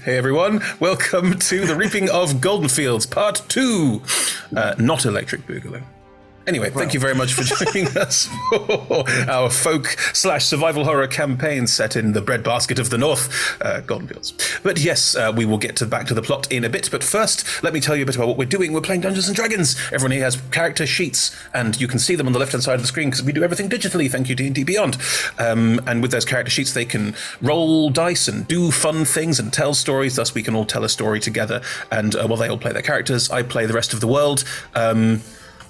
Hey everyone, welcome to the Reaping of Goldenfields, Part 2. Not Electric Boogaloo. Anyway, thank you very much for joining us for our folk/survival horror campaign set in the breadbasket of the north, Goldenfields. But yes, we will get back to the plot in a bit, but first, let me tell you a bit about what we're doing. We're playing Dungeons & Dragons. Everyone here has character sheets, and you can see them on the left-hand side of the screen because we do everything digitally, thank you D&D Beyond. And with those character sheets, they can roll dice and do fun things and tell stories, thus we can all tell a story together. And while they all play their characters, I play the rest of the world.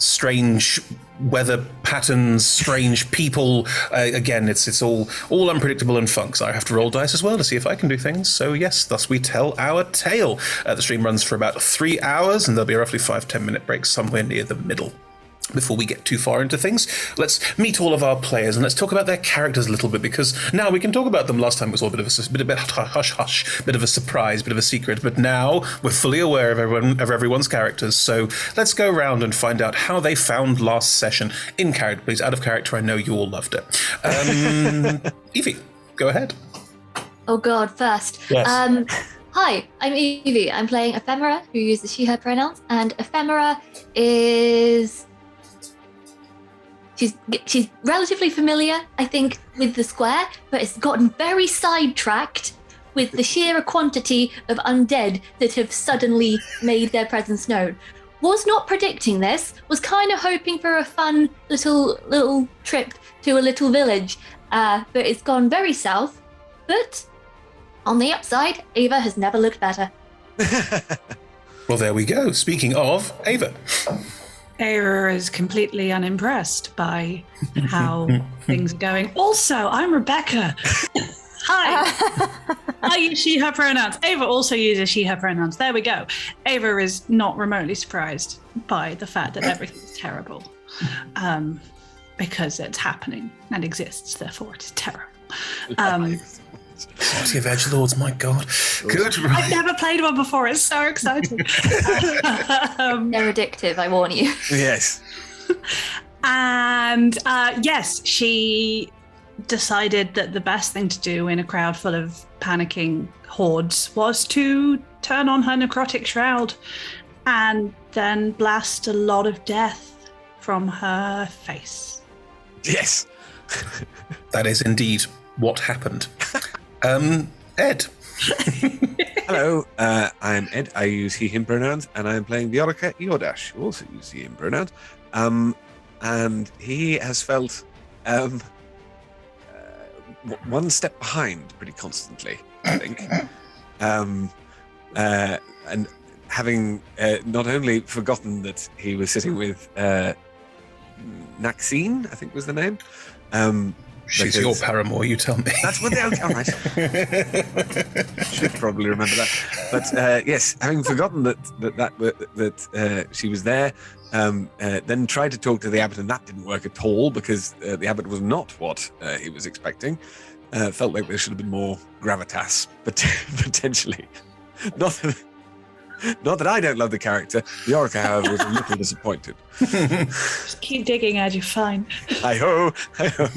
Strange weather patterns, strange people. Again, it's all unpredictable and fun. So I have to roll dice as well to see if I can do things. So yes, thus we tell our tale. The stream runs for about 3 hours, and there'll be a roughly 5-10 minute break somewhere near the middle. Before we get too far into things, let's meet all of our players and let's talk about their characters a little bit, because now we can talk about them. Last time it was all a bit hush-hush, bit of a surprise, bit of a secret, but now we're fully aware of everyone's characters. So let's go around and find out how they found last session. In character, please. Out of character, I know you all loved it. Evie, go ahead. Oh God, first. Yes. Hi, I'm Evie. I'm playing Ephemera, who uses she/her pronouns, and Ephemera is... She's relatively familiar, I think, with the square, but it's gotten very sidetracked with the sheer quantity of undead that have suddenly made their presence known. Was not predicting this, was kind of hoping for a fun little trip to a little village, but it's gone very south. But on the upside, Ava has never looked better. Well, there we go. Speaking of, Ava. Ava is completely unimpressed by how things are going. Also, I'm Rebecca. Hi. I use she, her pronouns. Ava also uses she, her pronouns. There we go. Ava is not remotely surprised by the fact that everything's terrible, because it's happening and exists, therefore it is terrible. Party of Edgelords, my God. Good. Right. I've never played one before. It's so exciting. They're addictive, I warn you. Yes. And yes, she decided that the best thing to do in a crowd full of panicking hordes was to turn on her necrotic shroud and then blast a lot of death from her face. Yes. That is indeed what happened. Ed. Hello, I'm Ed. I use he, him pronouns, and I'm playing Viorica Yordash, who also uses he, him pronouns. And he has felt one step behind pretty constantly, I think. And having not only forgotten that he was sitting with Naxine, I think was the name. She's your paramour, you tell me. That's what they are. All right. Should probably remember that. But yes, having forgotten that she was there, then tried to talk to the abbot, and that didn't work at all because the abbot was not what he was expecting. Felt like there should have been more gravitas, but potentially. Not that I don't love the character. Viorica, however, was a little disappointed. Just keep digging, Ed, you're fine. Hi-ho, hi-ho.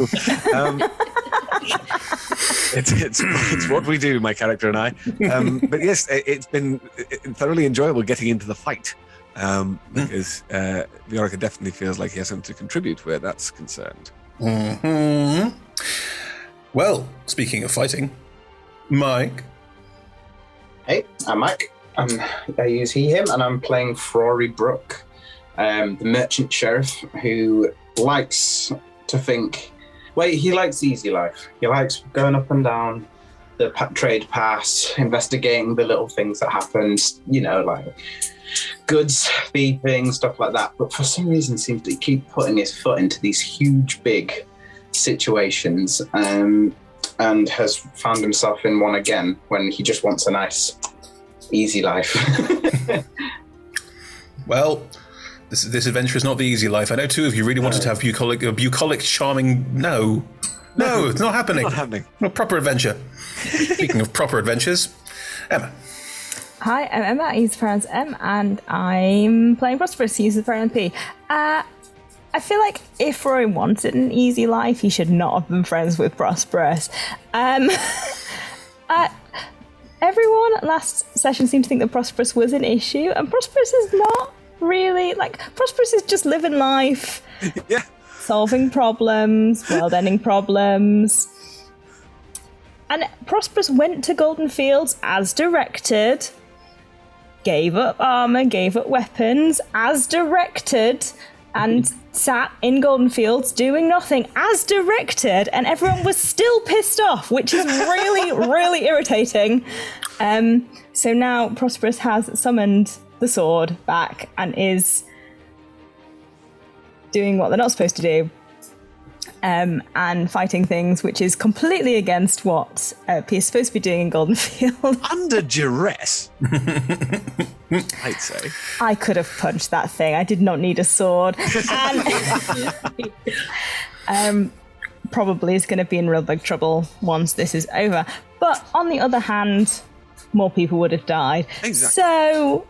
It's what we do, my character and I. But yes, it's been thoroughly enjoyable getting into the fight because Viorica definitely feels like he has something to contribute where that's concerned. Mm-hmm. Well, speaking of fighting, Mike. Hey, I'm Mike. I use he, him, and I'm playing Frory Brook, the merchant sheriff who likes to think, well, he likes easy life. He likes going up and down the trade pass, investigating the little things that happen, like goods thieving, stuff like that. But for some reason seems to keep putting his foot into these huge, big situations and has found himself in one again when he just wants a nice easy life. Well, this adventure is not the easy life. I know two of you really wanted to have a bucolic, charming... No, it's not happening. Not happening. No proper adventure. Speaking of proper adventures, Emma. Hi, I'm Emma. I use the pronouns M, and I'm playing Prosperous. He uses the pronoun P. I feel like if Roy wanted an easy life, he should not have been friends with Prosperous. everyone last session seemed to think that Prosperous was an issue, and Prosperous is not really. Like, Prosperous is just living life, Yeah. solving problems, world-ending problems. And Prosperous went to Goldenfields as directed, gave up armor, gave up weapons as directed, and sat in Goldenfields doing nothing as directed, and everyone was still pissed off, which is really, really irritating. So now Prosperous has summoned the sword back and is doing what they're not supposed to do, and fighting things, which is completely against what P is supposed to be doing in Goldenfield. Under duress, I'd say. I could have punched that thing. I did not need a sword. And probably is going to be in real big trouble once this is over. But on the other hand, more people would have died. Exactly. So,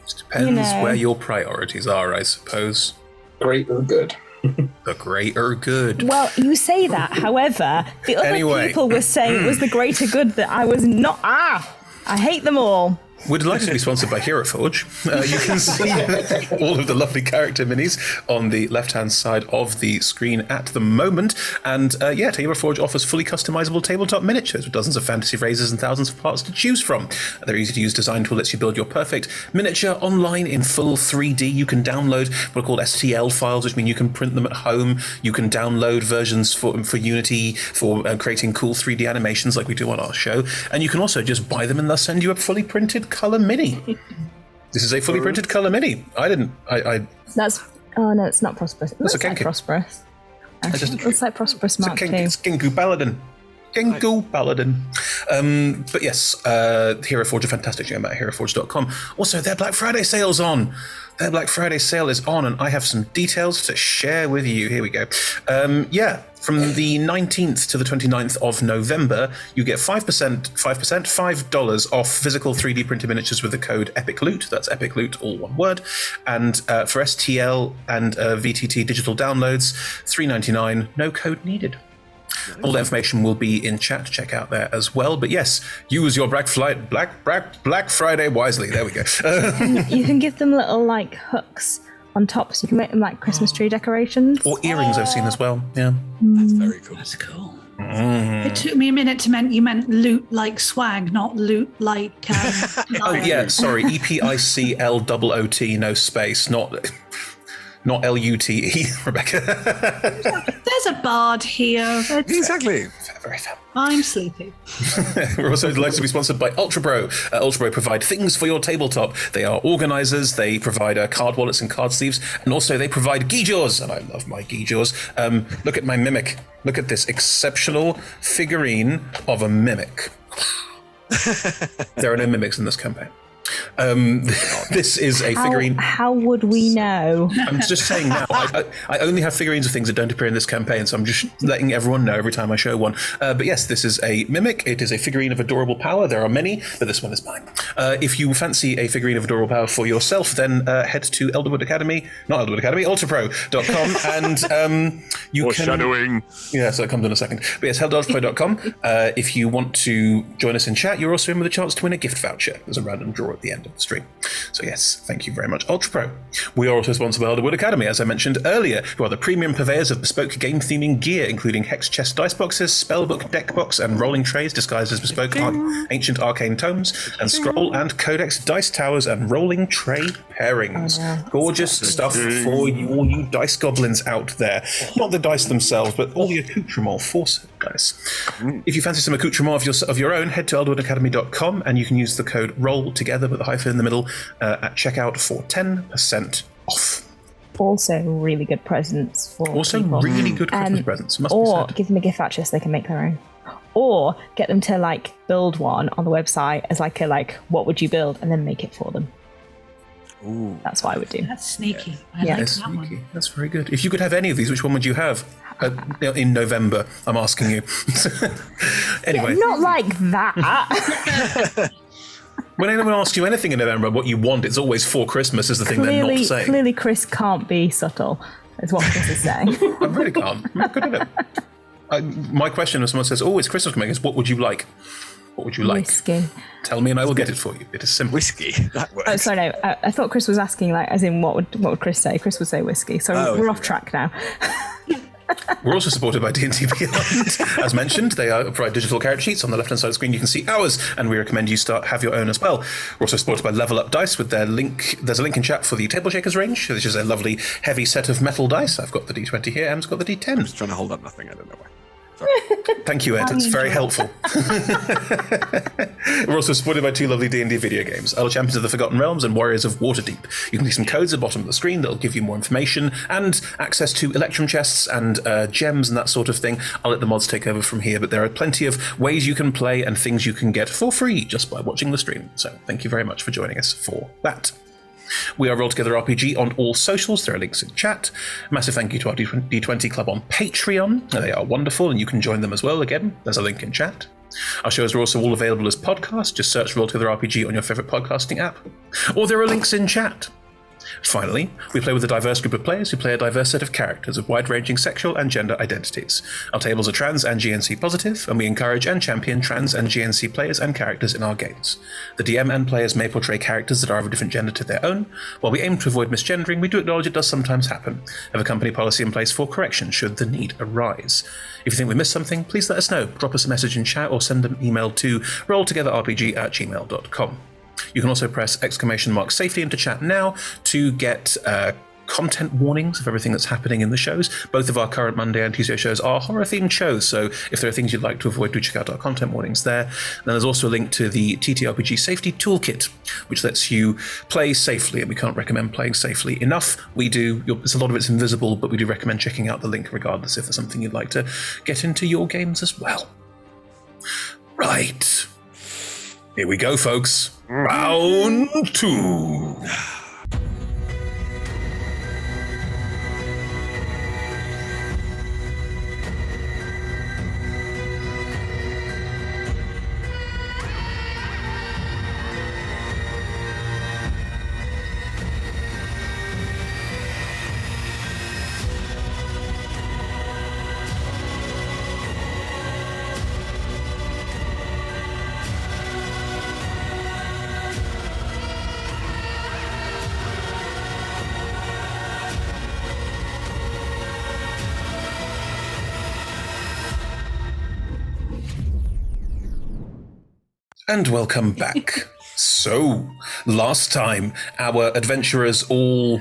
It depends where your priorities are, I suppose. Great or good? The greater good. well, you say that. However, the other Anyway. people were saying it was the greater good that I was not. I hate them all. We're delighted to be sponsored by Hero Forge. You can see all of the lovely character minis on the left-hand side of the screen at the moment. And Hero Forge offers fully customizable tabletop miniatures with dozens of fantasy phrases and thousands of parts to choose from. Their easy-to-use design tool lets you build your perfect miniature online in full 3D. You can download what are called STL files, which mean you can print them at home. You can download versions for Unity for creating cool 3D animations like we do on our show. And you can also just buy them and they'll send you a fully printed color mini. This is a fully printed color mini. That's no, it's not Prosperous. It looks a like Genki. Prosperous. It looks like Prosperous Mark II. It's Gengu Paladin. Gengu Paladin. But yes, Hero Forge, a fantastic gem at heroforge.com. Also, their Black Friday sale's on. Their Black Friday sale is on, and I have some details to share with you. Here we go. From the 19th to the 29th of November, you get 5% off physical 3D printed miniatures with the code EPICLOOT. That's EPICLOOT, all one word. And for STL and VTT digital downloads, $3.99, no code needed. All the information will be in chat to check out there as well. But yes, use your Black Friday wisely. There we go. You can give them little like hooks on top, so you can make them like Christmas tree decorations. Or earrings I've seen as well. Yeah. That's very cool. That's cool. It took me a minute to you meant loot like swag, not loot like. Oh yeah, sorry. EPICLOOT, no space, not LUTE, Rebecca. There's a bard here. Exactly. Very fair. I'm sleepy. We're also delighted to be sponsored by UltraPro. UltraPro provide things for your tabletop. They are organisers, they provide card wallets and card sleeves, and also they provide Geejaws, and I love my Geejaws. Look at my Mimic. Look at this exceptional figurine of a Mimic. There are no Mimics in this campaign. This is a figurine. How would we know? I'm just saying now, I only have figurines of things that don't appear in this campaign, so I'm just letting everyone know every time I show one. But yes, this is a Mimic. It is a figurine of adorable power. There are many, but this one is mine. If you fancy a figurine of adorable power for yourself, then head to ultrapro.com and you can... Foreshadowing. Yeah, so it comes in a second. But yes, head to ultrapro.com. If you want to join us in chat, you're also in with a chance to win a gift voucher. There's a random draw at the end of the stream. So yes, thank you very much, UltraPro. We are also sponsored by Elderwood Academy, as I mentioned earlier, who are the premium purveyors of bespoke game theming gear, including hex chest dice boxes, spellbook deck box, and rolling trays disguised as bespoke ancient arcane tomes, and scroll and codex dice towers and rolling tray pairings. Gorgeous stuff for all you dice goblins out there. Not the dice themselves, but all the accoutrement for said dice. If you fancy some accoutrement of your own, head to elderwoodacademy.com and you can use the code ROLL together with a hyphen in the middle at checkout for 10% off. Also, really good presents for people. Really good Christmas presents. Must be Or said. give them a gift voucher so they can make their own. Or get them to like build one on the website as like what would you build, and then make it for them. Ooh. That's what I would do. That's sneaky. I Yeah. like That's that one. sneaky. That's very good. If you could have any of these, which one would you have? In November, I'm asking you. Anyway, Not like that. when anyone asks you anything in November, what you want, it's always for Christmas, is the thing they're not saying. Clearly, Chris can't be subtle, is what Chris is saying. I really can't. I'm not good at it. My question, if someone says, "Oh, it's Christmas coming," is what would you like? What would you like? Whiskey. Tell me and I will get it for you. It is simple. Whiskey. That works. Oh, sorry, no. I thought Chris was asking, like, as in what would Chris say? Chris would say whiskey. So we're off track now. We're also supported by D&D Beyond. As mentioned, they provide digital character sheets. On the left-hand side of the screen, you can see ours, and we recommend you have your own as well. We're also supported by Level Up Dice with their link. There's a link in chat for the Table Shakers range, which is a lovely, heavy set of metal dice. I've got the D20 here, Em's got the D10. I'm just trying to hold up nothing. I don't know why. Sorry. Thank you, Ed. It's very helpful. We're also supported by two lovely D&D video games, Earl Champions of the Forgotten Realms and Warriors of Waterdeep. You can see some codes at the bottom of the screen that'll give you more information and access to Electrum chests and gems and that sort of thing. I'll let the mods take over from here, but there are plenty of ways you can play and things you can get for free just by watching the stream. So thank you very much for joining us for that. We are Roll Together RPG on all socials. There are links in chat. Massive thank you to our D20 Club on Patreon. They are wonderful, and you can join them as well. Again, there's a link in chat. Our shows are also all available as podcasts. Just search Roll Together RPG on your favourite podcasting app. Or there are links in chat. Finally, we play with a diverse group of players who play a diverse set of characters of wide-ranging sexual and gender identities. Our tables are trans and GNC positive, and we encourage and champion trans and GNC players and characters in our games. The DM and players may portray characters that are of a different gender to their own. While we aim to avoid misgendering, we do acknowledge it does sometimes happen. Have a company policy in place for correction should the need arise. If you think we missed something, please let us know. Drop us a message in chat or send an email to rolltogetherrpg@gmail.com. You can also press !safety into chat now to get content warnings of everything that's happening in the shows. Both of our current Monday and Tuesday shows are horror-themed shows, so if there are things you'd like to avoid, do check out our content warnings there. And then there's also a link to the TTRPG Safety Toolkit, which lets you play safely, and we can't recommend playing safely enough. We do. A lot of it's invisible, but we do recommend checking out the link regardless if there's something you'd like to get into your games as well. Right. Here we go, folks. Round 2. And welcome back. So, last time, our adventurers all...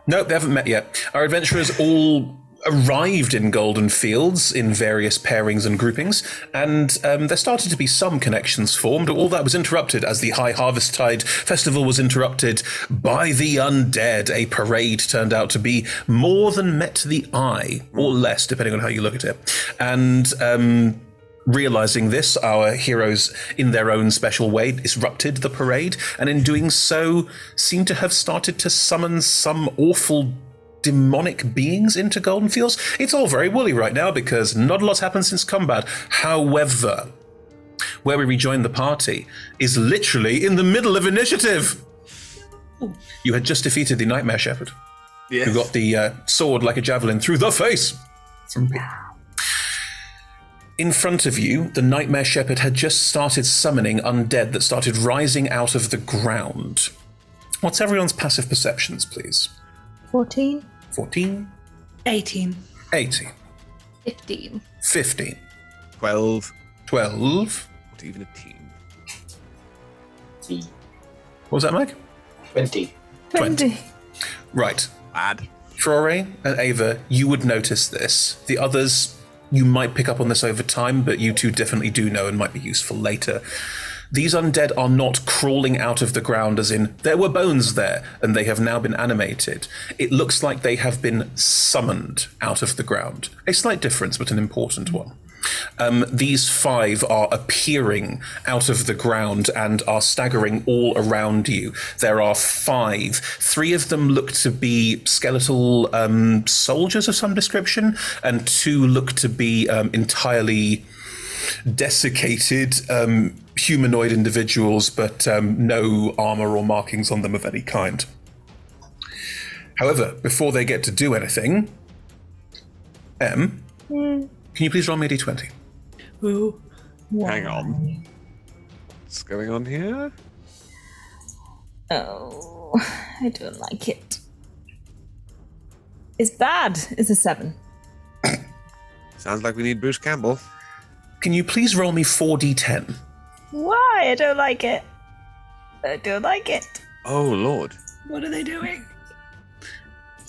Nope, they haven't met yet. Our adventurers all arrived in Goldenfields in various pairings and groupings, and there started to be some connections formed. All that was interrupted as the High Harvesttide Festival was interrupted by the undead. A parade turned out to be more than met the eye, or less, depending on how you look at it. And... realizing this, our heroes, in their own special way, disrupted the parade, and in doing so, seem to have started to summon some awful demonic beings into Goldenfields. It's all very woolly right now, because not a lot's happened since combat. However, where we rejoin the party is literally in the middle of initiative. You had just defeated the Nightmare Shepherd, who got the sword like a javelin through the face from Pete. In front of you, the Nightmare Shepherd had just started summoning undead that started rising out of the ground. What's everyone's passive perceptions, please? 14. 14? 18. 18. 15. 15. 12. 12. Not even a teen. What was that, Mike? 20. 20. Right. Bad. Frore and Ava, you would notice this. The others... you might pick up on this over time, but you two definitely do know and might be useful later. These undead are not crawling out of the ground as in, there were bones there, and they have now been animated. It looks like they have been summoned out of the ground. A slight difference, but an important one. These 5 are appearing out of the ground and are staggering all around you. There are 5. 3 of them look to be skeletal soldiers of some description, and 2 look to be entirely desiccated humanoid individuals, but no armor or markings on them of any kind. However, before they get to do anything, can you please roll me a d20? Ooh. Hang on. What's going on here? Oh, I don't like it. It's bad. It's a 7. Sounds like we need Bruce Campbell. Can you please roll me 4d10? Why? I don't like it. I don't like it. Oh, Lord. What are they doing?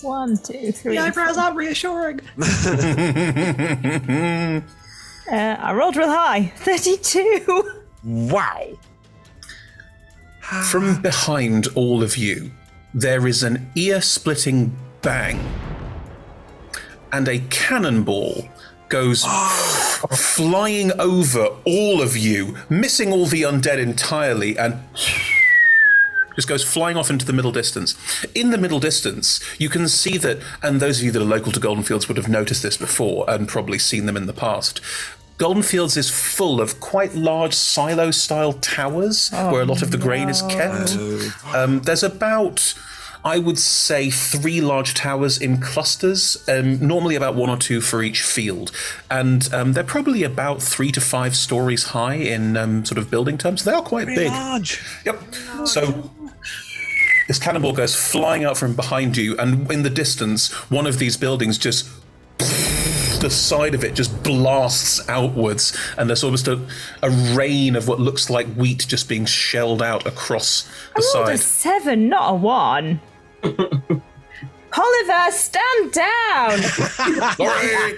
1, 2, 3. The eyebrows aren't reassuring. I rolled real high. 32. Wow. From behind all of you, there is an ear-splitting bang, and a cannonball goes flying over all of you, missing all the undead entirely, and just goes flying off into the middle distance. In the middle distance, you can see that, and those of you that are local to Goldenfields would have noticed this before and probably seen them in the past, Goldenfields is full of quite large silo-style towers where a lot of the grain is kept. There's about, I would say, 3 large towers in clusters, normally about 1 or 2 for each field. And they're probably about 3 to 5 stories high in sort of building terms. They are quite big. Large. Yep. So this cannonball goes flying out from behind you, and in the distance, one of these buildings just... the side of it just blasts outwards, and there's almost a rain of what looks like wheat just being shelled out across the I rolled side. a 7, not a 1. Oliver, stand down! Sorry!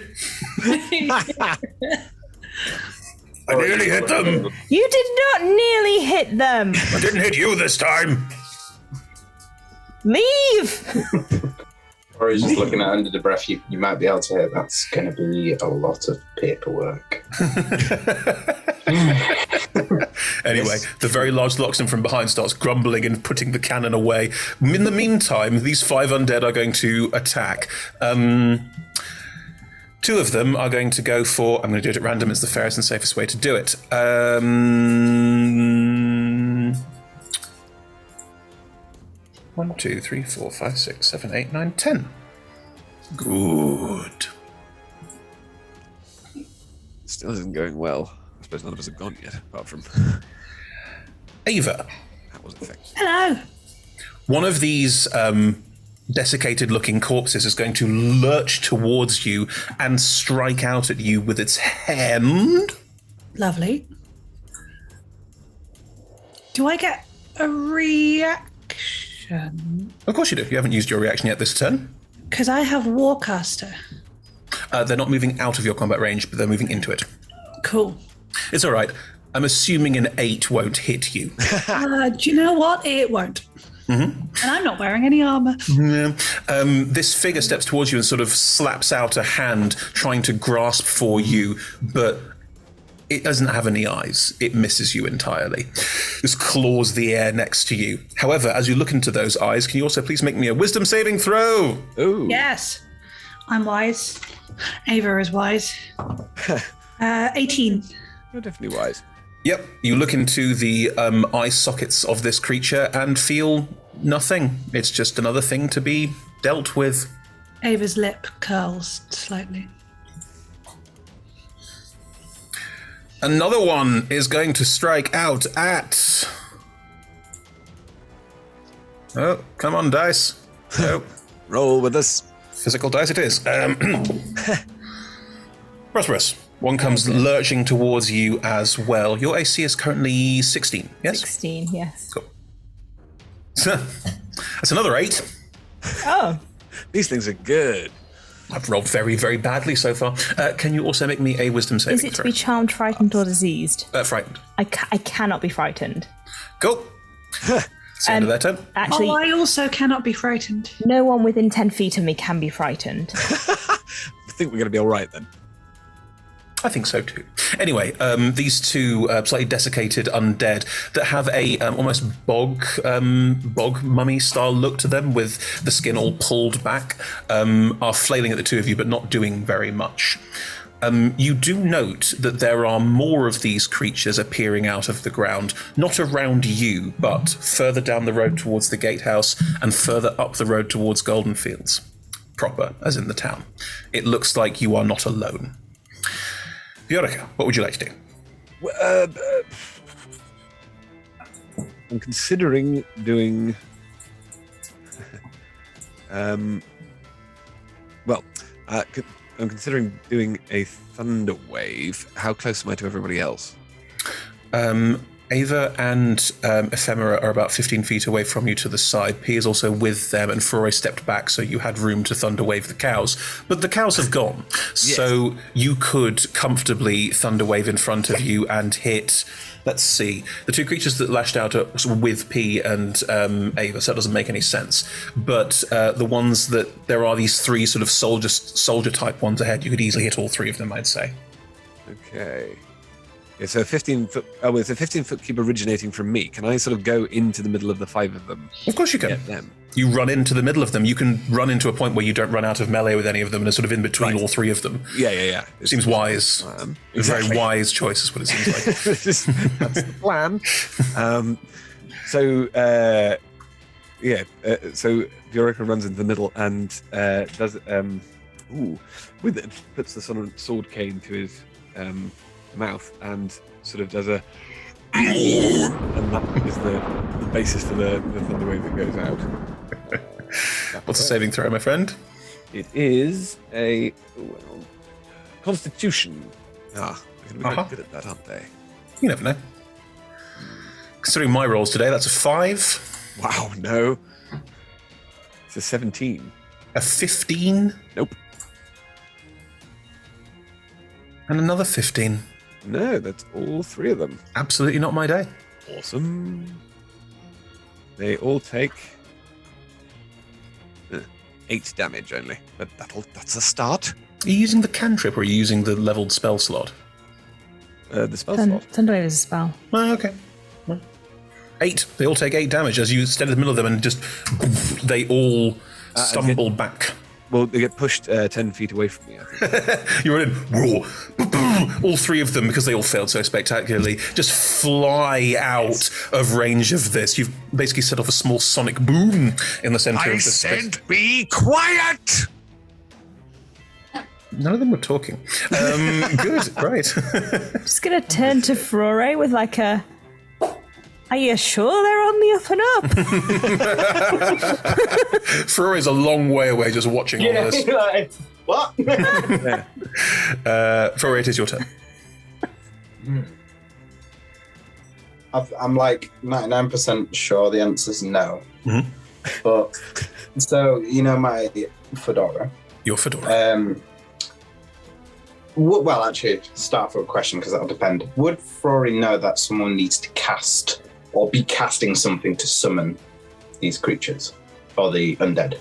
I nearly hit them! You did not nearly hit them! I didn't hit you this time! Leave! Or he's just looking at under the breath. You might be able to hit. That's going to be a lot of paperwork. Anyway, the very large Loxton from behind starts grumbling and putting the cannon away. In the meantime, these 5 undead are going to attack. 2 of them are going to go for... I'm going to do it at random. It's the fairest and safest way to do it. 1, 2, 3, 4, 5, 6, 7, 8, 9, 10. Good. Still isn't going well. I suppose none of us have gone yet, apart from... Ava. That was effective. Hello. One of these desiccated-looking corpses is going to lurch towards you and strike out at you with its hand. Lovely. Do I get a reaction? Of course you do. You haven't used your reaction yet this turn. Because I have Warcaster. They're not moving out of your combat range, but they're moving into it. Cool. It's all right. I'm assuming an 8 won't hit you. Do you know what? It won't. Mm-hmm. And I'm not wearing any armor. Yeah. This figure steps towards you and sort of slaps out a hand, trying to grasp for you, but it doesn't have any eyes. It misses you entirely. Just claws the air next to you. However, as you look into those eyes, can you also please make me a wisdom saving throw? Ooh. Yes. I'm wise. Ava is wise. 18. You're definitely wise. Yep. You look into the eye sockets of this creature and feel nothing. It's just another thing to be dealt with. Ava's lip curls slightly. Another one is going to strike out at... Oh, come on, dice. Oh, Roll with us. physical dice it is. Prosperous. One comes lurching towards you as well. Your AC is currently 16, yes? 16, yes. Cool. That's another 8. Oh, These things are good. I've rolled very, very badly so far. Can you also make me a wisdom saving is it to throw? be charmed, frightened, or diseased? Frightened. I cannot be frightened. Cool. It's the end of their turn. Actually, I also cannot be frightened. no one within 10 feet of me can be frightened. I think we're going to be all right then. I think so too. Anyway, these 2 slightly desiccated undead that have a almost bog mummy style look to them, with the skin all pulled back, are flailing at the 2 of you, but not doing very much. You do note that there are more of these creatures appearing out of the ground, not around you, but further down the road towards the gatehouse and further up the road towards Goldenfields, proper, as in the town. It looks like you are not alone. Viorica, what would you like to do? I'm considering doing. I'm considering doing a thunder wave. How close am I to everybody else? Ava and Ephemera are about 15 feet away from you to the side. P is also with them, and Furore stepped back, so you had room to thunder wave the cows. But the cows have gone, so you could comfortably thunder wave in front of you and hit. Let's see. The two creatures that lashed out are with P and Ava, so that doesn't make any sense. But the ones that there are these three sort of soldier type ones ahead, you could easily hit all three of them, I'd say. Okay. Yeah, so 15 foot. Oh, it's a 15-foot cube originating from me. Can I sort of go into the middle of the five of them? Of course you can. Get them. You run into the middle of them. You can run into a point where you don't run out of melee with any of them and are sort of in between all three of them. Yeah. Seems wise. Exactly. A very wise choice is what it seems like. That's the plan. So Viorica runs into the middle and does with it, puts the sort of sword cane to his mouth and sort of does a and that is the basis for the thunder wave that goes out. What's the saving throw, my friend? It is a Constitution. They're going to be very good at that, aren't they? You never know. Considering my rolls today, that's a 5. Wow, no. It's a 17. A 15. Nope. And another 15. No, that's all three of them. Absolutely not my day. Awesome. They all take 8 damage only, but that's a start. Are you using the cantrip or are you using the leveled spell slot? The spell slot. Thunderwave is a spell. Oh, okay. 8. They all take 8 damage as you stand in the middle of them and just they all stumble back. Well, they get pushed 10 feet away from me, I think. You're in. All three of them, because they all failed so spectacularly, just fly out of range of this. You've basically set off a small sonic boom in the center of the space. Be quiet! None of them were talking. Good, right. Just gonna turn to Furore with like a. Are you sure they're on the up and up? Furore is a long way away just watching all this. Like, what? Furore, it is your turn. I'm like 99% sure the answer's no. Mm-hmm. But, so, my fedora. Your fedora. Well, actually, start for a question because that'll depend. Would Furore know that someone needs to cast or be casting something to summon these creatures or the undead?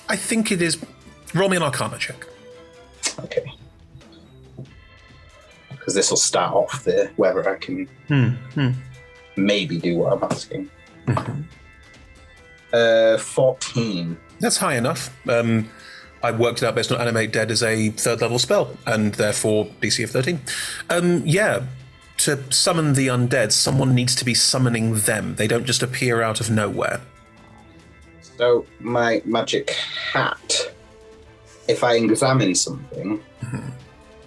I think it is. Roll me an Arcana check. Okay. Because this will start off whether I can maybe do what I'm asking. 14. That's high enough. I worked it out based on Animate Dead as a 3rd level spell, and therefore DC of 13. To summon the undead, someone needs to be summoning them. They don't just appear out of nowhere. So my magic hat, if I examine something,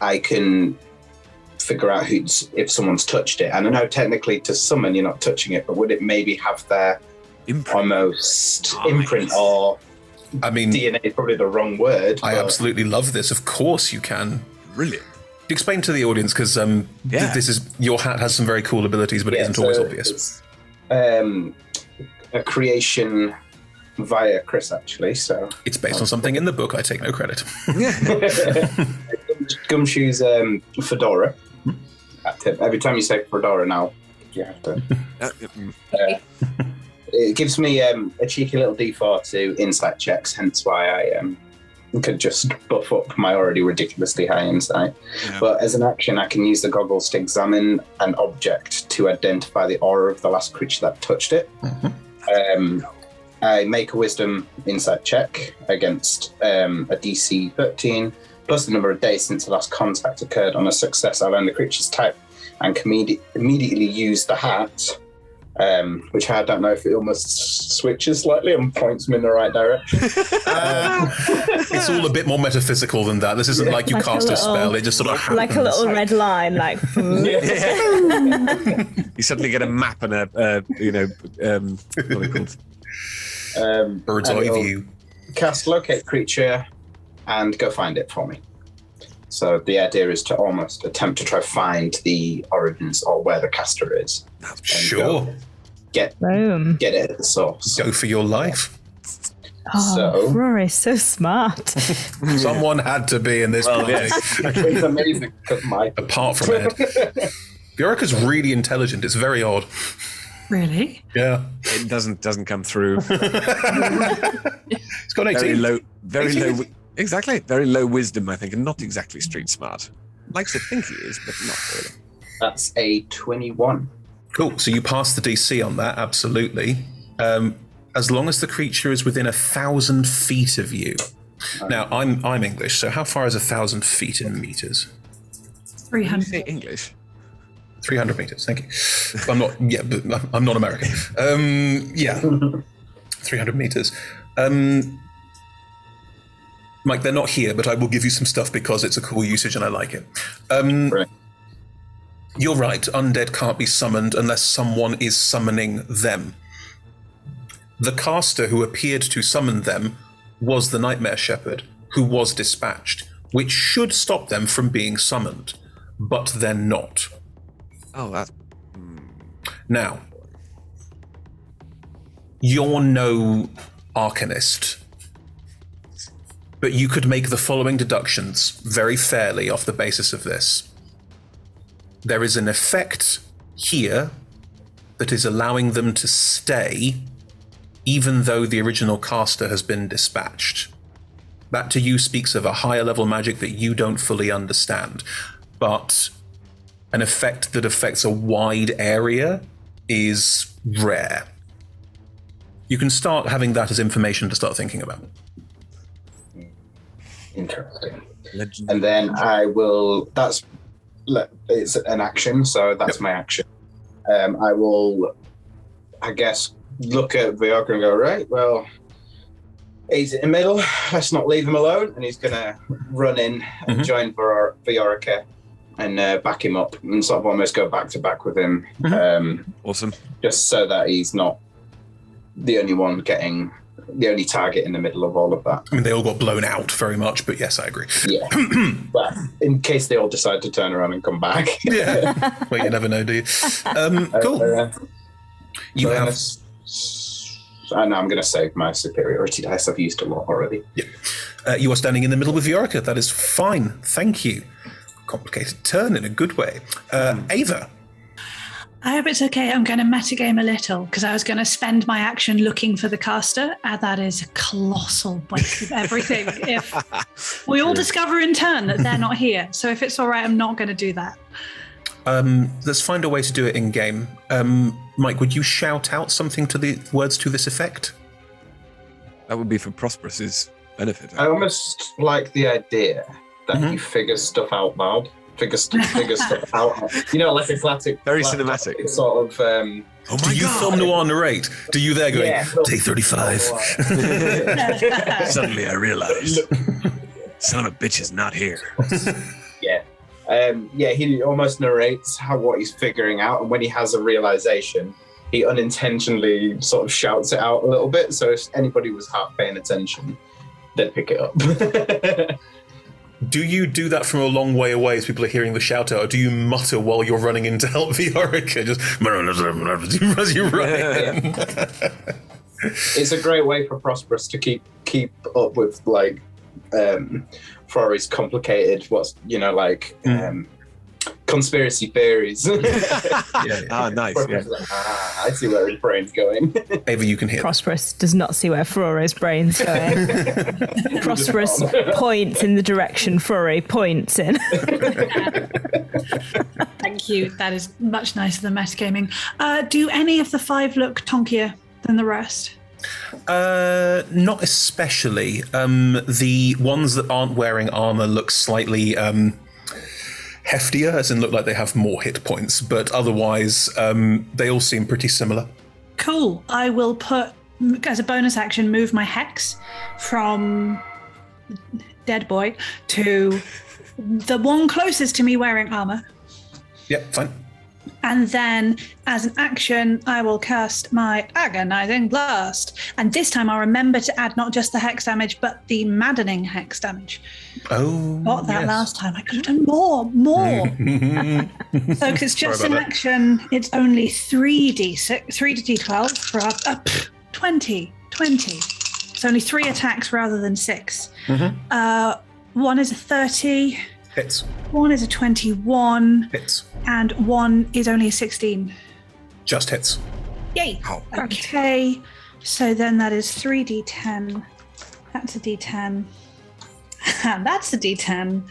I can figure out if someone's touched it. And I know technically to summon you're not touching it, but would it maybe have their almost imprint or... I mean, DNA is probably the wrong word. I absolutely love this. Of course you can. Brilliant. Explain to the audience, because this is your hat has some very cool abilities, but it isn't always obvious. It's a creation via Chris, actually. So it's based on something in the book. I take no credit. Gumshoe's fedora. Every time you say fedora now, you have to. It gives me a cheeky little D4 to insight checks, hence why I could just buff up my already ridiculously high insight. Yeah. But as an action, I can use the goggles to examine an object to identify the aura of the last creature that touched it. I make a wisdom insight check against a DC 13, plus the number of days since the last contact occurred. On a success, I learn the creature's type and can immediately use the hat which I don't know if it almost switches slightly and points me in the right direction. It's all a bit more metaphysical than that. This isn't like you Like cast a a spell; little- it just sort of happens. Like a little red line, like. You suddenly get a map and what are they called? bird's and eye it'll view. Cast locate creature and go find it for me. So the idea is to almost attempt to try find the origins or where the caster is. Sure, Get Boom. it at the source. go for your life. Oh, So- Rory's so smart. Someone had to be in this party, It's amazing because my apart from Ed. Viorica's really intelligent. It's very odd. Really? Yeah, It doesn't come through. it's got 18. Very low. Exactly, very low wisdom, I think, and not exactly street smart. Likes to think he is, but not really. That's a 21. Cool. So you pass the DC on that, absolutely. As long as the creature is within 1,000 feet of you. Now, I'm English, so how far is 1,000 feet in meters? When you 300. say English? 300 meters. Thank you. I'm not. Yeah, but I'm not American. 300 meters. Mike, they're not here, but I will give you some stuff because it's a cool usage and I like it. Right. You're right. Undead can't be summoned unless someone is summoning them. The caster who appeared to summon them was the Nightmare Shepherd, who was dispatched, which should stop them from being summoned, but they're not. Oh, that's Now, you're no arcanist, but you could make the following deductions very fairly off the basis of this. There is an effect here that is allowing them to stay, even though the original caster has been dispatched. That to you speaks of a higher level magic that you don't fully understand, but an effect that affects a wide area is rare. You can start having that as information to start thinking about. Interesting. legend. And then I will. It's an action, so that's my action. I will, I guess, look at Viorka and go, right, well, he's in the middle. Let's not leave him alone. And he's going to run in and join Viorka and back him up and sort of almost go back to back with him. Awesome. Just so that he's not the only one getting the only target in the middle of all of that. I mean, they all got blown out very much, but yes, I agree. Yeah. But in case they all decide to turn around and come back. Yeah. Well, you never know, do you? Cool. You have... And I'm going to save my superiority dice. I've used a lot already. Yeah. You are standing in the middle with Viorica. That is fine. Thank you. Complicated turn in a good way. Ava. I hope it's okay. I'm going to metagame a little because I was going to spend my action looking for the caster, and that is a colossal waste of everything. If we all discover in turn that they're not here, so if it's all right, I'm not going to do that. Let's find a way to do it in game. Mike, would you shout out something to the words to this effect? That would be for Prosperous's benefit. I almost like the idea that you figure stuff out loud. Figure stuff out. You know, like a classic. Very cinematic. Sort of. Oh my Do you film noir narrate? Do you there going, Yeah. day 35? Suddenly I realized, son of a bitch is not here. Yeah. He almost narrates what he's figuring out, and when he has a realization, he unintentionally sort of shouts it out a little bit. So if anybody was half paying attention, they'd pick it up. Do you do that from a long way away as people are hearing the shout out, or do you mutter while you're running in to help Viorica? Just as you run in. It's a great way for Prosperous to keep up with like Frory's complicated conspiracy theories. Nice. Yeah. I see where his brain's going. Ava, you can hear. Prosperous does not see where Frory's brain's going. Prosperous points in the direction Frory points in. Thank you. That is much nicer than metagaming. Do any of the 5 look tonkier than the rest? Not especially. The ones that aren't wearing armor look slightly heftier, as in look like they have more hit points, but otherwise they all seem pretty similar. Cool. I will put, as a bonus action, move my hex from dead boy to the one closest to me wearing armor. Yep, fine. And then, as an action, I will cast my Agonizing Blast. And this time I'll remember to add not just the hex damage, but the maddening hex damage. Oh, Got that yes. last time. I could have done more. So, because it's just Sorry an about that. action, it's only 3d6, 3d12 for 20. It's only 3 attacks rather than 6. One is a 30, Hits. one is a 21, Hits. and one is only a 16. Just hits. Yay! Ow. Okay, so then that is 3d10. That's a d10. And that's a d10.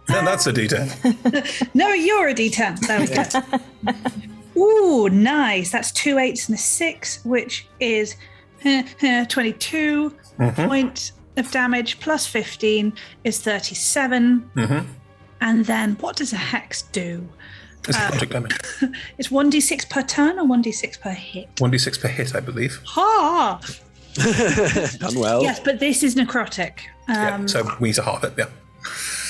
And that's a D10. No, you're a d10. There we go. Ooh, nice. That's 2 8s and a 6, which is 22 points of damage plus 15 is 37. And then what does a hex do? It's necrotic damage. It's 1d6 per turn or 1d6 per hit? 1d6 per hit, I believe. Ha! Done well. Yes, but this is necrotic. Yeah, so we need to half it, yeah.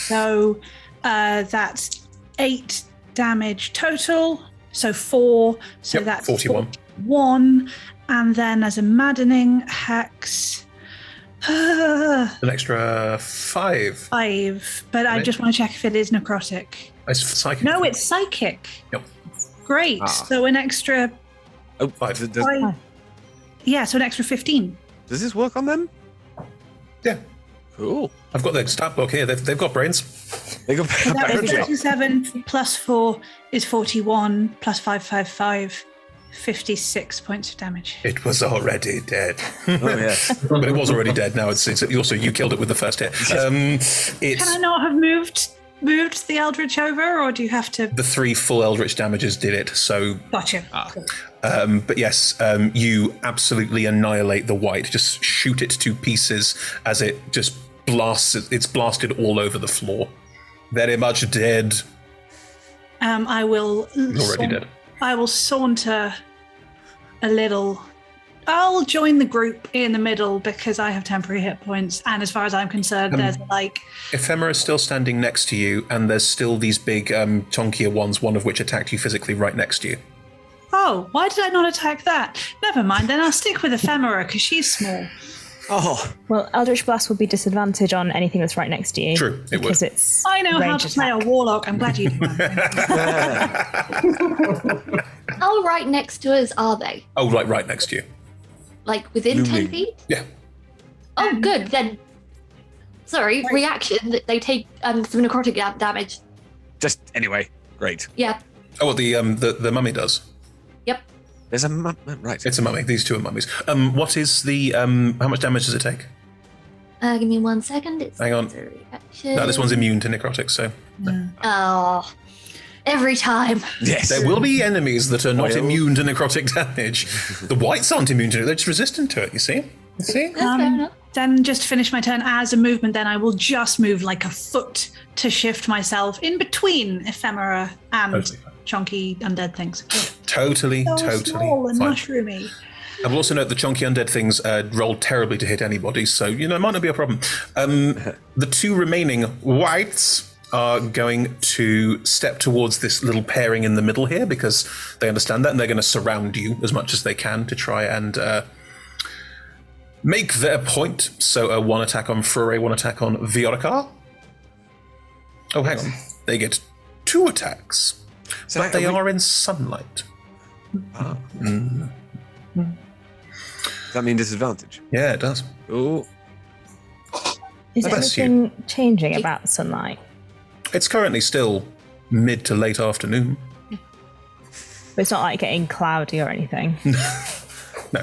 So that's 8 damage total. So 4. So Yep, that's 41. 1. And then as a maddening hex, An extra 5. 5. But I Right. just want to check if it is necrotic. It's psychic. No, it's psychic. Yep. Great. Ah. So an extra Oh, 5. does 5. Yeah, so an extra 15. this work on them? Yeah. Cool. I've got the stat block here. They've got brains. They go So that was apparently. 37 plus 4 is 41 plus 5, 56 points of damage. It was already dead. Oh yes. But it was already dead. Now it's also you killed it with the first hit. It's Can I not have moved the Eldritch over, or do you have to? the 3 full Eldritch damages did it. So, Gotcha. but yes, you absolutely annihilate the white. Just shoot it to pieces as it just blasts. It's blasted all over the floor. Very much dead. I will. Already dead. I will saunter a little. I'll join the group in the middle because I have temporary hit points, and as far as I'm concerned, there's like Ephemera's still standing next to you, and there's still these big chunkier ones, one of which attacked you physically right next to you. oh, why did I not attack that? Never mind, then I'll stick with Ephemera because she's small. Oh, Well, Eldritch Blast would be disadvantage on anything that's right next to you. True, it because would. it's I know how range to play a attack. warlock. I'm glad you do. How right next to us are they? Oh, right next to you. Like within 10 Looming. feet? Yeah. Oh, good. Then, sorry, reaction. They take some necrotic damage. just anyway. Great. Yeah. Oh, what the mummy does. Yep. There's a right. It's a mummy. These two are mummies. What is the how much damage does it take? Give me 1 second. It's Hang on. it's a reaction. No, this one's immune to necrotic, so Oh, every time. Yes. there will be enemies that are not Well. immune to necrotic damage. The whites aren't immune to it; they're just resistant to it. You see? You see? That's fair enough. Then just to finish my turn as a movement, then I will just move like a foot to shift myself in between Ephemera and Totally fine. chunky undead things. Totally, So totally small and fine. mushroomy. I will also note the chunky undead things roll terribly to hit anybody, so it might not be a problem. The 2 remaining whites are going to step towards this little pairing in the middle here because they understand that, and they're going to surround you as much as they can to try and make their point. So 1 attack on Fure, 1 attack on Viorica. Oh, hang on. They get 2 attacks, So but they we- are in sunlight. Does that mean disadvantage? Yeah, it does. Oh, Is Bless you. anything changing about sunlight? It's currently still mid to late afternoon. But it's not like getting cloudy or anything. No.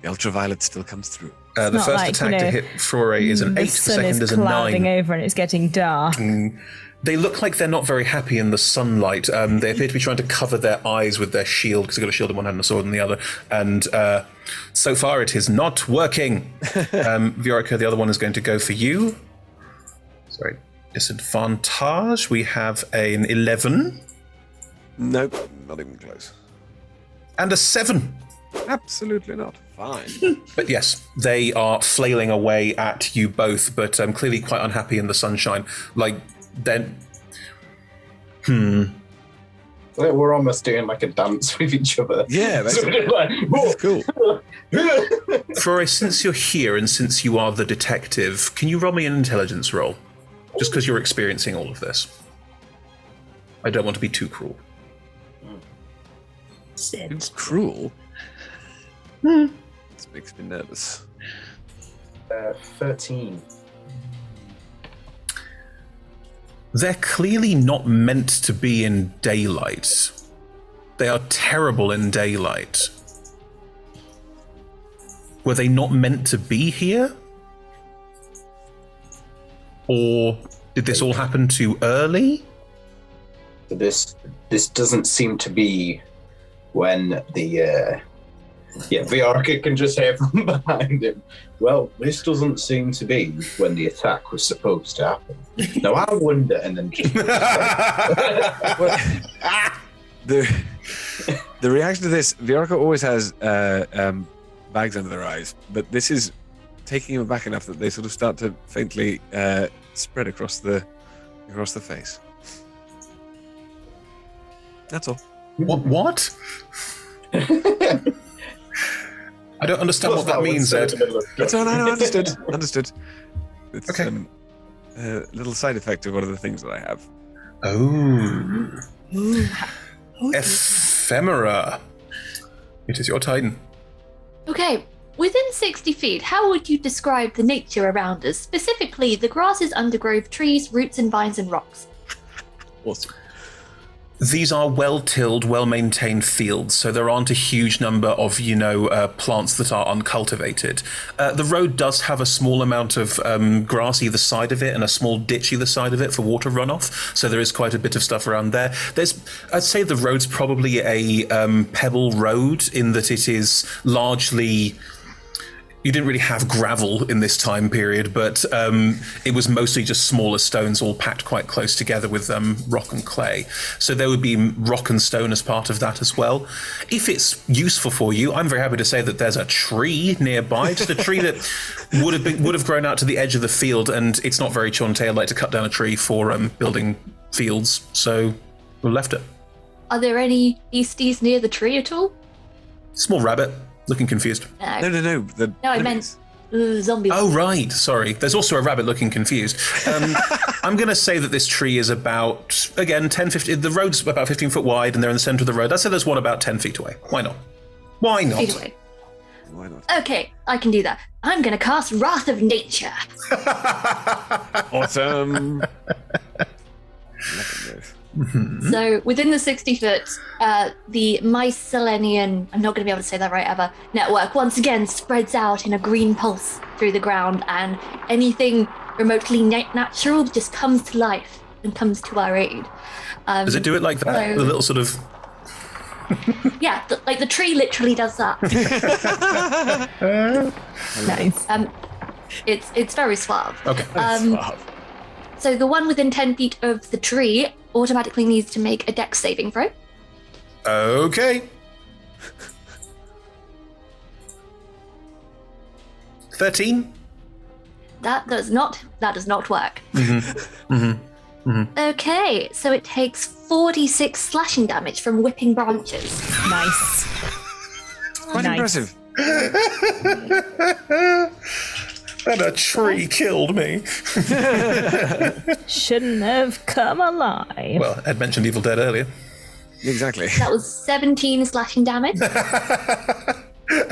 the ultraviolet still comes through. The not first like, attack you know, to hit Fure is an 8, The the sun second is is a clouding 9. over and it's getting dark. They look like they're not very happy in the sunlight. They appear to be trying to cover their eyes with their shield because they've got a shield in one hand and a sword in the other. And so far it is not working. Viorica, the other one is going to go for you. Sorry, disadvantage. We have an 11. Nope, not even close. And a 7. Absolutely not. Fine. But yes, they are flailing away at you both, but clearly quite unhappy in the sunshine. Like, then... We're almost doing like a dance with each other. Yeah, that's Like, cool. Flore, since you're here and since you are the detective, can you roll me an intelligence roll? Just because you're experiencing all of this. I don't want to be too cruel. It's cruel. This makes me nervous. 13. They're clearly not meant to be in daylight. They are terrible in daylight. Were they not meant to be here? Or did this all happen too early? This doesn't seem to be when the Viarca can just hear from behind him. Well, this doesn't seem to be when the attack was supposed to happen. Now I wonder, and then just the reaction to this, Viarca always has bags under their eyes, but this is taking them back enough that they sort of start to faintly spread across the face. That's all. What? I don't understand what that means, Ed. That's all. I know. Understood. It's Okay. A little side effect of one of the things that I have. Oh. Ephemera. It is your Titan. Okay, within 60 feet, how would you describe the nature around us? Specifically, the grasses, undergrowth, trees, roots and vines and rocks. Awesome. These are well-tilled, well-maintained fields, so there aren't a huge number of, plants that are uncultivated. The road does have a small amount of grass either side of it and a small ditch either side of it for water runoff, so there is quite a bit of stuff around there. I'd say the road's probably a pebble road in that it is largely... You didn't really have gravel in this time period, but it was mostly just smaller stones all packed quite close together with rock and clay. So there would be rock and stone as part of that as well. If it's useful for you, I'm very happy to say that there's a tree nearby, just a tree that would have grown out to the edge of the field, and it's not very Chauntea like to cut down a tree for building fields, so we left it. Are there any beasties near the tree at all? Small rabbit. Looking confused. No. I meant zombie. Oh, right. Sorry. There's also a rabbit looking confused. I'm going to say that this tree is about, again, 10, 15... The road's about 15 foot wide, and they're in the centre of the road. I'd say there's one about 10 feet away. Why not? Why not? Feet away. Why not? Okay, I can do that. I'm going to cast Wrath of Nature. Awesome. Mm-hmm. So within the 60 foot, the mycelian, I'm not going to be able to say that right ever, network once again spreads out in a green pulse through the ground, and anything remotely natural just comes to life and comes to our aid. Does it do it like that? So- The little sort of... Yeah, like the tree literally does that. Nice. It's very suave. Okay. So the one within 10 feet of the tree automatically needs to make a dex saving throw. Okay. 13? That does not work. Okay, so it takes 46 slashing damage from whipping branches. Nice. Quite impressive. And a tree killed me. Shouldn't have come alive. Well, Ed mentioned Evil Dead earlier. Exactly. That was 17 slashing damage.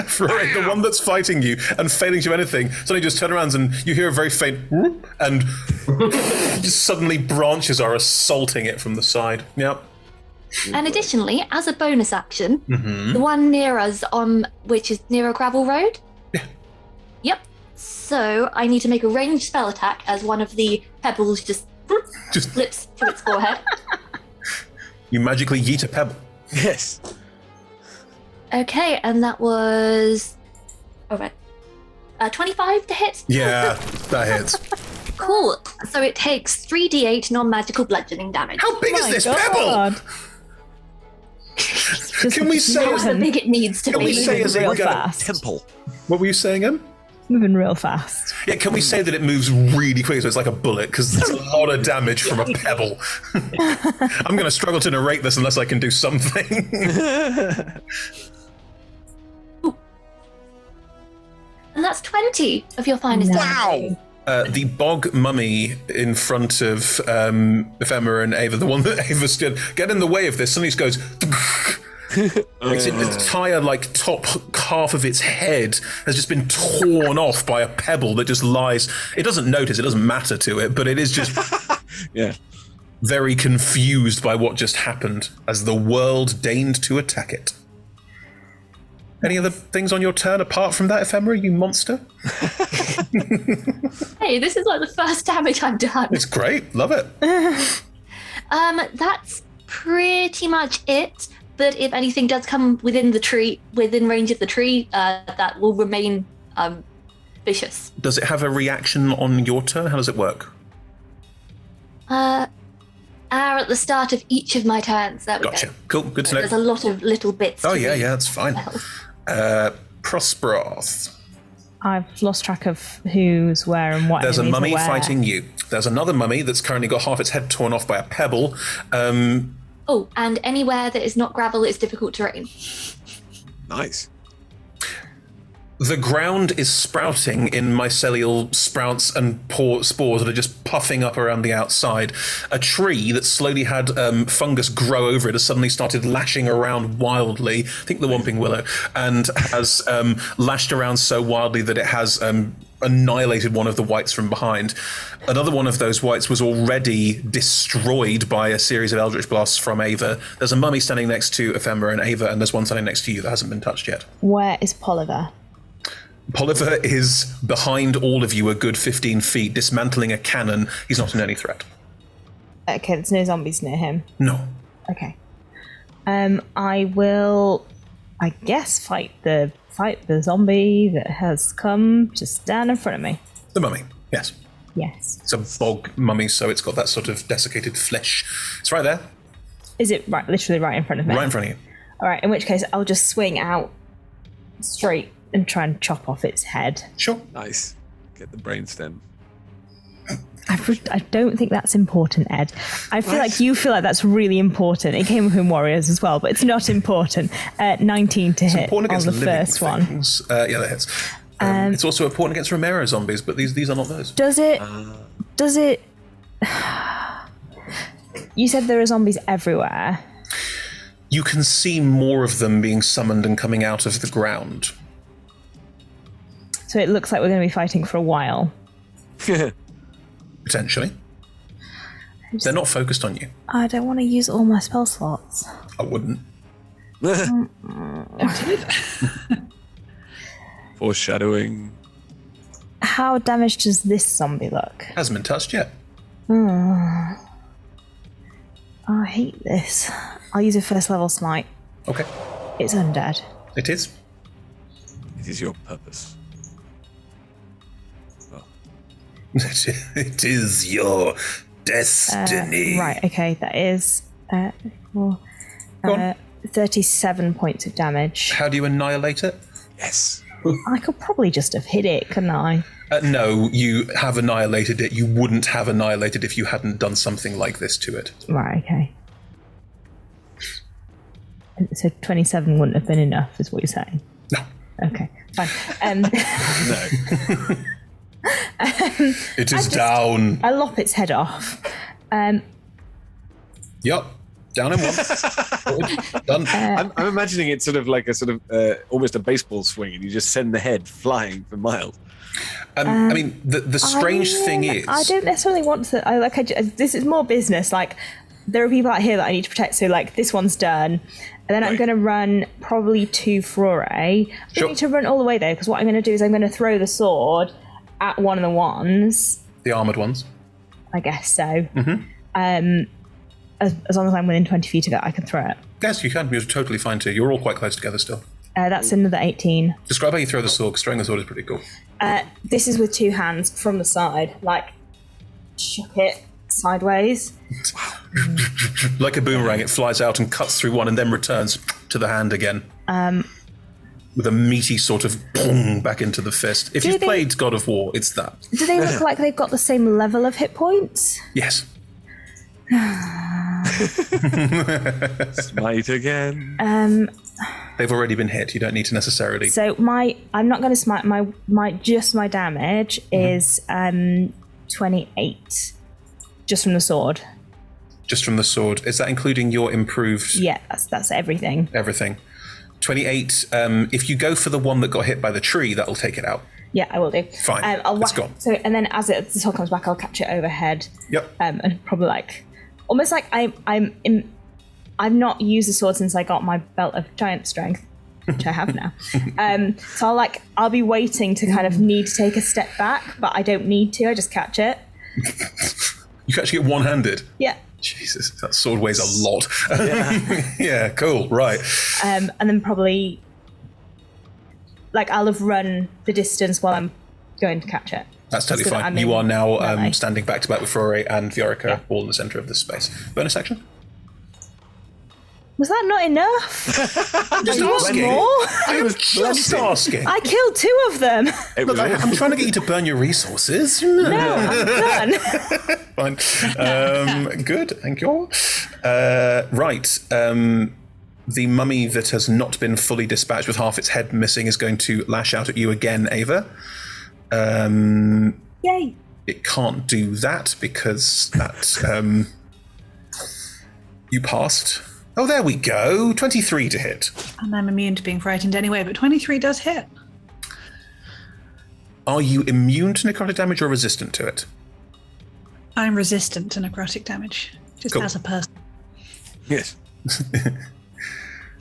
For the one that's fighting you and failing to do anything, suddenly just turn around and you hear a very faint whoop, and just suddenly branches are assaulting it from the side. Yep. And additionally, as a bonus action, the one near us which is near a gravel road. Yeah. Yep. So I need to make a ranged spell attack as one of the pebbles just flips to its forehead. You magically yeet a pebble. Yes. Okay, and that was... All right. 25 to hit? Yeah, that hits. Cool. So it takes 3d8 non-magical bludgeoning damage. How big is My this God. pebble? Can we say Not as big it needs to Can we be. say as it real goes? fast. Temple. What were you saying, Em? Moving real fast. Yeah, can we say that it moves really quick, so it's like a bullet, because there's a lot of damage from a pebble. I'm going to struggle to narrate this unless I can do something. And that's 20 of your finest damage. The bog mummy in front of Ephemera and Ava, the one that Ava stood, get in the way of this, suddenly just goes... Its entire top half of its head has just been torn off by a pebble that just lies. It doesn't notice, it doesn't matter to it, but it is just very confused by what just happened as the world deigned to attack it. Any other things on your turn apart from that, Ephemera, you monster? Hey, this is like the first damage I've done. It's great, love it. That's pretty much it. But if anything does come within range of the tree, that will remain vicious. Does it have a reaction on your turn? How does it work? At the start of each of my turns. There we Gotcha. go. Cool, good to know. There's a lot of little bits. Oh, to yeah, read. that's fine. Prosperoth. I've lost track of who's where and what. There's a enemies are mummy where. fighting you. There's another mummy that's currently got half its head torn off by a pebble. Oh, and anywhere that is not gravel is difficult terrain. Nice. The ground is sprouting in mycelial sprouts and spores that are just puffing up around the outside. A tree that slowly had fungus grow over it has suddenly started lashing around wildly. I think the Whomping Willow. And has lashed around so wildly that it has annihilated one of the wights from behind. Another one of those wights was already destroyed by a series of eldritch blasts from Ava. There's a mummy standing next to Ephemera and Ava, and there's one standing next to you that hasn't been touched yet. Where is Poliver? Poliver is behind all of you a good 15 feet, dismantling a cannon. He's not in any threat. Okay, there's no zombies near him. No. Okay. I will, I guess, fight the zombie that has come just down in front of me. The mummy, yes. Yes. It's a bog mummy, so it's got that sort of desiccated flesh. It's right there, Is it right, literally right in front of me? right in front of you. All right, in which case I'll just swing out straight and try and chop off its head. Sure. Nice. Get the brainstem. I don't think that's important, Ed. I feel like you feel like that's really important. It came within Warriors as well, but it's not important. 19 to hit on Important the against first living one. things. Yeah, that hits. It's also important against Romero zombies, but these are not those. Does it... You said there are zombies everywhere. You can see more of them being summoned and coming out of the ground. So it looks like we're going to be fighting for a while. Potentially. They're not focused on you. I don't want to use all my spell slots. I wouldn't. Foreshadowing. How damaged does this zombie look? Hasn't been touched yet. I hate this. I'll use a first level smite. Okay. It's undead. It is. It is your purpose. Well, It is your destiny. Right, okay, that is 37 points of damage. How do you annihilate it? yes. I could probably just have hit it, couldn't I? No, you have annihilated it. You wouldn't have annihilated if you hadn't done something like this to it. Right, okay. So 27 wouldn't have been enough, is what you're saying? No. Okay, fine. No. It is down. I lop its head off. Yup. Down in one. Done. I'm imagining it sort of like a sort of almost a baseball swing, and you just send the head flying for miles. I mean, the strange thing is... I don't necessarily want to... this is more business. Like, there are people out here that I need to protect, so, like, this one's done. And then I'm going to run probably to Flore. I don't need to run all the way, though, because what I'm going to do is I'm going to throw the sword at one of the ones. The armoured ones. I guess so. Mm-hmm. As long as I'm within 20 feet of it, I can throw it. Yes, you can. You're totally fine too. You're all quite close together still. That's another 18. Describe how you throw the sword, because throwing the sword is pretty cool. This is with two hands from the side, like chuck it sideways. Like a boomerang, it flies out and cuts through one and then returns to the hand again. With a meaty sort of boom back into the fist. If you've played God of War, it's that. Do they look like they've got the same level of hit points? Yes. Smite again. They've already been hit. You don't need to necessarily. So I'm not going to smite my damage is 28, just from the sword. Just from the sword. Is that including your improved? Yeah, that's everything. Everything. 28. If you go for the one that got hit by the tree, that'll take it out. Yeah, I will do. Fine. It's gone. So, and then as the sword comes back, I'll catch it overhead. Yep. And probably almost like I've not used the sword since I got my belt of giant strength, which I have now. So I'll be waiting to kind of need to take a step back, but I don't need to. I just catch it. You can actually get one-handed. Yeah. Jesus, that sword weighs a lot. Yeah, cool, right. And then probably, I'll have run the distance while I'm going to catch it. That's totally fine. You are now standing back to back with Frore and Viorica, all in the centre of this space. Bonus action? Was that not enough? Just asking. I was just asking. I killed 2 of them. Look, I'm trying to get you to burn your resources. No, I'm done. Fine. Good, thank you. Right. The mummy that has not been fully dispatched with half its head missing is going to lash out at you again, Ava. Yay. It can't do that because that you passed. Oh, there we go. 23 to hit. And I'm immune to being frightened anyway, but 23 does hit. Are you immune to necrotic damage or resistant to it? I'm resistant to necrotic damage, just Cool. as a person. Yes.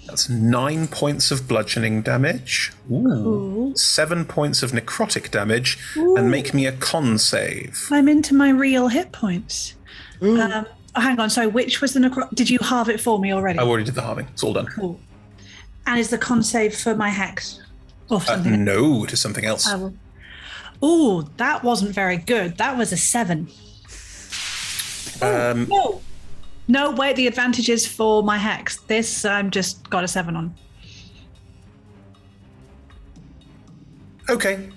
That's 9 points of bludgeoning damage. Ooh. 7 points of necrotic damage. And make me a con save. I'm into my real hit points. Hang on, so which was the necrotic? Did you halve it for me already? I already did the halving. It's all done. Cool. And is the con save for my hex? Or for something? No, it is something else. Oh, that wasn't very good. That was a 7. No, wait, the advantage is for my hex. This I'm just got a 7 on. Okay.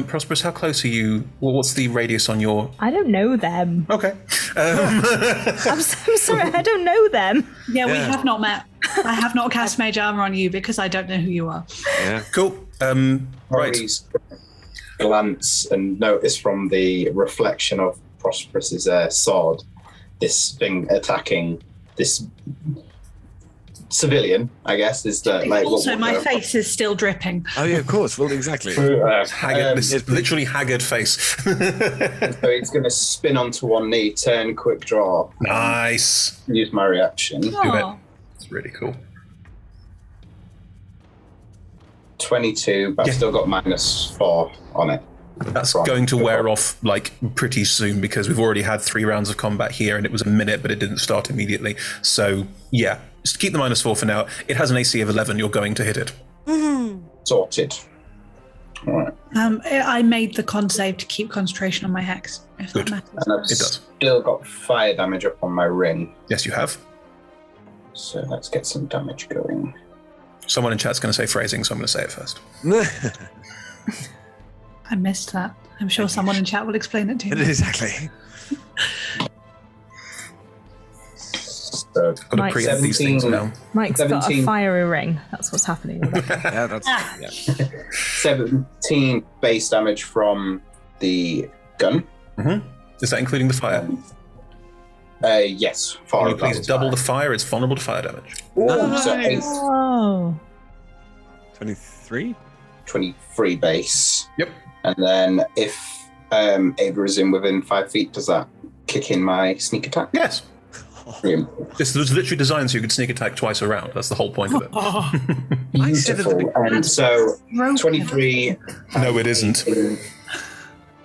Prosperous, how close are you? Well, what's the radius on your... I don't know them. Okay. I'm sorry, I don't know them. Yeah, we have not met. I have not cast mage armor on you because I don't know who you are. Yeah. Cool. Right. Rory's glance and notice from the reflection of Prosperous's sword, this thing attacking this civilian, I guess, is the Also, my face is still dripping. Oh yeah, of course. Well, exactly. Haggard, this literally haggard face. So it's going to spin onto one knee, turn, quick draw. Nice. Use my reaction. Do it. It's really cool. 22, but I've still got -4 on it. That's going to wear off pretty soon because we've already had 3 rounds of combat here and it was a minute, but it didn't start immediately. So yeah, just keep the -4 for now. It has an AC of 11. You're going to hit it. Sorted. All right. I made the con save to keep concentration on my hex. If Good. that matters. And I've It does. still got fire damage up on my ring. Yes, you have. So let's get some damage going. Someone in chat's going to say phrasing, so I'm going to say it first. I missed that. I'm sure someone in chat will explain it to you. Exactly. So Got to preempt these things now. Mike's got a 17. fiery ring. That's what's happening. Yeah, that's. Yeah. 17 base damage from the gun. Is that including the fire? Yes. Can Far you please double the fire? It's vulnerable to fire damage. So 8, Oh. 23. 23 base. Yep. And then if Ava is in within 5 feet, does that kick in my sneak attack? Yes. Brilliant. This was literally designed so you could sneak attack twice around. That's the whole point of it. Beautiful. And so Broken. 23. No, it isn't.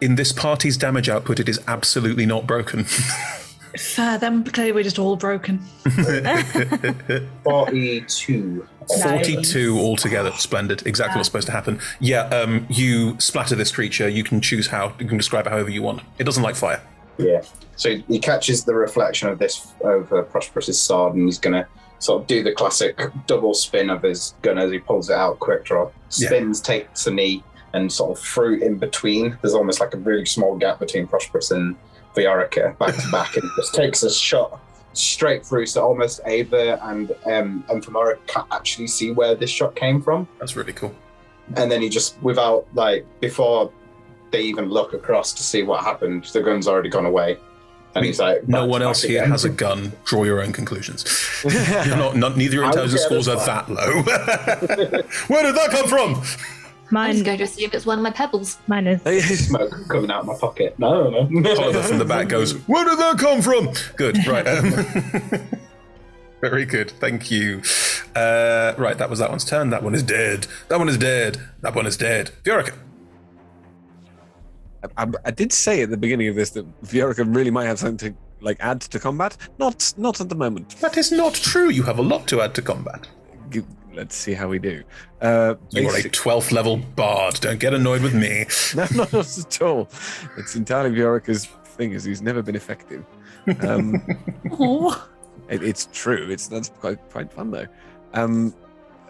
In this party's damage output, it is absolutely not broken. Fair, then clearly we're just all broken. 42. 42 altogether. Splendid. Exactly what's supposed to happen. Yeah, you splatter this creature. You can choose how. You can describe it however you want. It doesn't like fire. Yeah. So he catches the reflection of this over Prosperous's sword, and he's gonna sort of do the classic double spin of his gun as he pulls it out, quick draw, spins, takes a knee, and sort of through in between. There's almost like a really small gap between Prosperous and Viorica, back to back, and just takes a shot straight through. So almost Ava and Femora can't actually see where this shot came from. That's really cool. And then he just, without before they even look across to see what happened, the gun's already gone away. And he's like, no one else here has a gun. Draw your own conclusions. You're not neither your intelligence scores are that low. Where did that come from? I'm just going to assume it's one of my pebbles. Mine is. Smoke coming out of my pocket. No. Oliver from the back goes, where did that come from? Good, right. Very good, thank you. Right, that was that one's turn. That one is dead. That one is dead. That one is dead. Viorica. I did say at the beginning of this that Viorica really might have something to add to combat. Not at the moment. That is not true. You have a lot to add to combat. Let's see how we do. You are a 12th level bard. Don't get annoyed with me. No, not at all. It's entirely Viorica's thing, is he's never been effective. It's true. That's quite fun though.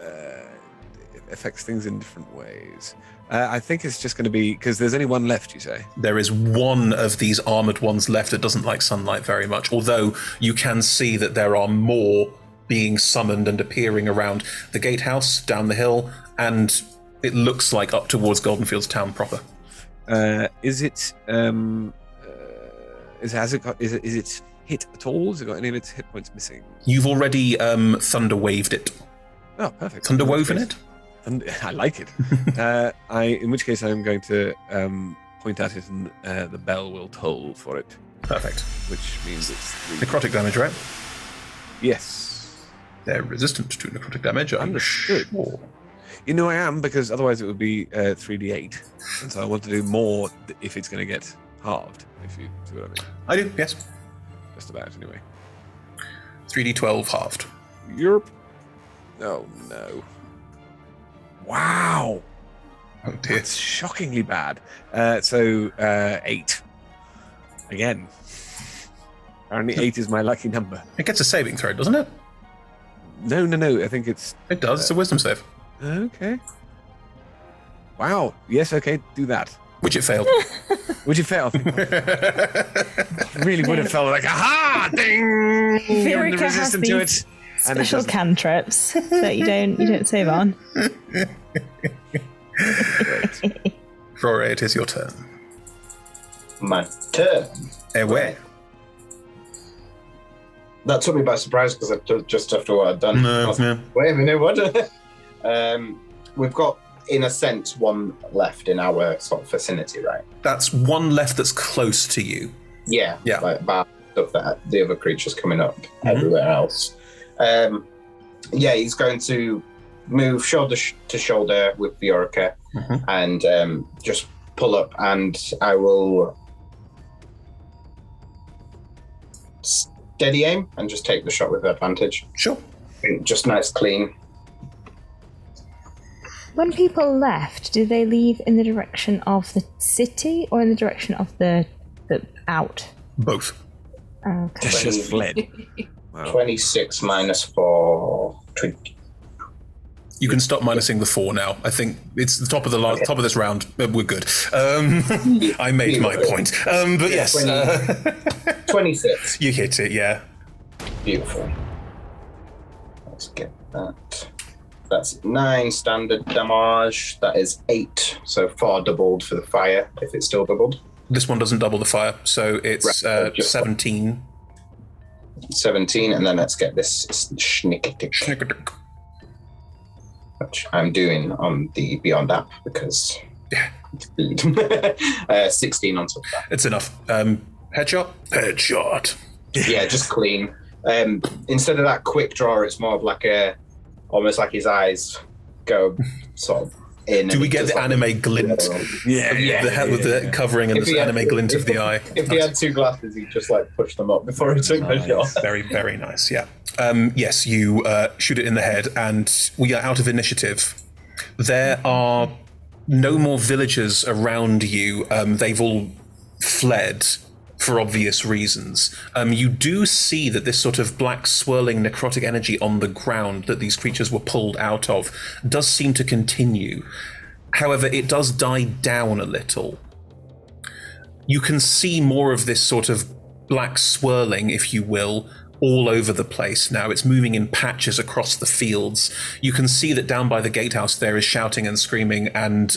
It affects things in different ways. I think it's just going to be because there's only one left. You say there is one of these armored ones left that doesn't like sunlight very much. Although you can see that there are more being summoned and appearing around the gatehouse down the hill, and it looks like up towards Goldenfields town proper. Is it hit at all? Has it got any of its hit points missing? You've already thunder waved it. Oh, perfect. Thunder woven it? I like it. In which case I'm going to point at it, and the bell will toll for it. Perfect. Which means it's necrotic damage, right? Yes. They're resistant to necrotic damage. I'm Understood. Sure. You know I am, because otherwise it would be 3d8, and so I want to do more if it's going to get halved. If you see what I mean. I do. Yes. Just about, anyway. 3d12 halved. Europe. Oh no. Wow. Oh dear. It's shockingly bad. So 8. Again. Apparently 8 is my lucky number. It gets a saving throw, doesn't it? No. I think it's... It does. It's a wisdom save. Okay. Wow. Yes, okay, do that. Which it failed. Which it failed. Really would have felt like, aha! Ding! You're resistant to it. Special cantrips that you don't save on. Flora, it is your turn. My turn. Away. That took me by surprise because just after what I'd done. Wait a minute, what? We've got, in a sense, one left in our sort of vicinity, right? That's one left that's close to you. Yeah. Like bad stuff that the other creature's coming up everywhere else. He's going to move shoulder to shoulder with Viorica and just pull up, and I will steady aim and just take the shot with advantage. Sure. Just nice, clean. When people left, do they leave in the direction of the city or in the direction of the out? Both. Okay. Just fled. Wow. 26 minus 4, 20. You can stop minusing the 4 now. I think it's the top of top of this round. We're good. I made my point. But yes. 26. You hit it, yeah. Beautiful. Let's get that. That's 9 standard damage. That is 8. So 4 doubled for the fire, if it's still doubled. This one doesn't double the fire, so it's 17. 17, and then let's get this schnickertick. Which I'm doing on the Beyond app because 16 on top of that. It's enough. Headshot. Yeah, just clean. Instead of that quick draw, it's more of like almost like his eyes go sort of in. Do we get the anime glint? Yeah. With the covering and the anime glint of the eye. If he had 2 glasses, he'd just like push them up before he took the shot. Very, very nice. Yeah. Yes, you shoot it in the head, and we are out of initiative. There are no more villagers around you. They've all fled for obvious reasons. You do see that this sort of black swirling necrotic energy on the ground that these creatures were pulled out of does seem to continue. However, it does die down a little. You can see more of this sort of black swirling, if you will, all over the place now. It's moving in patches across the fields. You can see that down by the gatehouse there is shouting and screaming, and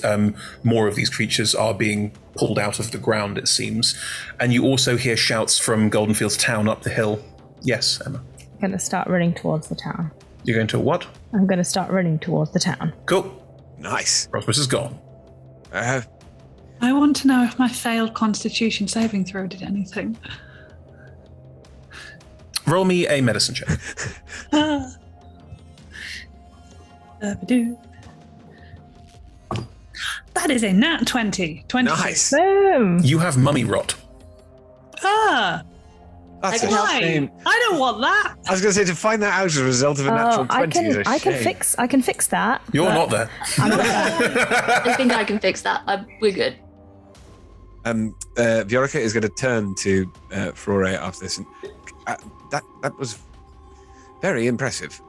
more of these creatures are being pulled out of the ground, it seems. And you also hear shouts from Goldenfields town up the hill. Yes, Emma? I'm going to start running towards the town. You're going to what? I'm going to start running towards the town. Cool. Nice. Prosperous is gone. I want to know if my failed Constitution saving throw did anything. Roll me a medicine check. That is a nat 20. 20. Nice. Boom! You have mummy rot. That's a Why? shame. I don't want that. I was going to say, to find that out as a result of a natural 20 is a shame. I can fix that. You're but not there. I'm not there. I think I can fix that. We're good. Viorica is going to turn to Frore after this. And, that was very impressive.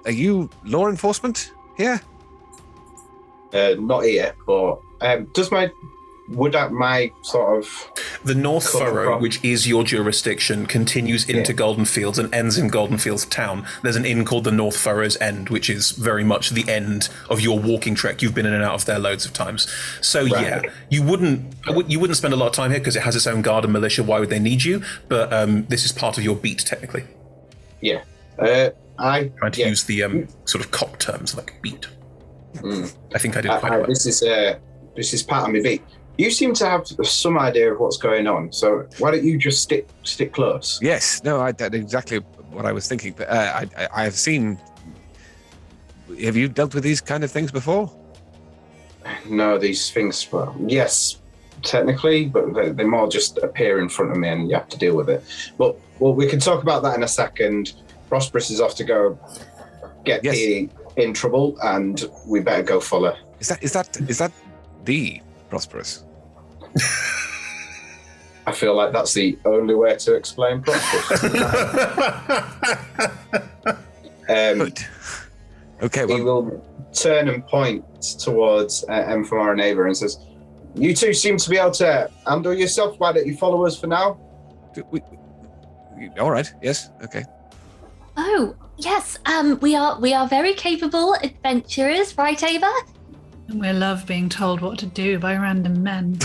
Are you law enforcement here? Not here, but does my sort of The North Cover Furrow, from- which is your jurisdiction, continues into Goldenfields and ends in Goldenfields town. There's an inn called the North Furrow's End, which is very much the end of your walking trek. You've been in and out of there loads of times. So yeah, you wouldn't spend a lot of time here because it has its own guard and militia. Why would they need you? But this is part of your beat, technically. yeah. Trying to use the sort of cop terms like beat. I think I did quite well. This is part of my beat. You seem to have some idea of what's going on, so why don't you just stick close? Yes. No, that's exactly what I was thinking. But I have seen... Have you dealt with these kind of things before? No, these things, well, yes, technically, but they more just appear in front of me and you have to deal with it. But we can talk about that in a second. Prosperous is off to go get P in trouble, and we better go follow. Is that the Prosperous? I feel like that's the only way to explain Prosperous. Good. Okay, He well, will turn and point towards Emphemar and Ava and says, "You two seem to be able to handle yourself. Why don't you follow us for now?" all right. Yes. Okay. Oh, yes. We are very capable adventurers, right, Ava? And we love being told what to do by random men.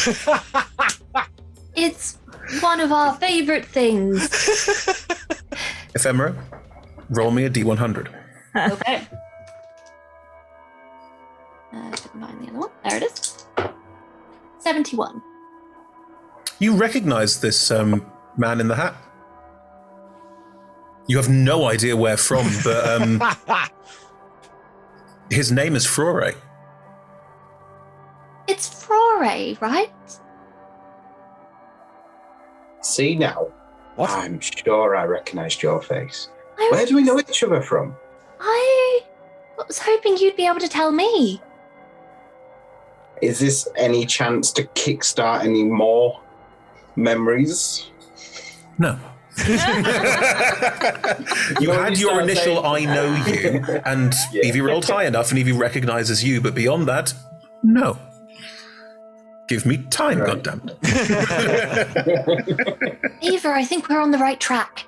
It's one of our favorite things. Ephemera, roll me a D100. Okay. Couldn't find the other one. There it is. 71. You recognize this man in the hat? You have no idea where from, but his name is Frore. It's Frore, right? See now, What? I'm sure I recognised your face. I Where do we know each other from? I was hoping you'd be able to tell me. Is this any chance to kickstart any more memories? No. You had your initial "I know you," and Evie rolled high enough, and Evie recognizes you. But beyond that, no. Give me time, goddammit. Eva, I think we're on the right track.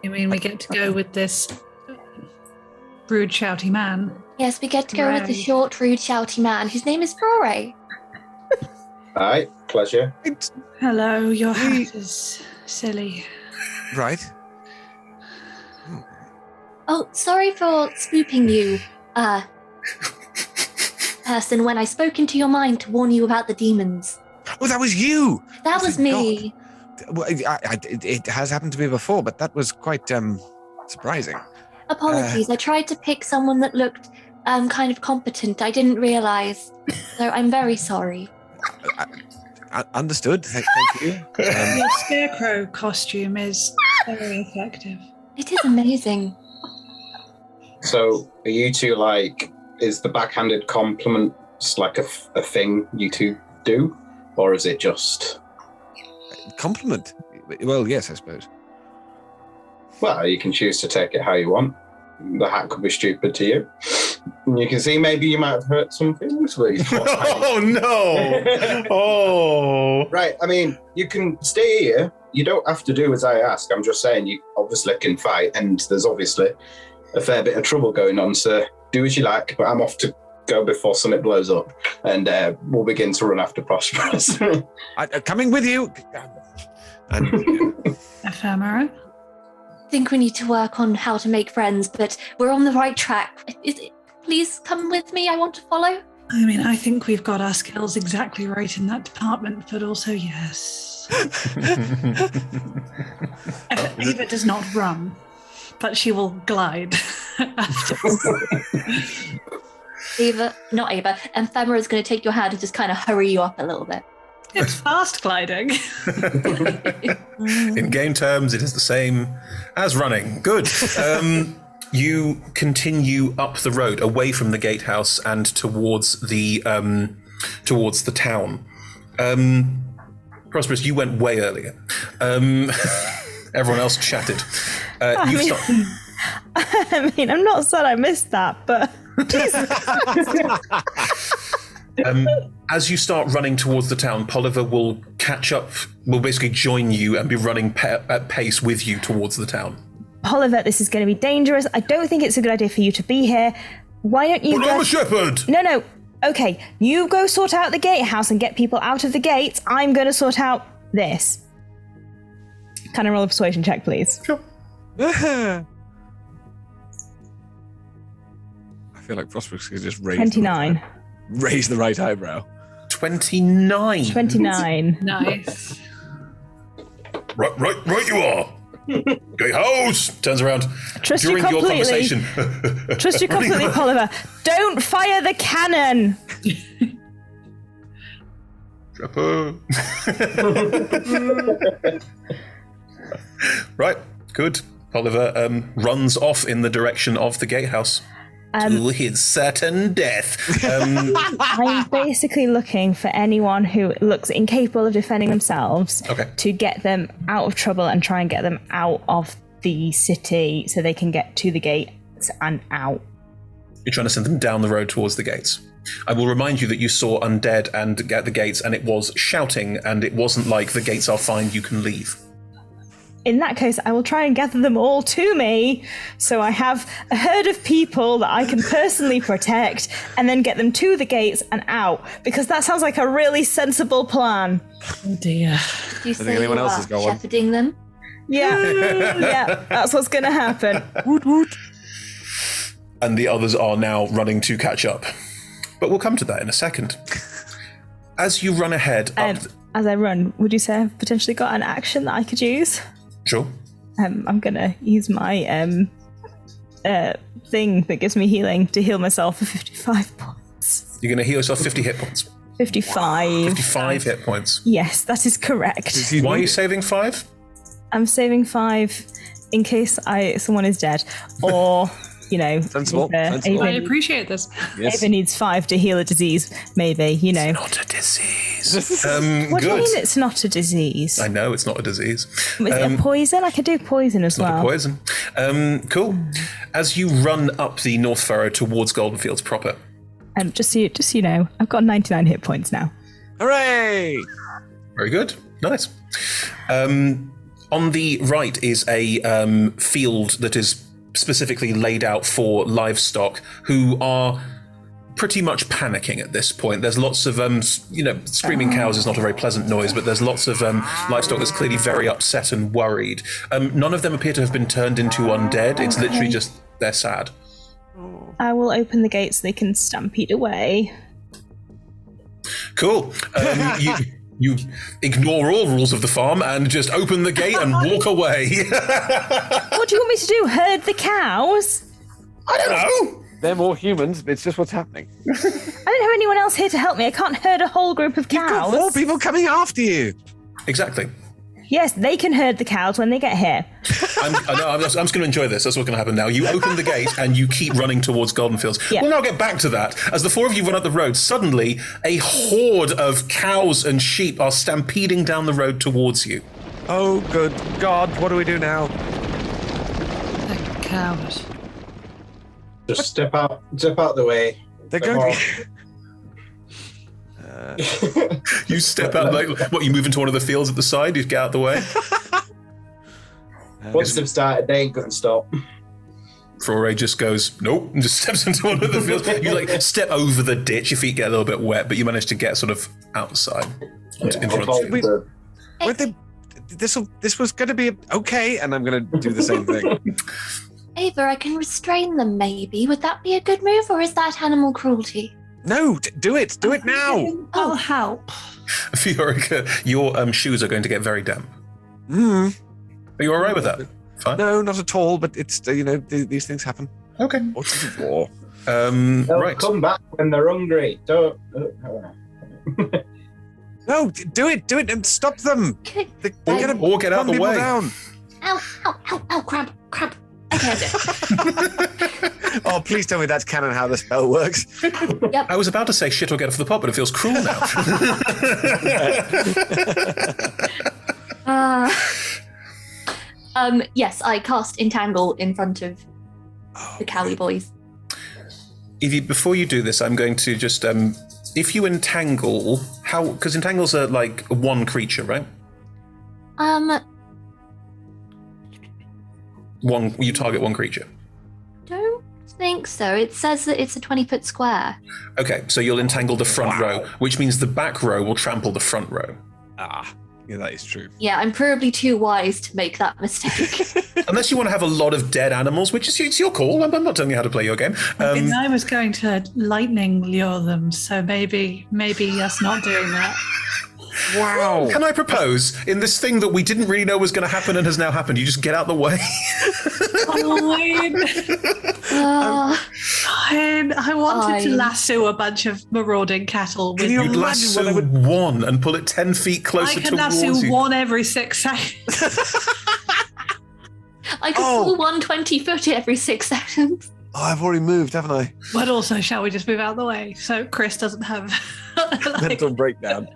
You mean we get to go with this rude, shouty man? Yes, we get to go with the Right. short, rude, shouty man. His name is Frore. Aye, pleasure. Hello, your hat is silly. Right. Oh, sorry for spooping you, person, when I spoke into your mind to warn you about the demons. Oh, that was you. That was Thank me. Well, it has happened to me before, but that was quite surprising. Apologies. I tried to pick someone that looked kind of competent. I didn't realize. So I'm very sorry. Understood. Thank you. Your scarecrow costume is very effective. It is amazing. So, are you two like, is the backhanded compliments like a thing you two do? Or is it just... compliment. Well, yes, I suppose. Well, you can choose to take it how you want. The hat could be stupid to you. And you can see maybe you might have hurt some feelings for you. Oh, no. Oh. Right, I mean, you can stay here. You don't have to do as I ask. I'm just saying you obviously can fight, and there's obviously a fair bit of trouble going on, so do as you like, but I'm off to go before something blows up, and we'll begin to run after Prosperous. I'm coming with you. And, Ephemera. I think we need to work on how to make friends, but we're on the right track. Please come with me. I want to follow. I mean, I think we've got our skills exactly right in that department, but also, yes. Ava does not run, but she will glide after. Not Ava, Ephemera is going to take your hand and just kind of hurry you up a little bit. It's fast gliding. In game terms, it is the same as running. Good. You continue up the road, away from the gatehouse and towards the town. Prosperous, you went way earlier. Everyone else chatted. I mean, I'm not sad I missed that, but... As you start running towards the town, Poliver will catch up, will basically join you and be running at pace with you towards the town. Poliver, this is going to be dangerous. I don't think it's a good idea for you to be here. Why don't you But I'm a shepherd! No. Okay, you go sort out the gatehouse and get people out of the gates. I'm going to sort out this. Can I roll a persuasion check, please? Sure. I feel like Prosperous could just raise 29. Raise the right eyebrow. 29. 29. Nice. Right you are. Gatehouse! Turns around. Trust you During your completely. conversation. Trust you completely, Poliver. Don't fire the cannon! Shepherd. Right, good. Oliver runs off in the direction of the gatehouse to his certain death. I'm basically looking for anyone who looks incapable of defending themselves to get them out of trouble and try and get them out of the city so they can get to the gates and out. You're trying to send them down the road towards the gates. I will remind you that you saw undead and at the gates, and it was shouting, and it wasn't like the gates are fine, you can leave. In that case, I will try and gather them all to me, so I have a herd of people that I can personally protect, and then get them to the gates and out, because that sounds like a really sensible plan. Oh dear. Do you say anyone you else are is going. shepherding them? Yeah, that's what's going to happen. Woot woot. And the others are now running to catch up. But we'll come to that in a second. As you run ahead up... As I run, would you say I've potentially got an action that I could use? Sure. I'm going to use my thing that gives me healing to heal myself for 55 points. You're going to heal yourself 50 hit points. 55. 55 hit points. Yes, that is correct. Why are you saving 5? I'm saving 5 in case someone is dead, or Sensible. I appreciate this. Yes. Ava needs 5 to heal a disease. Maybe It's not a disease. What do you good. mean it's not a disease? I know it's not a disease. Is it a poison? I could do poison as Not well. a poison. Cool. As you run up the North Furrow towards Goldenfields proper. Just so you know, I've got 99 hit points now. Hooray! Very good. Nice. On the right is a field that is specifically laid out for livestock who are pretty much panicking at this point. There's lots of, screaming cows is not a very pleasant noise, but there's lots of livestock that's clearly very upset and worried. None of them appear to have been turned into undead. It's literally just, they're sad. I will open the gates so they can stampede away. Cool. You ignore all rules of the farm and just open the gate and walk away. What do you want me to do? Herd the cows? I don't know. They're more humans, but it's just what's happening. I don't have anyone else here to help me. I can't herd a whole group of You've got cows. more people coming after you. Exactly. Yes, they can herd the cows when they get here. I'm just going to enjoy this. That's what's going to happen now. You open the gate and you keep running towards Goldenfields. Yeah. We'll now get back to that. As the four of you run up the road, suddenly a horde of cows and sheep are stampeding down the road towards you. Oh, good God. What do we do now? The cows. Just step out the way. They're going You step out, like, what, you move into one of the fields at the side, you get out the way. Once they've started, they ain't gonna stop. Flore just goes, nope, and just steps into one of the fields. You like step over the ditch, your feet get a little bit wet, but you manage to get sort of outside. In front of the field. This was going to be okay, and I'm going to do the same thing. Ava, I can restrain them maybe. Would that be a good move, or is that animal cruelty? No, do it. Do it now. I'll help. Fiorica, your shoes are going to get very damp. Mm. Are you all right with that? Fine. No, not at all, but it's, these things happen. Okay. What's the war? They'll Right. come back when they're hungry. Don't. No, do it, and stop them. They're going to Or get out of the way. down. Ow, crab. Okay, Oh, please tell me that's canon how the spell works. I was about to say shit or get off the pot, but it feels cruel now. Yes, I cast Entangle in front of the Cowie boys. Before you do this, I'm going to just, if you entangle, because entangles are like one creature, right? You target one creature. Don't think so. It says that it's a 20-foot square. Okay, so you'll entangle the front row, which means the back row will trample the front row. Yeah, that is true. Yeah, I'm probably too wise to make that mistake. Unless you want to have a lot of dead animals, which is it's your call. I'm not telling you how to play your game. And I was going to lightning lure them, so maybe us not doing that. Wow. Can I propose, in this thing that we didn't really know was going to happen and has now happened, you just get out the way? Fine. I wanted to lasso a bunch of marauding cattle. With You'd lasso one and pull it 10 feet closer I can towards lasso you. one every 6 seconds. I can pull 120-foot every 6 seconds. Oh, I've already moved, haven't I? But also, shall we just move out of the way so Chris doesn't have Mental breakdown.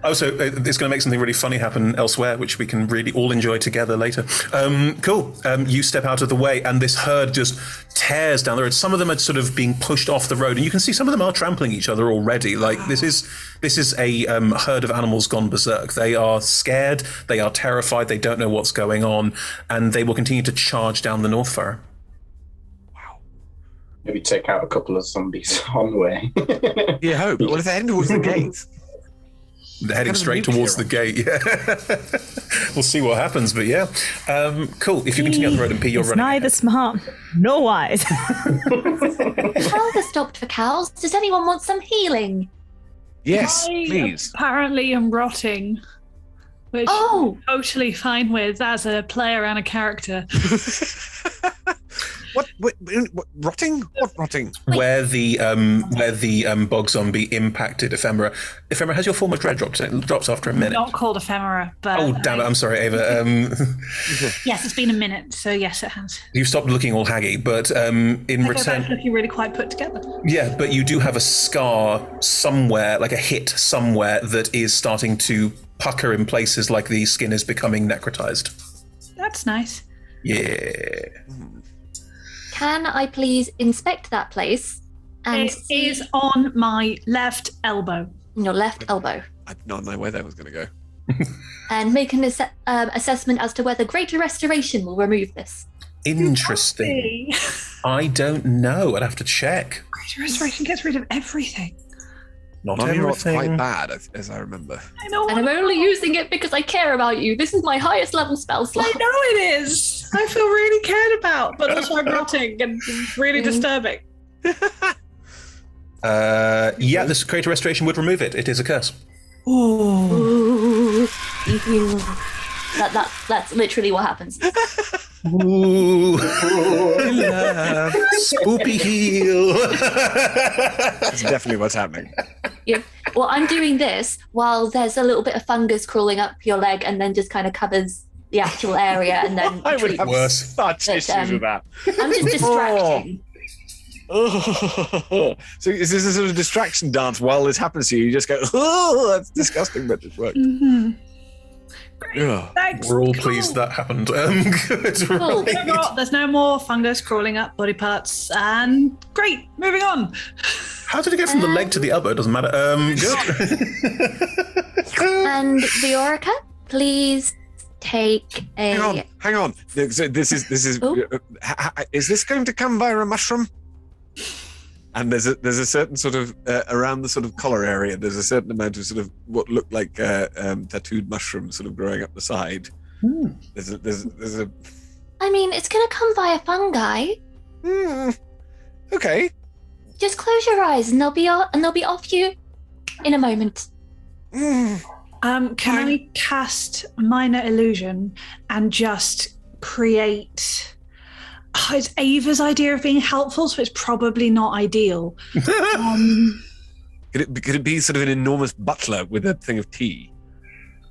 Also, it's going to make something really funny happen elsewhere, which we can really all enjoy together later. Cool. You step out of the way, and this herd just tears down the road. Some of them are sort of being pushed off the road, and you can see some of them are trampling each other already. Like this is a herd of animals gone berserk. They are scared. They are terrified. They don't know what's going on, and they will continue to charge down the North Furrow. Maybe take out a couple of zombies on the way. You hope. Well, if they're heading towards the gate. They're heading straight towards the gate, yeah. We'll see what happens, but yeah. Cool. If you continue on the road and P, you're running. Neither smart nor wise. Helga stopped for cows. Does anyone want some healing? Yes, I please. apparently am rotting, which I'm totally fine with as a player and a character. What rotting? What rotting? Where the bog zombie impacted Ephemera. Ephemera, has your form of dread dropped? It drops after a minute. Not called ephemera, but Oh damn it! I'm sorry, Ava. yes, it's been a minute, so yes, it has. You've stopped looking all haggy, but in They're return, both looking really quite put together. yeah, but you do have a scar somewhere, like a hit somewhere that is starting to pucker in places, like the skin is becoming necrotized. That's nice. Yeah. Can I please inspect that place and It is on my left elbow. your left elbow I did not know where that was going to go. and make an assessment as to whether greater restoration will remove this? Interesting. I don't know. I'd have to check. Greater restoration gets rid of everything. Not Mine rot's everything. quite bad, as I remember. I know. And I'm only using it because I care about you. This is my highest level spell slot. I know it is. I feel really cared about, but also I'm rotting and really disturbing. Yeah, this greater restoration would remove it. It is a curse. Ooh. Ooh. That's literally what happens. Ooh. Spoopy heal. That's definitely what's happening. Yep. Well, I'm doing this while there's a little bit of fungus crawling up your leg and then just kind of covers the actual area and then I would retreats. have Worse. such But, issues with that. I'm just distracting. Oh. So is this a sort of distraction dance while this happens to you? You just go, oh, that's disgusting, but it worked. Yeah. Thanks. We're all Cool. pleased that happened. Good, Cool. right. There's no more fungus crawling up body parts, and great. Moving on. How did it get from the leg to the elbow? It doesn't matter. Good. And Viorica, please take a. Hang on. So this is. Oh. Is this going to come via a mushroom? And there's a certain sort of around the sort of collar area. There's a certain amount of sort of what look like tattooed mushrooms sort of growing up the side. There's a. I mean, it's going to come via fungi. Okay. Just close your eyes, and they'll be off you in a moment. Can I cast minor illusion and just create? Oh, it's Ava's idea of being helpful, so it's probably not ideal. Could it be sort of an enormous butler with a thing of tea?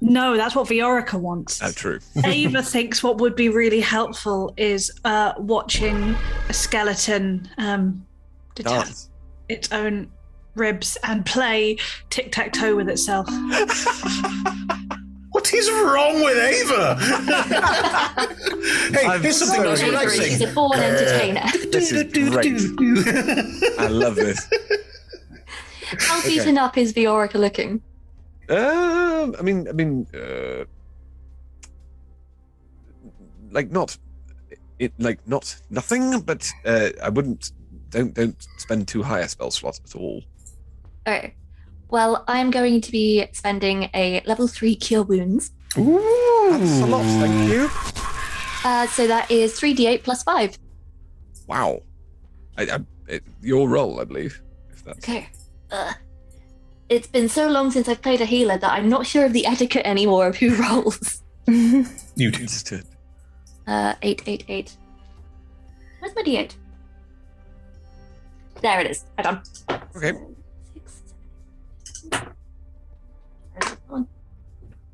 No, that's what Viorica wants. Oh, true. Ava thinks what would be really helpful is watching a skeleton detach Dance. its own ribs and play tic-tac-toe with itself. What is wrong with Ava? Hey, I'm here's something so nice angry. relaxing. She's a born entertainer. This is great. I love this. How beaten up is Viorica looking? Not nothing, but I wouldn't. Don't spend too high a spell slot at all. Okay. Well, I'm going to be spending a level 3 Cure Wounds. That's a lot, thank you. So that is 3d8 plus 5. Wow. Your roll, I believe. If that's... Okay. It's been so long since I've played a healer that I'm not sure of the etiquette anymore of who rolls. You do. Understood. 8, 8, 8. Where's my d8? There it is. Hang on. Okay.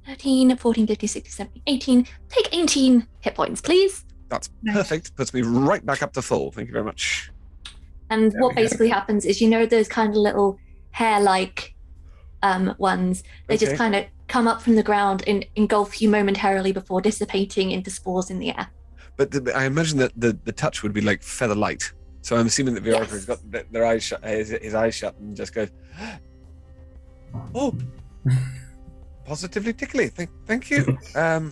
13, 14, 15, 16, 17, 18. Take 18 hit points, please. That's perfect. Puts me right back up to full. Thank you very much. And There what we go. basically happens is, you know, those kind of little hair-like ones, they just Okay. kind of come up from the ground and engulf you momentarily before dissipating into spores in the air. But I imagine that the touch would be like feather light. So I'm assuming that Viorica has got their eyes shut, his eyes shut, and just goes, "Oh, positively tickly. Thank you."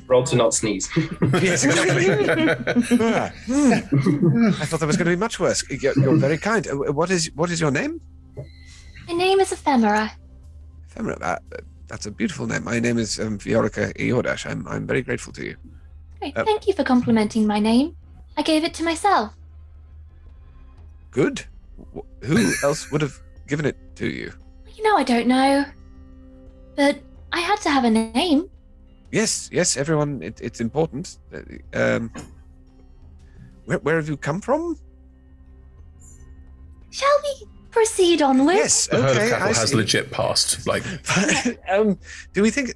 Roll to not sneeze. Yes, exactly. I thought that was going to be much worse. You're very kind. What is your name? My name is Ephemera. Ephemera. That's a beautiful name. My name is Viorica Iordash. I'm very grateful to you. Great, thank you for complimenting my name. I gave it to myself. Good. Who else would have given it to you? You know, I don't know. But I had to have a name. Yes, everyone. It's important. Where have you come from? Shall we proceed onward? Yes. The herd of Okay. cattle I has see. legit passed. Like, Do we think?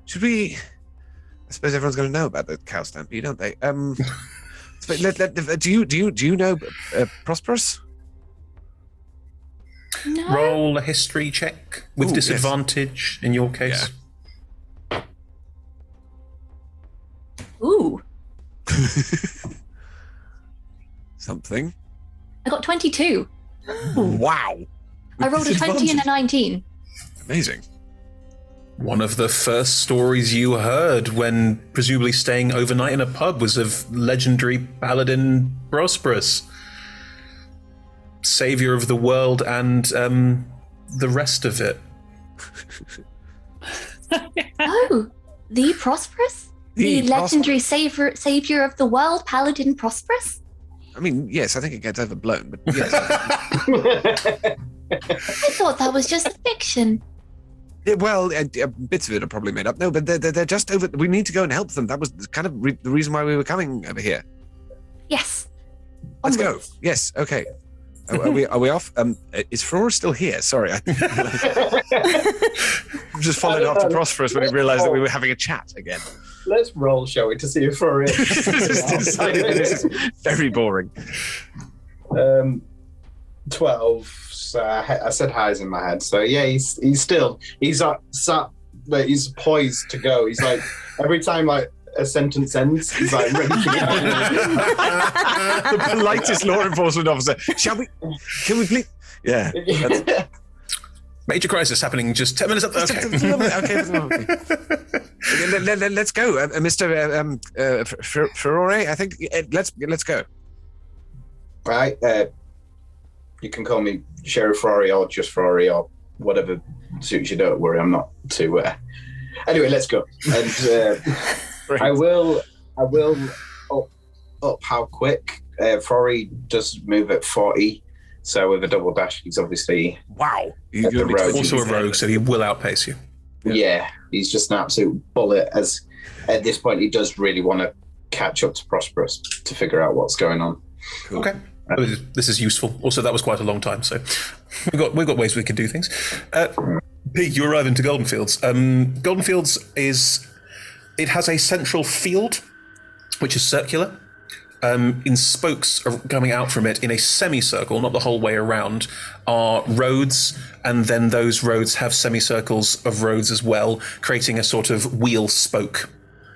Should we? I suppose everyone's going to know about the cow stampede, aren't they? Do you know Prosperous? No. roll a history check with Ooh, yes. disadvantage in your case. Ooh, Something. I got 22. Wow. I rolled a 20 and a Disadvantage. 19. Amazing. One of the first stories you heard when presumably staying overnight in a pub was of legendary paladin Prosperous, savior of the world and the rest of it. Oh, the Prosperous? The legendary savior of the world, Paladin Prosperous? I mean, yes, I think it gets overblown, but yes. I thought that was just fiction. Yeah, well, bits of it are probably made up. No, but they're just over. We need to go and help them. That was kind of the reason why we were coming over here. Yes. Let's go. Onwards. Yes. Okay. Are we off? Is Flora still here? Sorry. I just followed after Prosperous when he realised that we were having a chat again. Let's roll, shall we, to see if Flora is. Just decided that this is very boring. 12. So I said highs in my head. So yeah, he's sat, like, he's poised to go. He's like, every time like a sentence ends, he's like ready to go. The politest law enforcement officer. Can we please? Yeah. Major crisis happening just 10 minutes up there. Okay. Okay. Let's go, Mr. Ferrore. I think let's go. Right. You can call me Sheriff Rory or just Rory or whatever suits you. Don't worry, I'm not too. Anyway, let's go. And I will up how quick. Rory does move at 40, so with a double dash, he's obviously Also a rogue, so he will outpace you. Yeah, he's just an absolute bullet. As at this point, he does really want to catch up to Prosperous to figure out what's going on. Cool. Okay. This is useful. Also, that was quite a long time, so we've got ways we could do things. Pete, you arrive into Goldenfields. Goldenfields has a central field, which is circular. In spokes coming out from it in a semicircle, not the whole way around, are roads, and then those roads have semicircles of roads as well, creating a sort of wheel spoke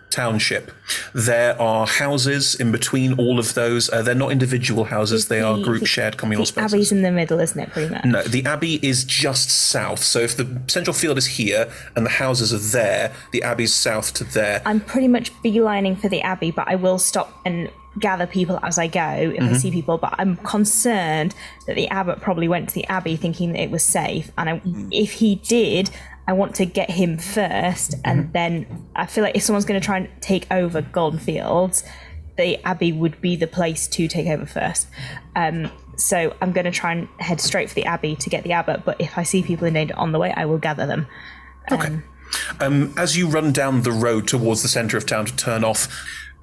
township. There are houses in between all of those. They're not individual houses, they are group shared communal spaces. The Abbey's in the middle, isn't it, pretty much? No, the Abbey is just south. So if the central field is here and the houses are there, the Abbey's south to there. I'm pretty much beelining for the Abbey, but I will stop and gather people as I go if I see people, but I'm concerned that the abbot probably went to the Abbey thinking that it was safe, and if he did, I want to get him first, and then I feel like if someone's going to try and take over Goldenfields, the Abbey would be the place to take over first. So I'm going to try and head straight for the Abbey to get the abbot, but if I see people in danger on the way, I will gather them. Okay. As you run down the road towards the centre of town to turn off,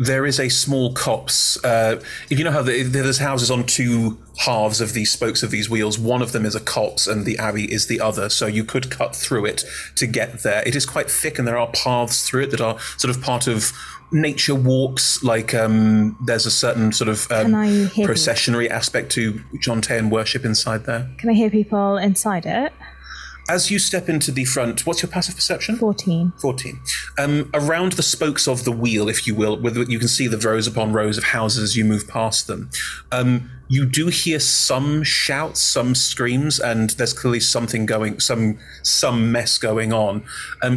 there is a small copse. If you know how there's houses on two halves of these spokes of these wheels, one of them is a copse and the Abbey is the other, so you could cut through it to get there. It is quite thick and there are paths through it that are sort of part of nature walks, like there's a certain sort of processionary aspect to Jontean worship inside there. Can I hear people inside it? As you step into the front, what's your passive perception? 14. Around the spokes of the wheel, if you will, you can see the rows upon rows of houses as you move past them. You do hear some shouts, some screams, and there's clearly something going, some mess going on.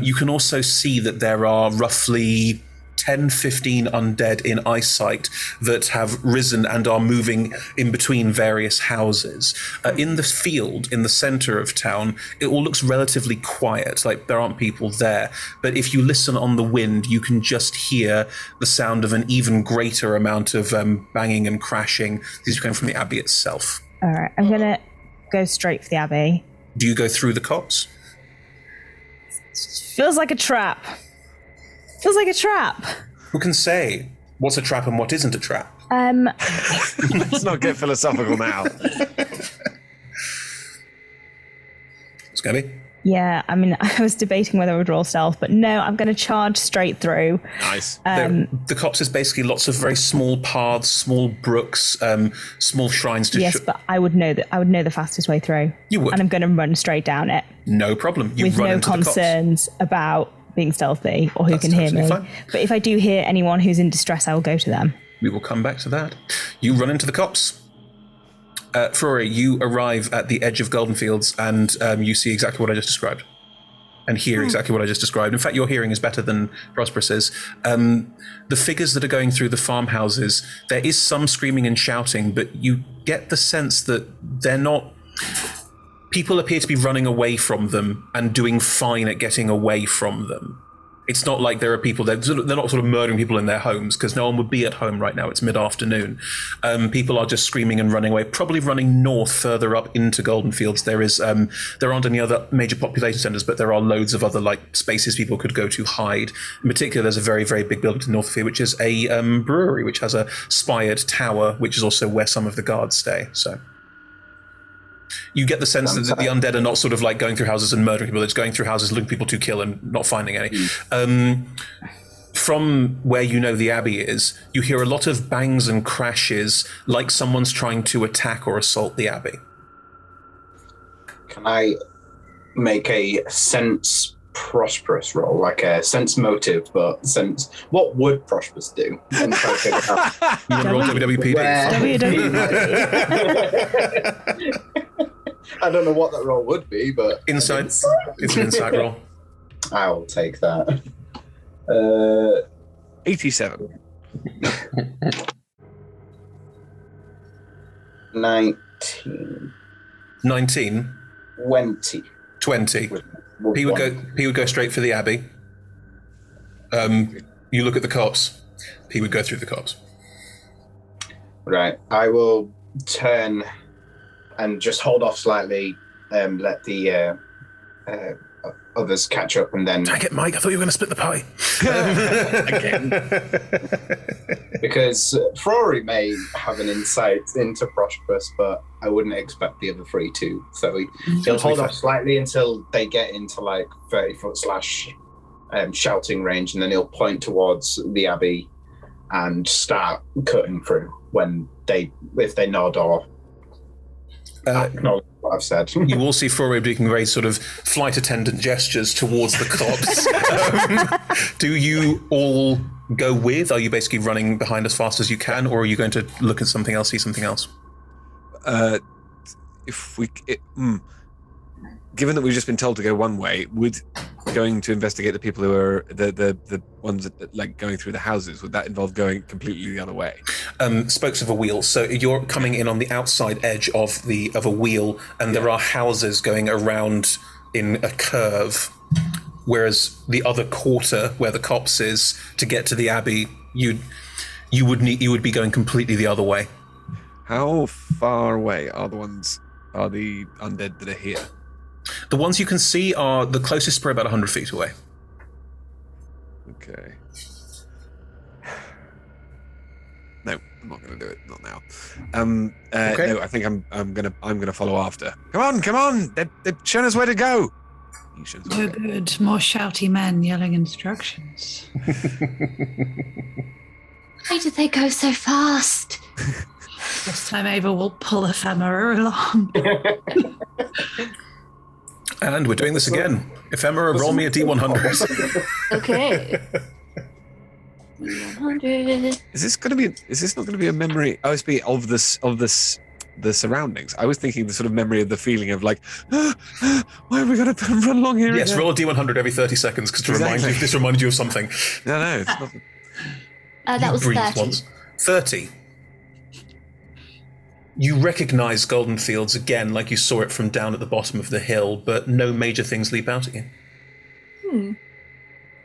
You can also see that there are roughly 10-15 undead in eyesight that have risen and are moving in between various houses. In the field, in the center of town, it all looks relatively quiet, like there aren't people there. But if you listen on the wind, you can just hear the sound of an even greater amount of banging and crashing. These are coming from the Abbey itself. All right, I'm going to go straight for the Abbey. Do you go through the copse? Feels like a trap. Who can say what's a trap and what isn't a trap? Let's not get philosophical now. It's going to be? Yeah, I mean, I was debating whether I would roll stealth, but no, I'm going to charge straight through. Nice. The copse is basically lots of very small paths, small brooks, small shrines to... Yes, but I would know the fastest way through. You would. And I'm going to run straight down it. No problem. You with run no into the copse. concerns about being stealthy or who That's can hear me. fine. But if I do hear anyone who's in distress, I will go to them. We will come back to that. You run into the copse. Flory, you arrive at the edge of Goldenfields and you see exactly what I just described. And hear exactly what I just described. In fact, your hearing is better than Prosperous's. The figures that are going through the farmhouses, there is some screaming and shouting, but you get the sense that they're not... People appear to be running away from them and doing fine at getting away from them. It's not like there are people, they're not sort of murdering people in their homes, because no one would be at home right now. It's mid-afternoon. People are just screaming and running away, probably running north further up into Goldenfields. There aren't any other major population centres, but there are loads of other like spaces people could go to hide. In particular, there's a very, very big building to the north of here, which is a brewery, which has a spired tower, which is also where some of the guards stay. So, You get the sense that the undead are not sort of like going through houses and murdering people. It's going through houses, looking for people to kill and not finding any. From where you know the Abbey is, you hear a lot of bangs and crashes like someone's trying to attack or assault the Abbey. Can I make a sense prosperous roll, like a sense motive, but sense what would prosperous do? And try to figure out. You want to roll WWPD? I don't know what that roll would be, but Insight. It's an insight roll. I'll take that. 87. 19. 19. 20. 20. He would go straight for the Abbey. You look at the cops. He would go through the cops. Right. I will turn and just hold off slightly, let the others catch up, and then... Dang it, Mike, I thought you were going to split the pie. Again. Because Frory may have an insight into Prosperous, but I wouldn't expect the other three to. So he'll hold off slightly until they get into like 30-foot slash shouting range, and then he'll point towards the Abbey and start cutting through if they nod or acknowledge what I've said. You will see Frory making very sort of flight attendant gestures towards the cops. Do you all go with? Are you basically running behind as fast as you can, or are you going to look at something else, see something else? Given that we've just been told to go one way, would going to investigate the people who are the ones that like going through the houses, would that involve going completely the other way? Spokes of a wheel. So you're coming in on the outside edge of a wheel, and there are houses going around in a curve. Whereas the other quarter, where the cops is, to get to the Abbey, you would be going completely the other way. How far away are the undead that are here? The ones you can see are the closest, probably about 100 feet away. Okay. No, I'm not going to do it. Not now. Okay. No, I think I'm gonna follow after. Come on! They've shown us where to go. Oh, good. More shouty men yelling instructions. Why did they go so fast? This time Ava will pull Ephemera along. And we're doing this again. Ephemera, roll me a D100. Okay. 100. Is this not going to be a memory? OSB of the surroundings. I was thinking the sort of memory of the feeling of like, why have we got to run along here? Yes, again? roll a D100 every 30 seconds because this reminded you of something. No, it's not. That was Breathe 30. once. 30. You recognize Goldenfields again, like you saw it from down at the bottom of the hill, but no major things leap out at you.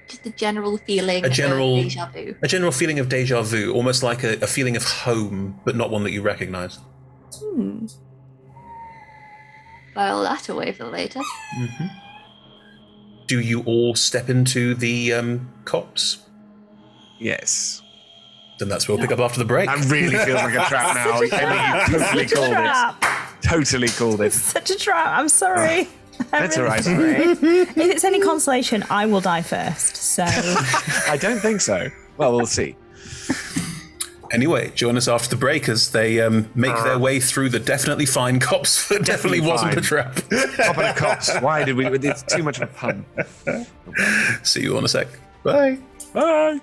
Just a general feeling of déjà vu. A general feeling of déjà vu, almost like a feeling of home, but not one that you recognize. File that away for later. Mm-hmm. Do you all step into the cops? Yes. Then that's where we'll pick up after the break. That really feels like a trap now. Emily, you totally called it. Totally called it. Such a trap. I'm sorry. That's all right. If it's any consolation, I will die first. So I don't think so. Well, we'll see. Anyway, join us after the break as they make their way through the definitely fine cops that definitely wasn't fine. a trap. Top of the cops. Why did we? It's too much of a pun. See you in a sec. Bye. Bye.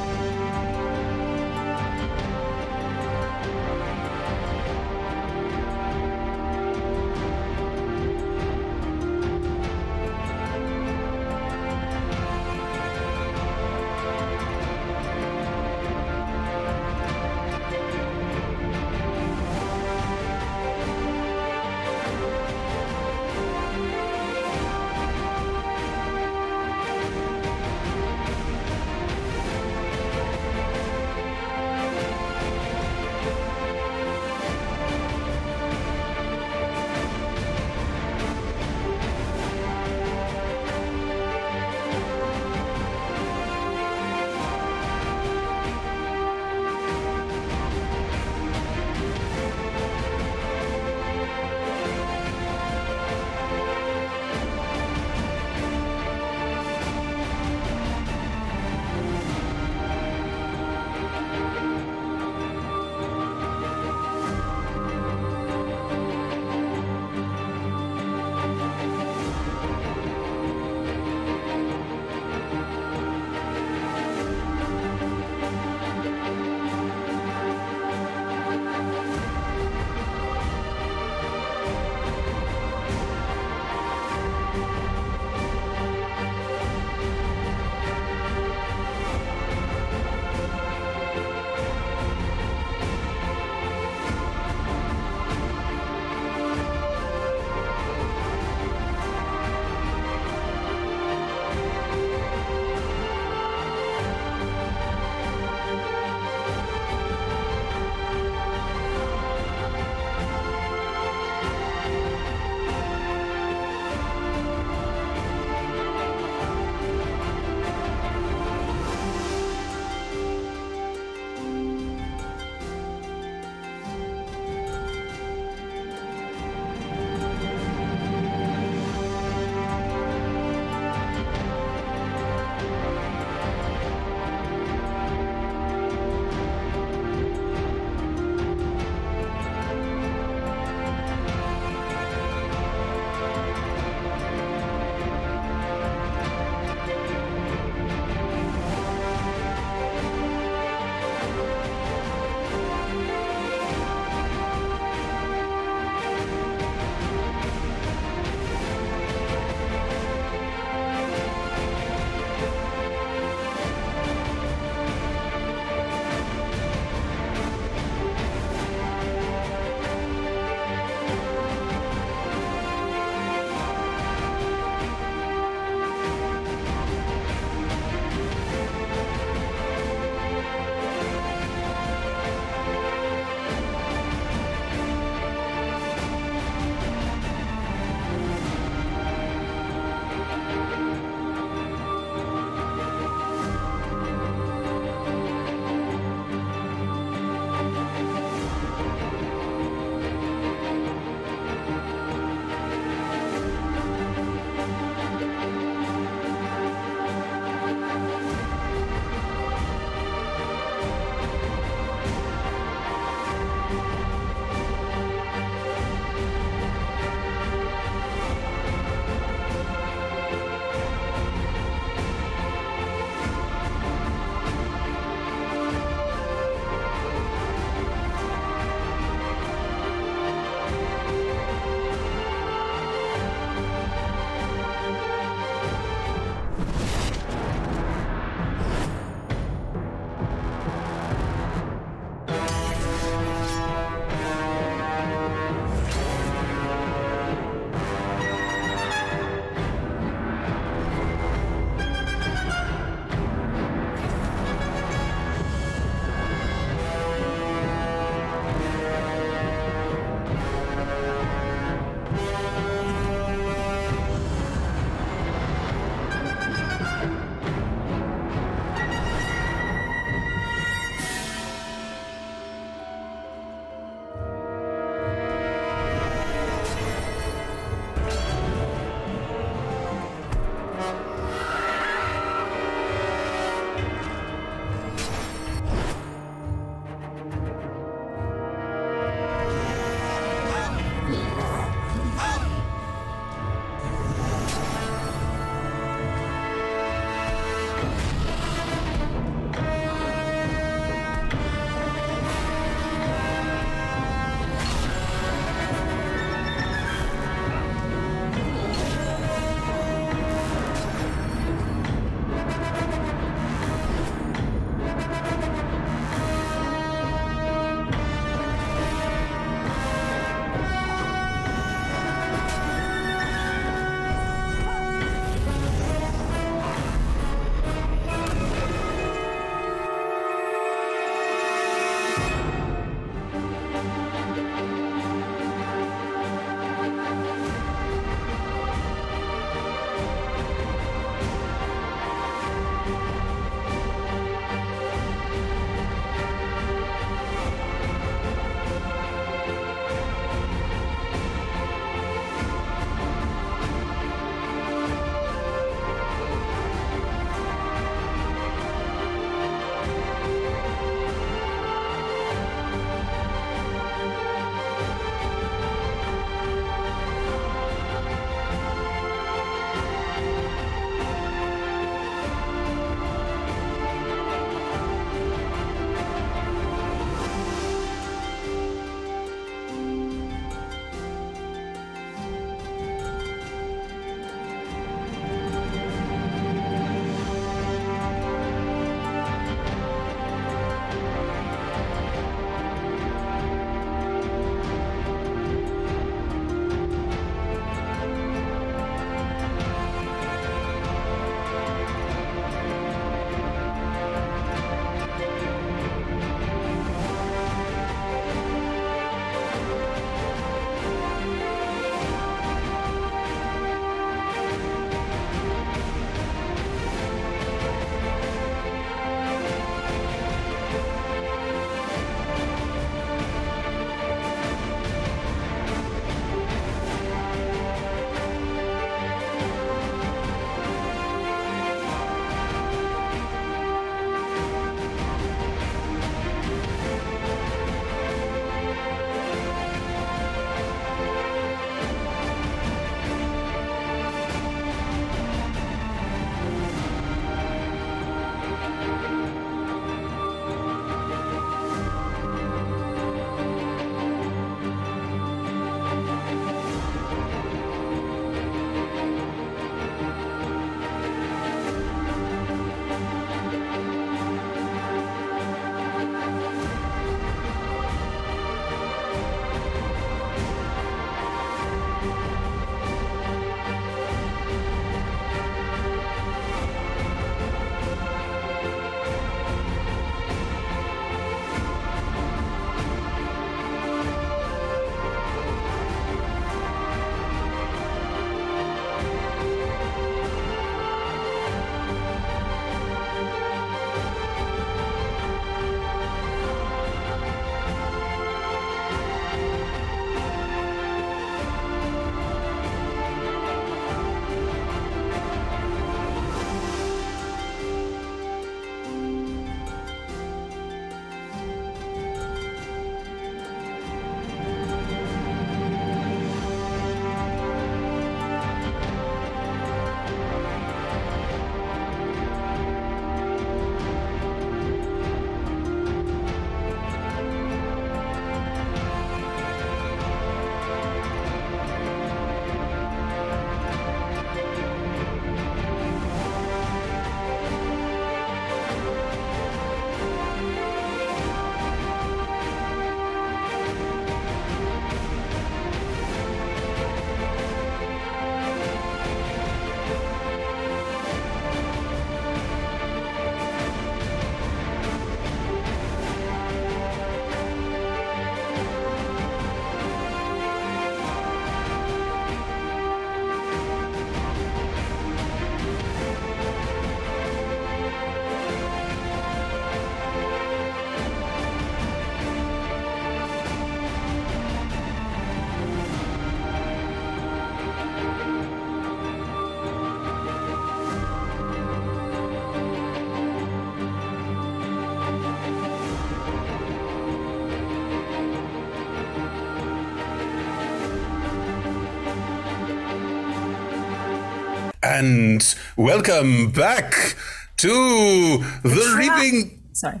And welcome back to the Reaping. Sorry.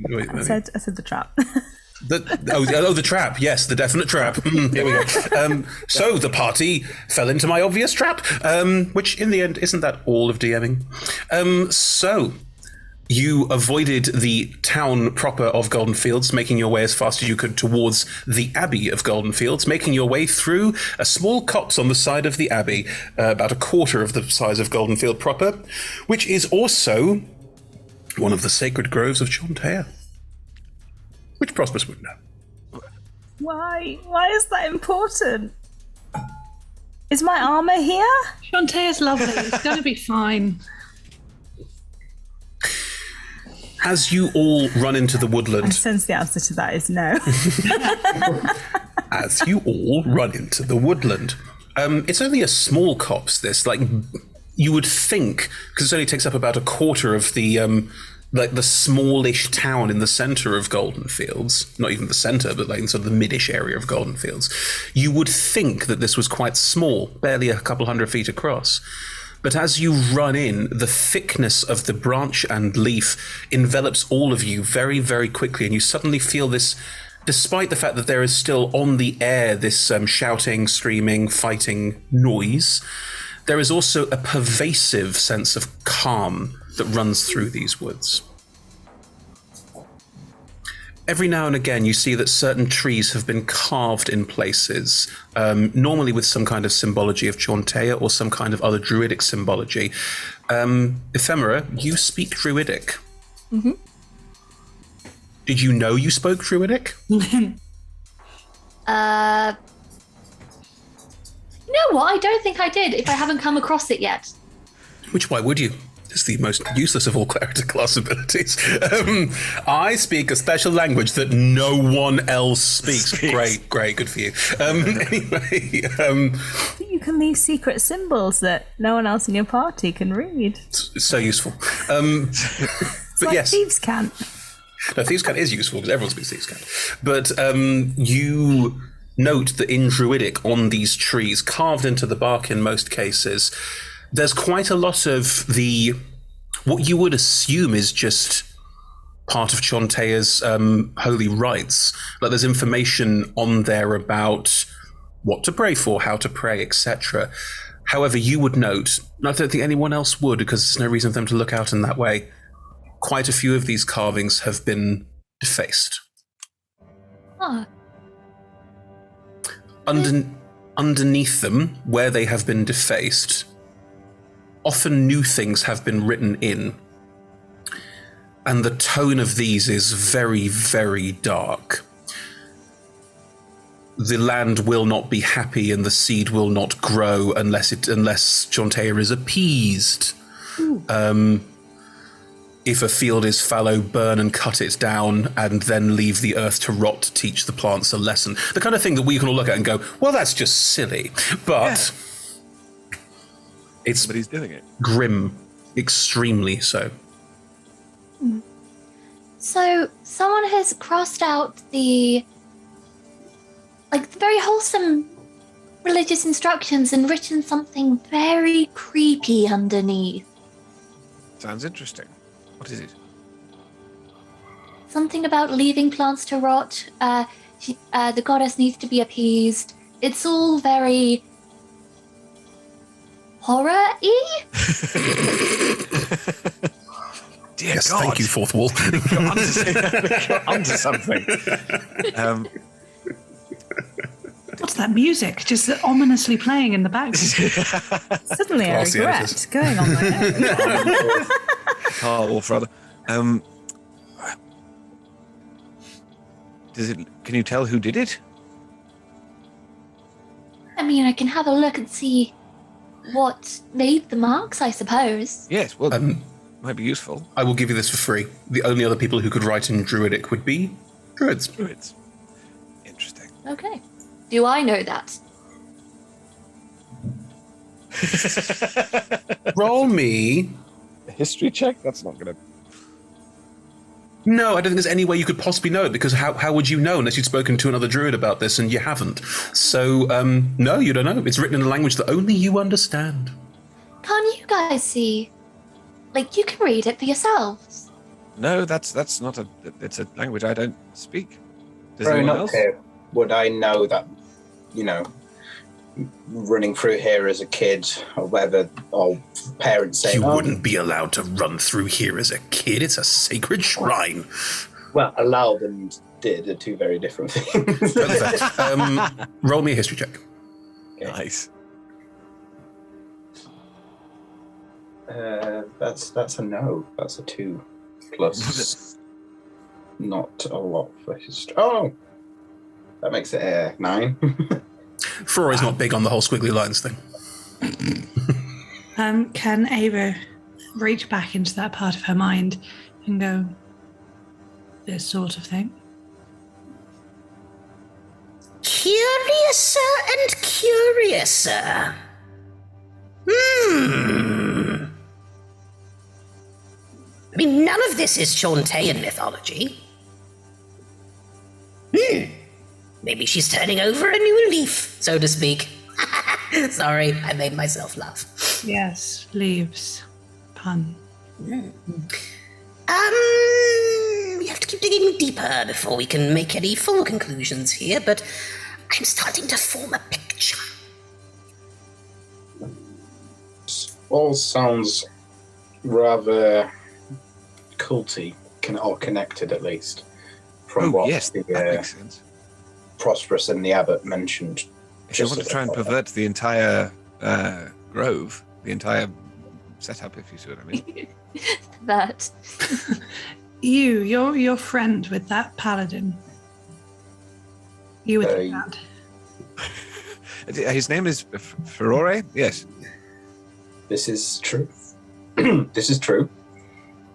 Wait, I said the trap. the trap. Yes, the definite trap. Here we go. So the party fell into my obvious trap, which in the end isn't that all of DMing. So you avoided the town proper of Goldenfields, making your way as fast as you could towards the Abbey of Goldenfields, making your way through a small copse on the side of the Abbey, about a quarter of the size of Goldenfield proper, which is also one of the sacred groves of Chontea, which Prosperous would know. Why? Why is that important? Is my armor here? Shantae's lovely. It's going to be fine. As you all run into the I woodland, sense the answer to that is no. as you all run into the woodland, it's only a small copse. This, like, you would think, because it only takes up about a quarter of the like the smallish town in the center of Goldenfields, not even the center, but like in sort of the midish area of Goldenfields. You would think that this was quite small, barely a couple hundred feet across. But as you run in, the thickness of the branch and leaf envelops all of you very, very quickly, and you suddenly feel this, despite the fact that there is still on the air this shouting, screaming, fighting noise, there is also a pervasive sense of calm that runs through these woods. Every now and again, you see that certain trees have been carved in places, normally with some kind of symbology of Chontea or some kind of other druidic symbology. Ephemera, you speak druidic. Mm-hmm. Did you know you spoke druidic? You know what? I don't think I did, if I haven't come across it yet. Which, why would you? It's the most useless of all character class abilities. I speak a special language that no one else speaks. Great, good for you. Anyway, You can leave secret symbols that no one else in your party can read. it's so useful. It's But like yes. Thieves' Cant. No, Thieves' Cant is useful because everyone speaks Thieves' Cant. But you note that in Druidic, on these trees, carved into the bark in most cases, there's quite a lot of what you would assume is just part of Chontea's holy rites. Like there's information on there about what to pray for, how to pray, etc. However, you would note, and I don't think anyone else would because there's no reason for them to look out in that way, quite a few of these carvings have been defaced. Oh, Underneath them, where they have been defaced, often new things have been written in. And the tone of these is very, very dark. The land will not be happy and the seed will not grow unless Chontea is appeased. If a field is fallow, burn and cut it down and then leave the earth to rot to teach the plants a lesson. The kind of thing that we can all look at and go, well, that's just silly. But it's Somebody's doing it. grim, extremely so. so someone has crossed out the very wholesome religious instructions and written something very creepy underneath. Sounds interesting. What is it? Something about leaving plants to rot. The goddess needs to be appeased. It's all very horror-y. Dear Yes, God. thank you, Fourth Wall. Got onto something. What's that music just ominously playing in the background? Suddenly I Classy regret editors. going on my own. Carl Wolf, rather. Can you tell who did it? I mean, I can have a look and see what made the marks, I suppose. Yes, well, might be useful. I will give you this for free. The only other people who could write in Druidic would be Druids. Druids. Interesting. Okay. Do I know that? Roll me A history check? That's not going to... No, I don't think there's any way you could possibly know it, because how would you know unless you'd spoken to another druid about this, and you haven't. So, no, you don't know. It's written in a language that only you understand. Can't you guys see? Like, you can read it for yourselves. No, that's not it's a language I don't speak. Does Growing anyone up else? here, would I know that, running through here as a kid or whatever, or parents saying, You wouldn't be allowed to run through here as a kid. It's a sacred shrine. well, allowed and did are two very different things. Roll me a history check. Nice. That's a no. That's a 2 plus. Not a lot for history. Oh, that makes it a 9. Ferrari's not big on the whole squiggly lines thing. Can Ava reach back into that part of her mind and go, this sort of thing? Curiouser and curiouser. I mean, none of this is Shantaean mythology. Maybe she's turning over a new leaf, so to speak. Sorry, I made myself laugh. Yes, leaves. Pun. We have to keep digging deeper before we can make any full conclusions here, but I'm starting to form a picture. All sounds rather culty, or connected at least, from what yes, the that makes sense. Prosperous and the abbot mentioned. If you want to try and pervert the entire grove, the entire setup, if you see what I mean. That. You're your friend with that paladin. You with that. His name is Ferrore? Yes. This is true. This is true.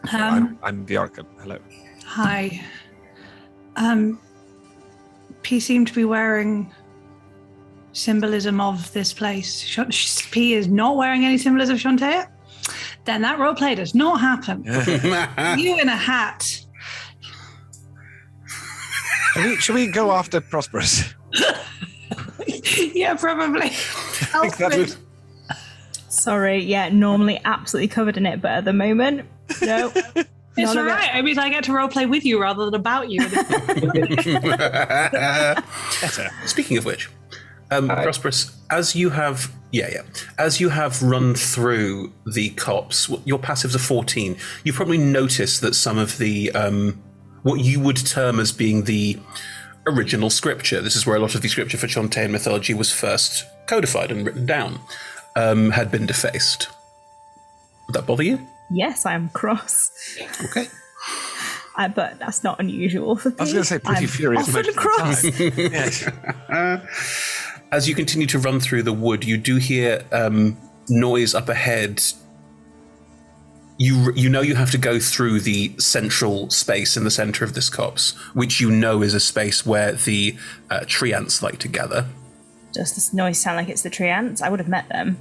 I'm Bjarka. Hello. Hi. P seemed to be wearing symbolism of this place. P is not wearing any symbolism of Shantae. Then that roleplay does not happen. You in a hat. Should we go after Prosperous? Yeah, probably. I think that would... Sorry, yeah, normally absolutely covered in it, but at the moment, no. It's all right. It means I get to roleplay with you rather than about you. Speaking of which, Prosperous, as you have run through the copse, your passives are 14. You probably noticed that some of the what you would term as being the original scripture. This is where a lot of the scripture for Shantaean mythology was first codified and written down. Had been defaced. Would that bother you? Yes, I am cross. Okay. But that's not unusual for me. I was going to say pretty furious most of the cross. time. Yes. As you continue to run through the wood, you do hear noise up ahead. You know you have to go through the central space in the center of this copse, which you know is a space where the tree ants like to gather. Does this noise sound like it's the tree ants? I would have met them.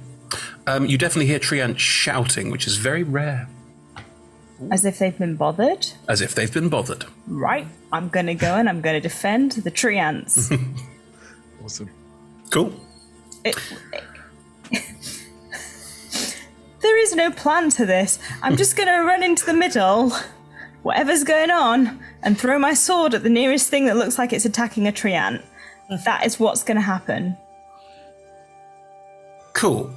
You definitely hear tree ants shouting, which is very rare. As if they've been bothered? As if they've been bothered. Right. I'm going to go and I'm going to defend the tree ants. Awesome. Cool. There is no plan to this. I'm just going to run into the middle, whatever's going on, and throw my sword at the nearest thing that looks like it's attacking a tree ant. That is what's going to happen. Cool.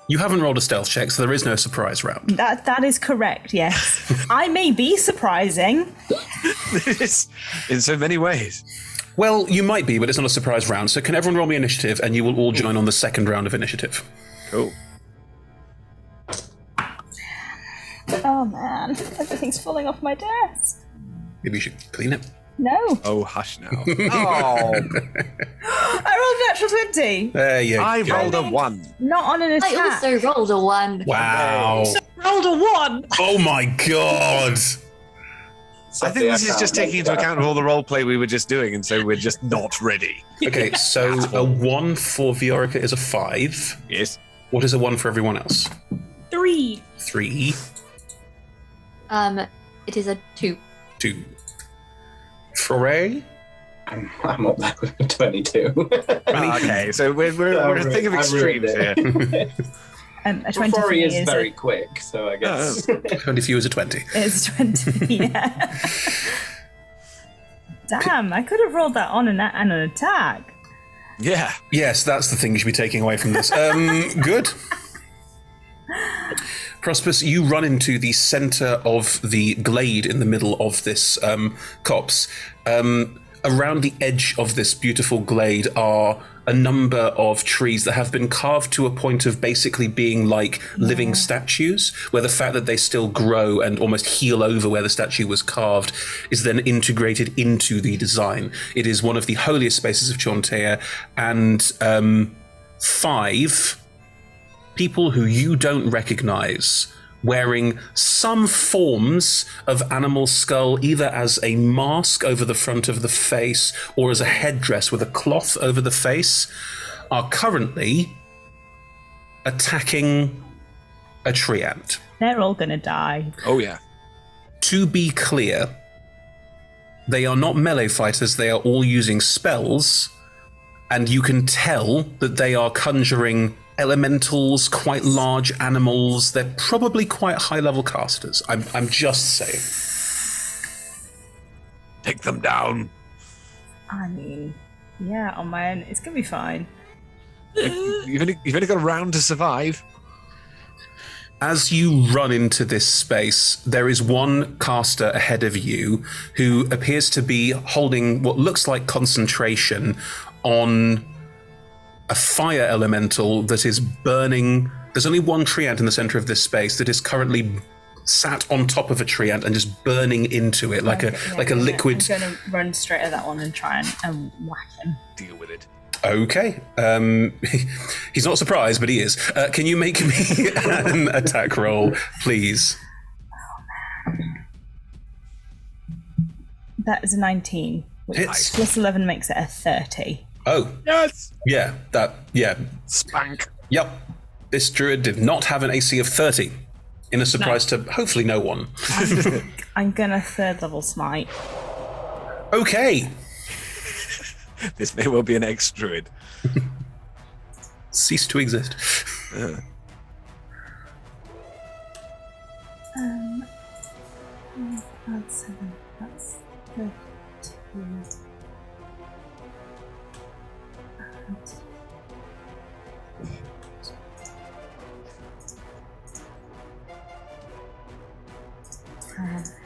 You haven't rolled a stealth check, so there is no surprise round. That is correct, yes. I may be surprising. In so many ways. Well, you might be, but it's not a surprise round, so can everyone roll me initiative, and you will all join on the second round of initiative. Cool. Oh man, everything's falling off my desk. Maybe you should clean it. No. Oh, hush now. Oh. I rolled a natural 20. There you I go. rolled a 1. Not on an attack. I also rolled a 1. Wow. Rolled a 1. Oh my god. I think this is just taking into account all the roleplay we were just doing, and so we're just not ready. Okay, so a 1 for Viorica is a 5. Yes. What is a 1 for everyone else? 3. 3. It is a 2. 2. Foray? I'm up there with a 22. Okay, so we're a thing of extremes here. A 20 for Rory me is very quick, so I guess. 20 for you is a 20. It's 20, yeah. Damn, I could have rolled that on an attack. Yeah. Yes, that's the thing you should be taking away from this. Good. Prosperous, you run into the center of the glade in the middle of this copse. Around the edge of this beautiful glade are a number of trees that have been carved to a point of basically being like living statues, where the fact that they still grow and almost heel over where the statue was carved is then integrated into the design. It is one of the holiest spaces of Chauntea, and 5 people who you don't recognize wearing some forms of animal skull, either as a mask over the front of the face or as a headdress with a cloth over the face, are currently attacking a tree ant. They're all gonna die. Oh, yeah. To be clear, they are not melee fighters, they are all using spells, and you can tell that they are conjuring elementals, quite large animals. They're probably quite high-level casters. I'm just saying. Take them down. I mean, yeah, on my own, it's gonna be fine. You've only got a round to survive. As you run into this space, there is one caster ahead of you who appears to be holding what looks like concentration on a fire elemental that is burning. There's only one tree ant in the center of this space that is currently sat on top of a tree ant and just burning into it like a liquid. I'm gonna run straight at that one and try and whack him. Deal with it. Okay. He's not surprised, but he is. Can you make me an attack roll, please? That is a 19. Which Hits. plus 11 makes it a 30. Oh. Yes. Yeah. Spank. Yep. This druid did not have an AC of 30. In a surprise to hopefully no one. I'm gonna 3rd level smite. Okay. This may well be an ex-druid. Cease to exist. That's 7. That's 32.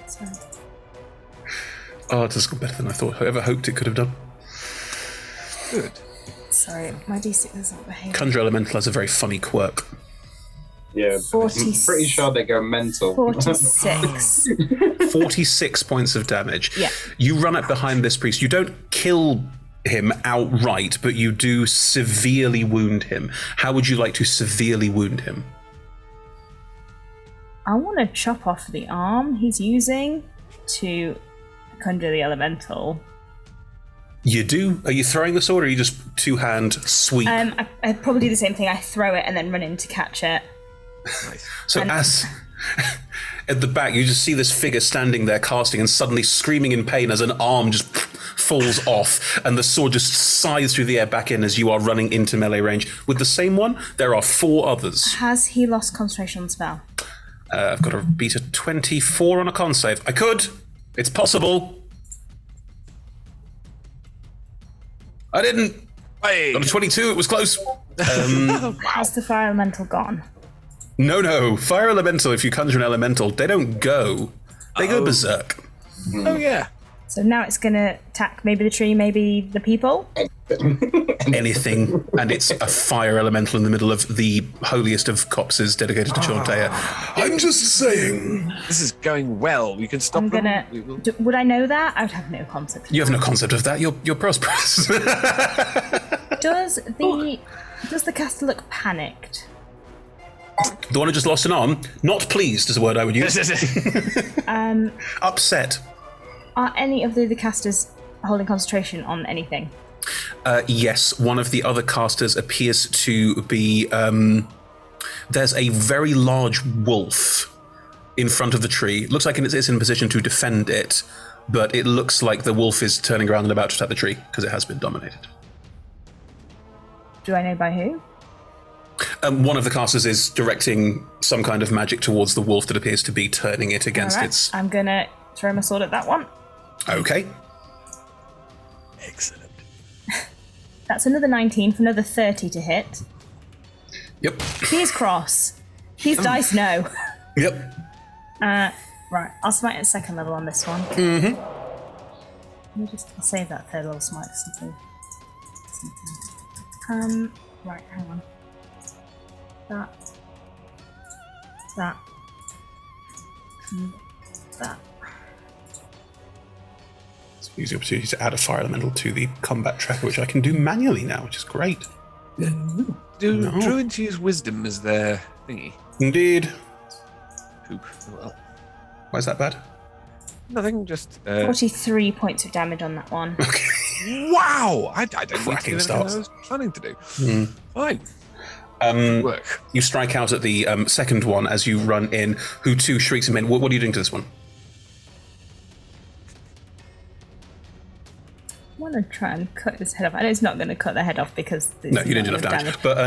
Sorry. Oh, it has gone better than I thought. I ever hoped it could have done. Good. Sorry, my D6 is not behaving. Conjure Elemental has a very funny quirk. Yeah, 40, I'm pretty sure they go mental. 46. 46 points of damage. Yeah. You run up behind this priest. You don't kill him outright, but you do severely wound him. How would you like to severely wound him? I want to chop off the arm he's using to conjure the elemental. You do? Are you throwing the sword, or are you just two-hand sweep? I'd probably do the same thing. I throw it and then run in to catch it. Nice. So as at the back, you just see this figure standing there casting and suddenly screaming in pain as an arm just falls off and the sword just scythes through the air back in as you are running into melee range. With the same one, there are 4 others. Has he lost concentration on the spell? I've got to beat a 24 on a con save. I could. It's possible. I didn't. Hey. Got a 22. It was close. Has the fire elemental gone? No. Fire elemental, if you conjure an elemental, they don't go. They go berserk. Oh, yeah. So now it's going to attack maybe the tree, maybe the people? Anything, and it's a fire elemental in the middle of the holiest of copses dedicated to Chauntea. I'm just saying. This is going well. We can stop I'm them. going We will- to... Would I know that? I would have no concept. You have no concept of that. You're prosperous. Does the caster look panicked? The one who just lost an arm, not pleased is a word I would use. Upset. Are any of the other casters holding concentration on anything? Yes, one of the other casters appears to be. There's a very large wolf in front of the tree. Looks like it's in a position to defend it, but it looks like the wolf is turning around and about to attack the tree because it has been dominated. Do I know by who? One of the casters is directing some kind of magic towards the wolf that appears to be turning it against its... I'm going to throw my sword at that one. Okay. Excellent. That's another 19 for another 30 to hit. Yep. Here's cross. These dice know. Yep. Right, I'll smite at second level on this one. Mm-hmm. I'll save that third level smite for something. Right, hang on. That. Use the opportunity to add a fire elemental to the combat tracker, which I can do manually now, which is great. Do druids use wisdom as their thingy? Indeed. Poop. Well, Why is that bad? nothing, just... 43 points of damage on that one. Wow! I don't need to Cracking do anything starts. I was planning to do. Fine. Work. You strike out at the second one as you run in, who too shrieks him in. What are you doing to this one? I want to try and cut his head off. I know it's not going to cut the head off because... No, you didn't do enough damage. But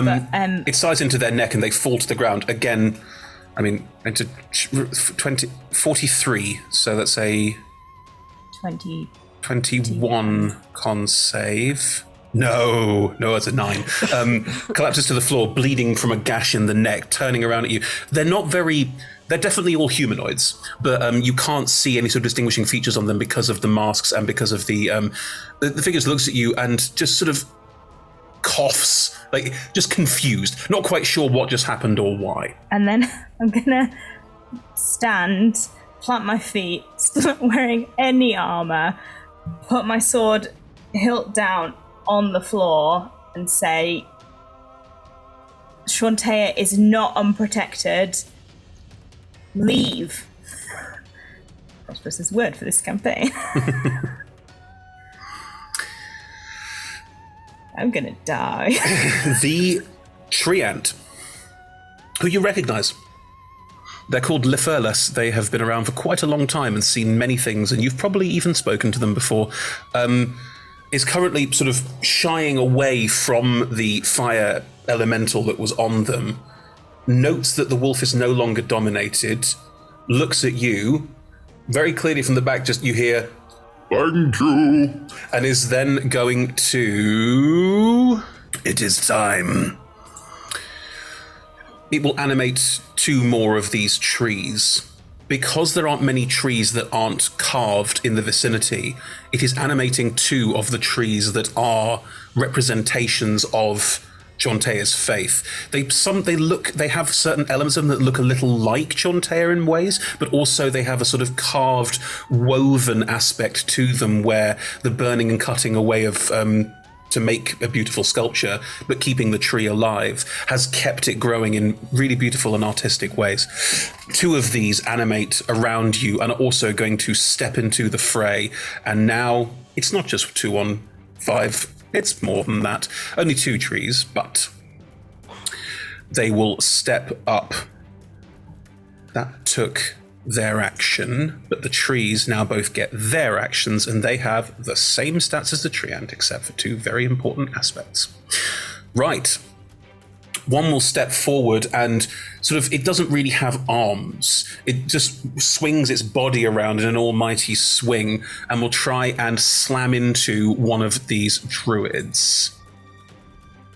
it slides into their neck and they fall to the ground. Again, I mean, into 43, so that's a... 21 con save. No, it's a 9. Collapses to the floor, bleeding from a gash in the neck, turning around at you. They're definitely all humanoids, but you can't see any sort of distinguishing features on them because of the masks and because of the figure looks at you and just sort of coughs, like just confused, not quite sure what just happened or why. And then I'm going to stand, plant my feet, start wearing any armor, put my sword hilt down on the floor and say, Shantea is not unprotected. Leave. Prosperous word for this campaign. I'm gonna die. The tree ant, who you recognize. They're called Lifurlus. They have been around for quite a long time and seen many things, and you've probably even spoken to them before. Is currently sort of shying away from the fire elemental that was on them, notes that the wolf is no longer dominated, looks at you, very clearly from the back, just you hear, "Thank you," and is then going to... It is time. It will animate 2 more of these trees. Because there aren't many trees that aren't carved in the vicinity, it is animating 2 of the trees that are representations of Chontea's faith. They have certain elements of them that look a little like Chontea in ways, but also they have a sort of carved, woven aspect to them where the burning and cutting away of to make a beautiful sculpture, but keeping the tree alive, has kept it growing in really beautiful and artistic ways. 2 of these animate around you and are also going to step into the fray. And now it's not just 2 on 5, it's more than that. Only 2 trees, but they will step up. That took their action, but the trees now both get their actions, and they have the same stats as the tree ant, except for 2 very important aspects. Right. One will step forward and sort of, it doesn't really have arms. It just swings its body around in an almighty swing and will try and slam into one of these druids.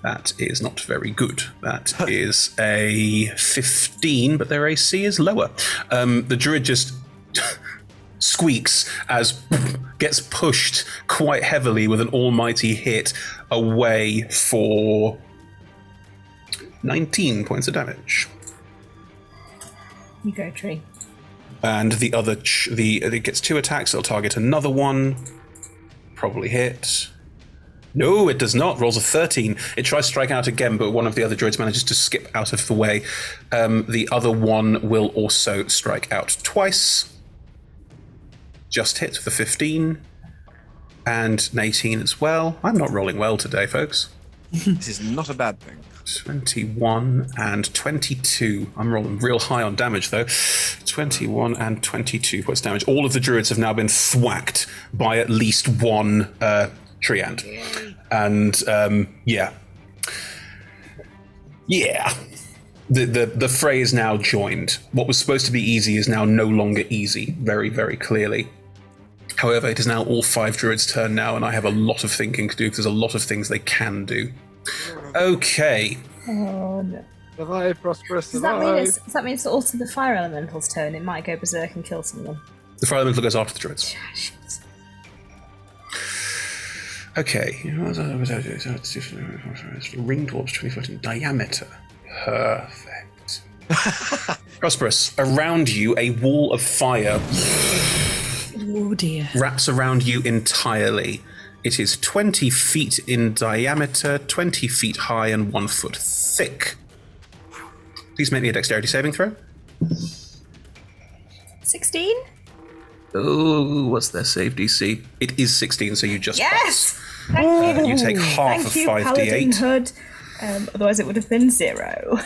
That is not very good. That is a 15, but their AC is lower. The druid just squeaks as gets pushed quite heavily with an almighty hit away for 19 points of damage. You go, tree. And the other, it gets 2 attacks. It'll target another one. Probably hit. No, it does not. Rolls a 13. It tries to strike out again, but one of the other druids manages to skip out of the way. The other one will also strike out twice. Just hit for 15. And an 18 as well. I'm not rolling well today, folks. This is not a bad thing. 21 and 22. I'm rolling real high on damage, though. 21 and 22 points damage. All of the druids have now been thwacked by at least one treant. And, yeah. Yeah. The fray is now joined. What was supposed to be easy is now no longer easy, very, very clearly. However, it is now all 5 druids' turn now, and I have a lot of thinking to do, because there's a lot of things they can do. Okay. Oh, no. Survive, Prosperous, Does that mean it's also the fire elemental's turn? It might go berserk and kill someone. The fire elemental goes after the druids. Okay. Ring dwarves 20 foot in diameter. Perfect. Prosperous, around you, a wall of fire Oh dear. wraps around you entirely. It is 20 feet in diameter, 20 feet high, and 1 foot thick. Please make me a dexterity saving throw. 16? Oh, what's their save DC? It is 16, so you just Yes! pass. Thank you. You take half Thank of you, 5d8. Paladin Hood. Otherwise it would have been 0.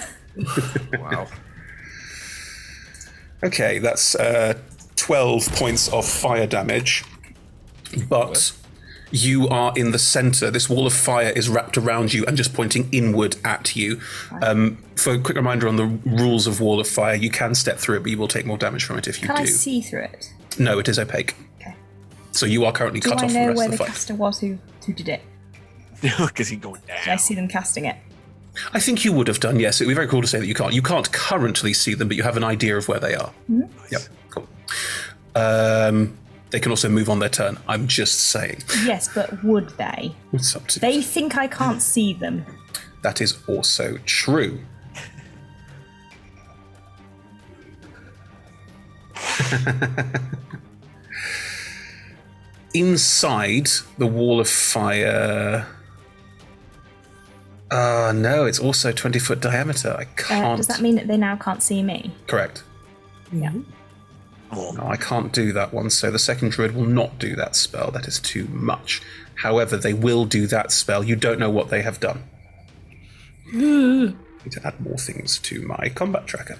Wow. Okay, that's 12 points of fire damage. But you are in the center. This wall of fire is wrapped around you and just pointing inward at you. For a quick reminder on the rules of wall of fire, you can step through it, but you will take more damage from it if you Can do. I see through it? No, it is opaque. Okay. So you are currently Do cut I off from know the where rest of the the fight. caster was who did it? Because he's going down. Did I see them casting it? I think you would have done, yes. It would be very cool to say that you can't. You can't currently see them, but you have an idea of where they are. Mm-hmm. Yep, cool. They can also move on their turn. I'm just saying. Yes, but would they? It's up to They think I can't see them. That is also true. Inside the wall of fire. No, it's also 20-foot diameter. I can't. Does that mean that they now can't see me? Correct. Yeah. No, I can't do that one, so the second druid will not do that spell. That is too much. However, they will do that spell. You don't know what they have done. I need to add more things to my combat tracker.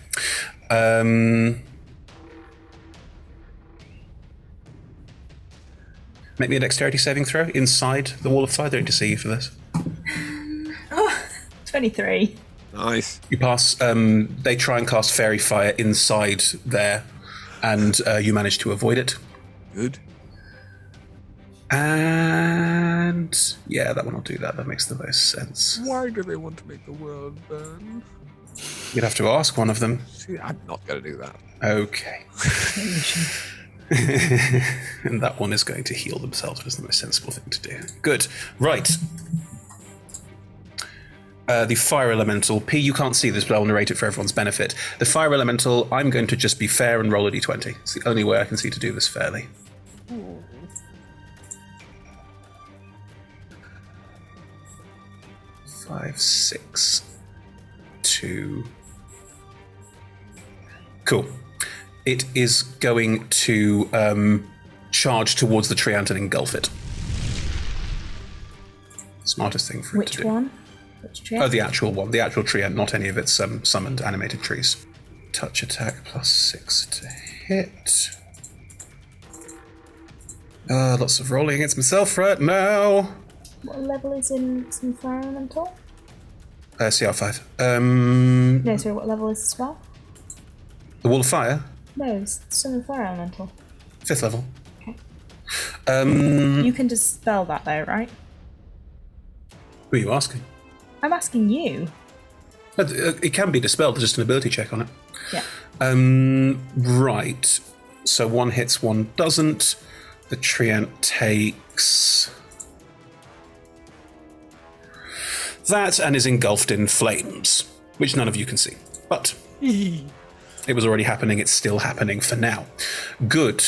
Make me a dexterity saving throw inside the wall of fire. Don't need to see you for this. 23. Nice. You pass. They try and cast fairy fire inside there, and you manage to avoid it. Good. And yeah, that one will do that. That makes the most sense. Why do they want to make the world burn? You'd have to ask one of them. See, I'm not going to do that. Okay. And that one is going to heal themselves, which is the most sensible thing to do. Good. Right. The fire elemental. P, you can't see this, but I'll narrate it for everyone's benefit. The fire elemental, I'm going to just be fair and roll a d20. It's the only way I can see to do this fairly. Five, 6, 2. Cool. It is going to charge towards the treant and engulf it. Smartest thing for it to do. Which one? Which tree? Oh, the actual one. The actual treant, not any of its summoned animated trees. Touch attack plus 6 to hit. Lots of rolling against myself right now. What level is in some fire elemental? CR5. No, sorry, what level is the spell? The Wall of Fire, No, it's some fire elemental. 5th level. Okay. Who You can dispel that though, right? are you asking? I'm asking you. It can be dispelled, there's just an ability check on it. Yeah. Right. So one hits, one doesn't. The treant takes that and is engulfed in flames, which none of you can see. But it was already happening, it's still happening for now. Good.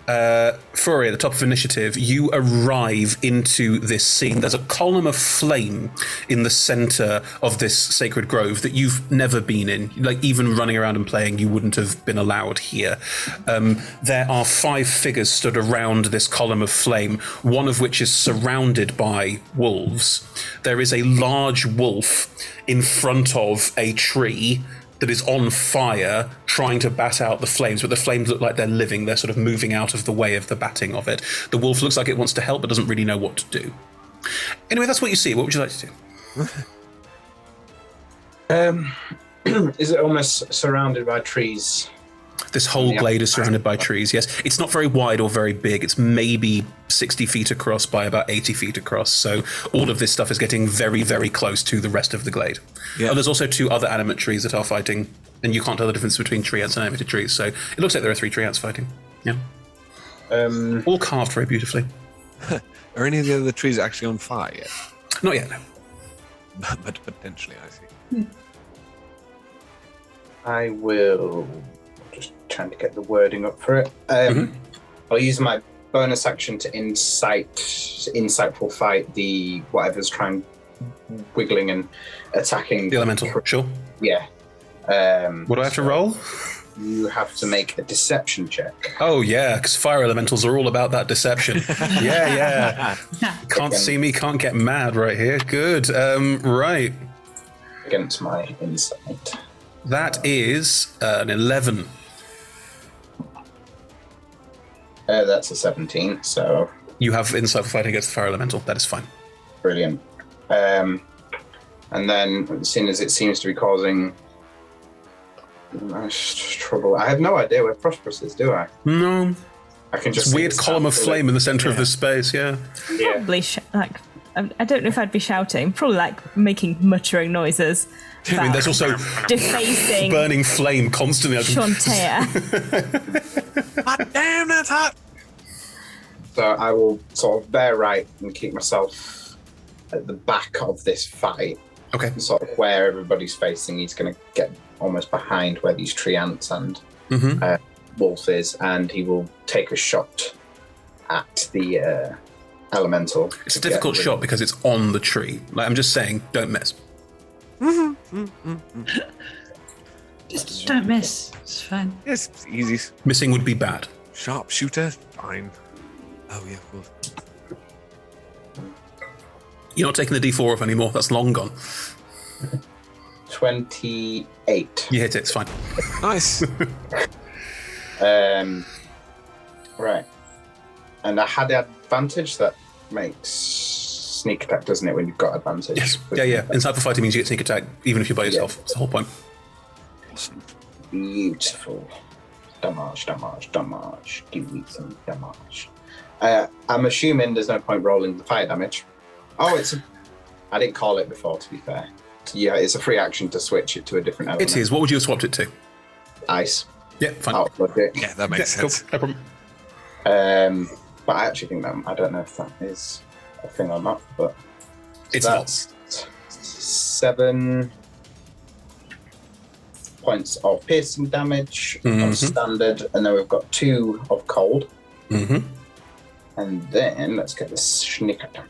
Fury, at the top of initiative, you arrive into this scene. There's a column of flame in the center of this sacred grove that you've never been in. Like, even running around and playing, you wouldn't have been allowed here. There are 5 figures stood around this column of flame, one of which is surrounded by wolves. There is a large wolf in front of a tree that is on fire, trying to bat out the flames, but the flames look like they're living. They're sort of moving out of the way of the batting of it. The wolf looks like it wants to help, but doesn't really know what to do. Anyway, that's what you see. What would you like to do? Is it almost surrounded by trees? This whole glade is surrounded by trees, yes. It's not very wide or very big. It's maybe 60 feet across by about 80 feet across. So all of this stuff is getting very, very close to the rest of the glade. Yeah. There's also 2 other animate trees that are fighting, and you can't tell the difference between tree ants and animated trees. So it looks like there are 3 tree ants fighting. Yeah. All carved very beautifully. Are any of the other trees actually on fire yet? Not yet, no. But potentially, I see. I will... Just trying to get the wording up for it. I'll use my bonus action to insightful fight the whatever's trying wiggling and attacking the elemental. Sure. Yeah. What do I have to roll? You have to make a deception check. Oh yeah, because fire elementals are all about that deception. yeah. Can't see me, can't get mad right here. Good. Right. Against my insight. That is an 11. That's a 17, so... You have insight for fighting against the fire elemental. That is fine. Brilliant. And then, seeing as it seems to be causing trouble, I have no idea where Prosperous is, do I? No. I can just... It's a weird column of flame in the center of this space, yeah. Probably, I don't know if I'd be shouting. Probably, like, muttering noises. I mean, there's also defacing burning flame constantly. Shantea. God damn, that's hot! So I will sort of bear right and keep myself at the back of this fight. Okay. Sort of where everybody's facing. He's going to get almost behind where these tree ants and wolf is, and he will take a shot at the elemental. It's a difficult shot because it's on the tree. Like, I'm just saying, don't miss. Just don't miss. It's fine. Yes, it's easy. Missing would be bad. Sharpshooter, fine. Oh yeah, of course. You're not taking the D4 off anymore. That's long gone. 28. You hit it. It's fine. Nice. Right. And I had the advantage that makes sneak attack, doesn't it, when you've got advantage? Yes. Yeah. Inside for fighting means you get sneak attack even if you're by yourself. That's the whole point. Awesome. Beautiful. Damage. Give me some damage. I'm assuming there's no point rolling the fire damage. Oh, I didn't call it before, to be fair. Yeah, it's a free action to switch it to a different element. It is. What would you have swapped it to? Ice. Yeah, fine. Yeah, that makes sense. Cool. No problem. But I actually think that, I don't know if that is a thing or not, but it's that's 7 points of piercing damage on standard, and then we've got 2 of cold. And then let's get the sneak attack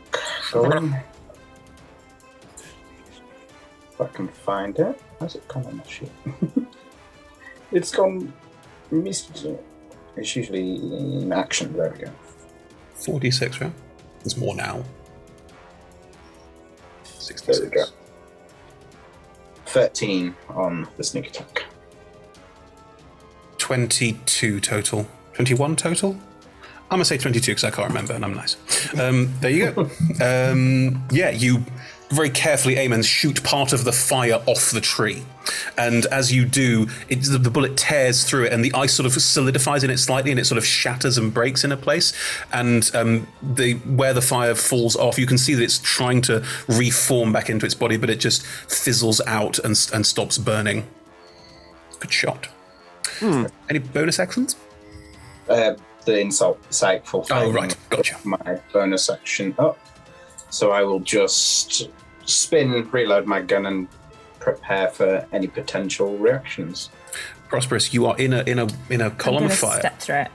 going. If I can find it. How's it gone on my sheet? It's gone missed. It's usually in action. There we go. 4d6, right? There's more now. 66. There we go. 13 on the sneak attack. 22 total. 21 total? I'm going to say 22 because I can't remember and I'm nice. There you go. Yeah, you very carefully aim and shoot part of the fire off the tree. And as you do, the bullet tears through it and the ice sort of solidifies in it slightly and it sort of shatters and breaks in a place. And where the fire falls off, you can see that it's trying to reform back into its body, but it just fizzles out and stops burning. Good shot. Any bonus actions? The insightful fighting. Oh, right. Gotcha. My bonus action up. So I will just spin, reload my gun, and prepare for any potential reactions. Prosperous, you are in a column of fire. Step through it.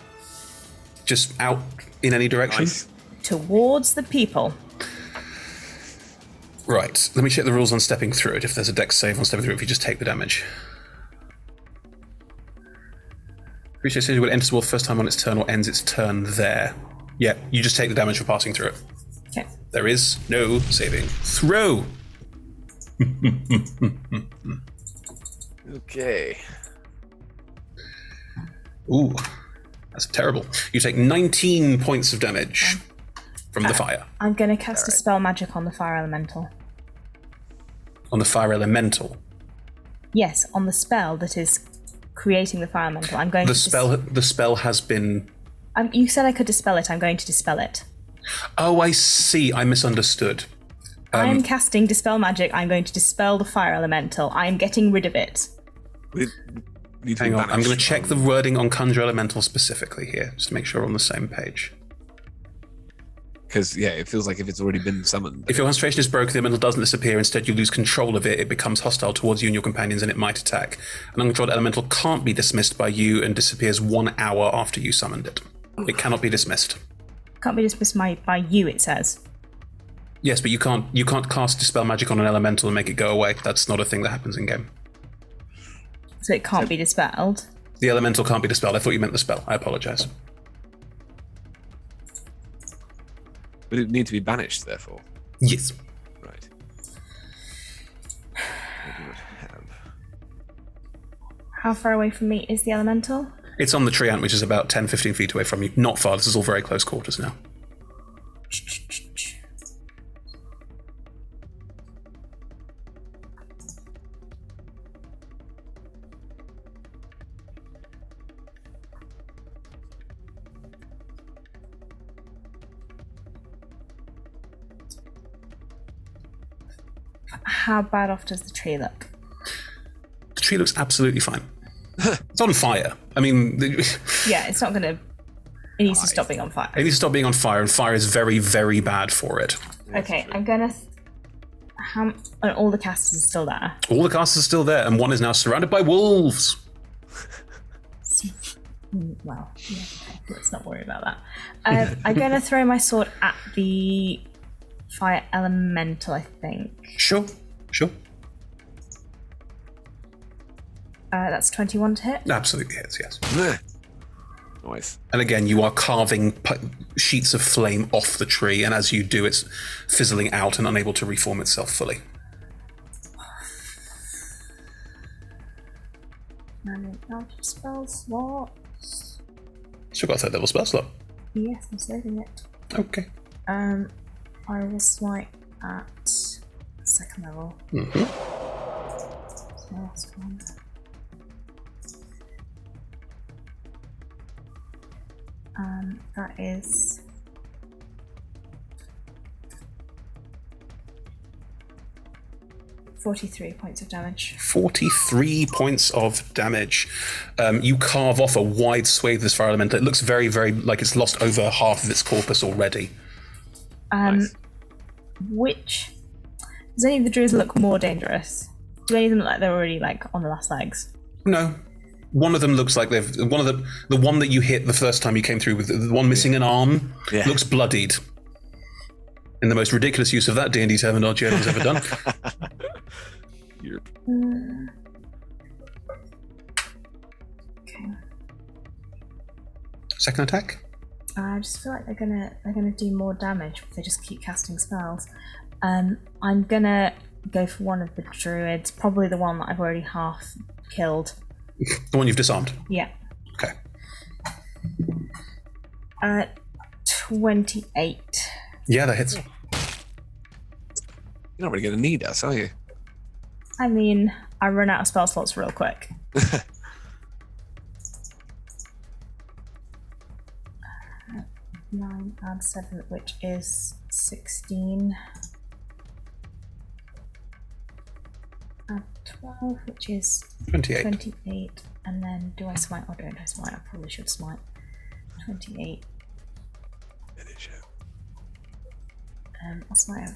Just out in any direction? Nice. Towards the people. Right. Let me check the rules on stepping through it. If there's a dex save on stepping through it, if you just take the damage. Creature says you will enter the wall first time on its turn or ends its turn there. Yeah, you just take the damage for passing through it. Okay. There is no saving throw. Okay. Ooh, that's terrible. You take 19 points of damage from the fire. I'm going to cast a spell magic on the fire elemental. On the fire elemental. Yes, on the spell that is creating the fire elemental. I'm going The to the spell has been. you said I could dispel it. I'm going to dispel it. Oh, I see. I misunderstood. I'm casting dispel magic. I'm going to dispel the fire elemental. I'm getting rid of it. We need to Hang be on. I'm banished going to check the from- wording on conjure elemental specifically here, just to make sure we're on the same page. Because, yeah, it feels like if it's already been summoned. If your concentration is broken, the elemental doesn't disappear. Instead, you lose control of it. It becomes hostile towards you and your companions, and it might attack. An uncontrolled elemental can't be dismissed by you and disappears 1 hour after you summoned it. It cannot be dismissed. Can't be dismissed by you, it says. Yes, but you can't cast dispel magic on an elemental and make it go away. That's not a thing that happens in game. So it can't be dispelled. The elemental can't be dispelled. I thought you meant the spell. I apologize. But it would need to be banished, therefore. Yes. Right. I do not have. How far away from me is the elemental? It's on the tree ant, which is about 10-15 feet away from you. Not far. This is all very close quarters now. How bad off does the tree look? The tree looks absolutely fine. It's on fire. I mean, Yeah, it's not going to... It needs to stop being on fire. it needs to stop being on fire, and fire is very, very bad for it. Okay, I'm going to... and all the casters are still there. All the casters are still there, and one is now surrounded by wolves. Well, yeah, okay, let's not worry about that. I'm going to throw my sword at the fire elemental, I think. Sure. That's 21 to hit. Absolutely hits, yes. Nice. And again, you are carving sheets of flame off the tree, and as you do, it's fizzling out and unable to reform itself fully. And out of spell slots. Still got a third level spell slot. Yes, I'm saving it. Okay. I will smite at second level. Mm-hmm. So last one. That is 43 points of damage. 43 points of damage. You carve off a wide swathe of this fire elemental. It looks very, very like it's lost over half of its corpus already. Nice. Which does any of the druids look more dangerous? Do any of them look like they're already like on the last legs? No. One of them looks like they've... One of the one that you hit the first time you came through with, the one missing an arm, looks bloodied. In the most ridiculous use of that D&D terminology anyone's ever done. Europe. Okay. Second attack? I just feel like they're gonna do more damage if they just keep casting spells. I'm gonna go for one of the druids, probably the one that I've already half killed. The one you've disarmed? Yeah. Okay. 28. Yeah, that hits. You're not really going to need us, are you? I mean, I run out of spell slots real quick. 9 and 7, which is 16. And 12, which is 28. 28. And then, do I smite or don't I smite? I probably should smite. 28. I'll smite of...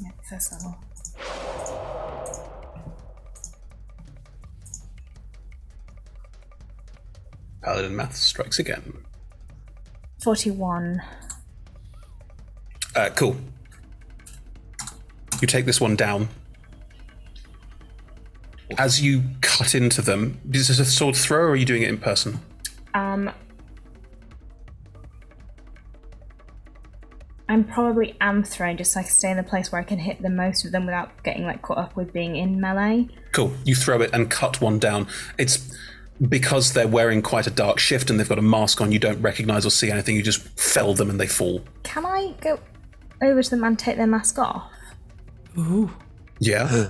Yeah, first level. Paladin math strikes again. 41. Cool. You take this one down. As you cut into them, is this a sword throw or are you doing it in person? I'm probably throwing just so I can stay in the place where I can hit the most of them without getting like caught up with being in melee. Cool. You throw it and cut one down. It's because they're wearing quite a dark shift and they've got a mask on, you don't recognize or see anything, you just fell them and they fall. Can I go over to them and take their mask off? Ooh. Yeah.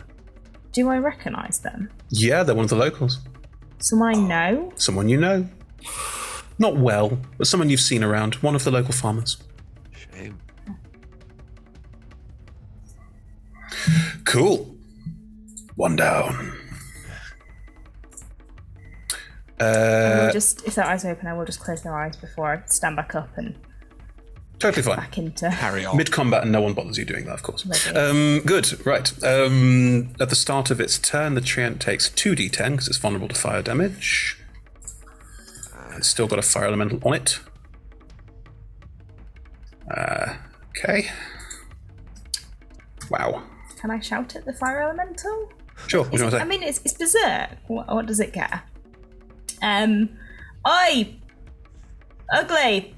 Do I recognize them? Yeah, they're one of the locals. Someone I know? Someone you know. Not well, but someone you've seen around. One of the local farmers. Shame. Cool. One down. I will just, if their eyes are open, I will just close their eyes before I stand back up and Totally fine. back into Carry on. Mid-combat and no one bothers you doing that, of course. Good, right. At the start of its turn, the treant takes 2d10 because it's vulnerable to fire damage. It's still got a fire elemental on it. Okay. Wow. Can I shout at the fire elemental? Sure, what do you want to say? I mean, it's berserk. What does it get? Oi! Ugly!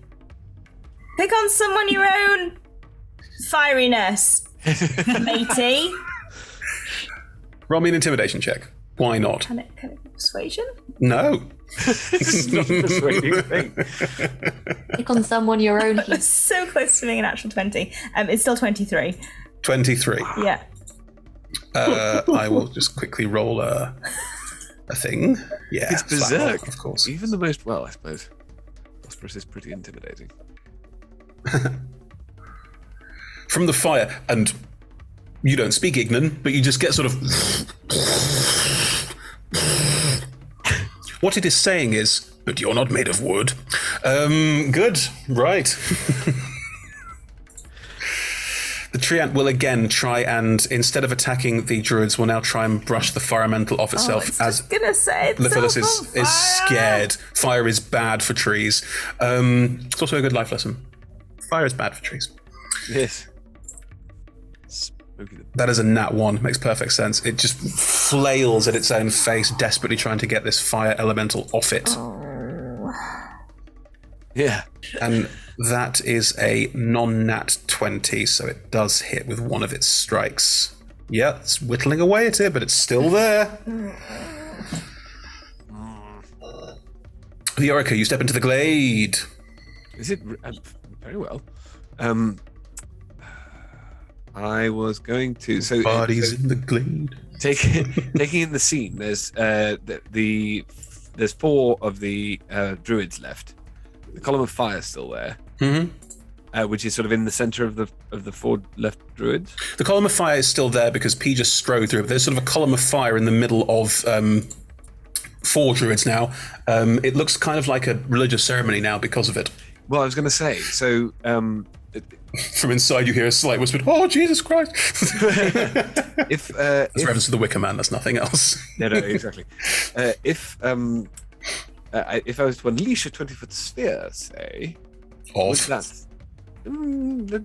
Pick on someone your own fieriness, matey. Roll me an intimidation check. Why not? Can it be persuasion? No. It's not a persuading thing. Pick on someone your own. It's so close to being an actual 20. It's still 23. 23. Yeah. I will just quickly roll a thing. Yeah, It's flat berserk. roll, of course. Even the most, well, I suppose, Prosperous is pretty intimidating. From the fire, and you don't speak Ignan, but you just get sort of... What it is saying is, but you're not made of wood. Good, right. The treant will again try and, instead of attacking the druids, will now try and brush the fire elemental off itself as gonna say Lithilus is scared. Fire is bad for trees. It's also a good life lesson. Fire is bad for trees. Yes. Spooky. That is a nat 1. Makes perfect sense. It just flails at its own face, desperately trying to get this fire elemental off it. Yeah. And that is a non-nat 20, so it does hit with one of its strikes. Yeah, it's whittling away at it, but it's still there. The Orica, you step into the glade. Is it very well? I was going to Bodies in the glade. taking in the scene. There's there's 4 of the druids left. The column of fire is still there, which is sort of in the center of the 4 left druids. The column of fire is still there because P just strode through it. There's sort of a column of fire in the middle of 4 druids now. It looks kind of like a religious ceremony now because of it. Well, I was going to say, so From inside, you hear a slight whisper, "Oh, Jesus Christ!" if That's reference to the Wicker Man. That's nothing else. no, exactly. If I was to unleash a 20-foot sphere, say, would that?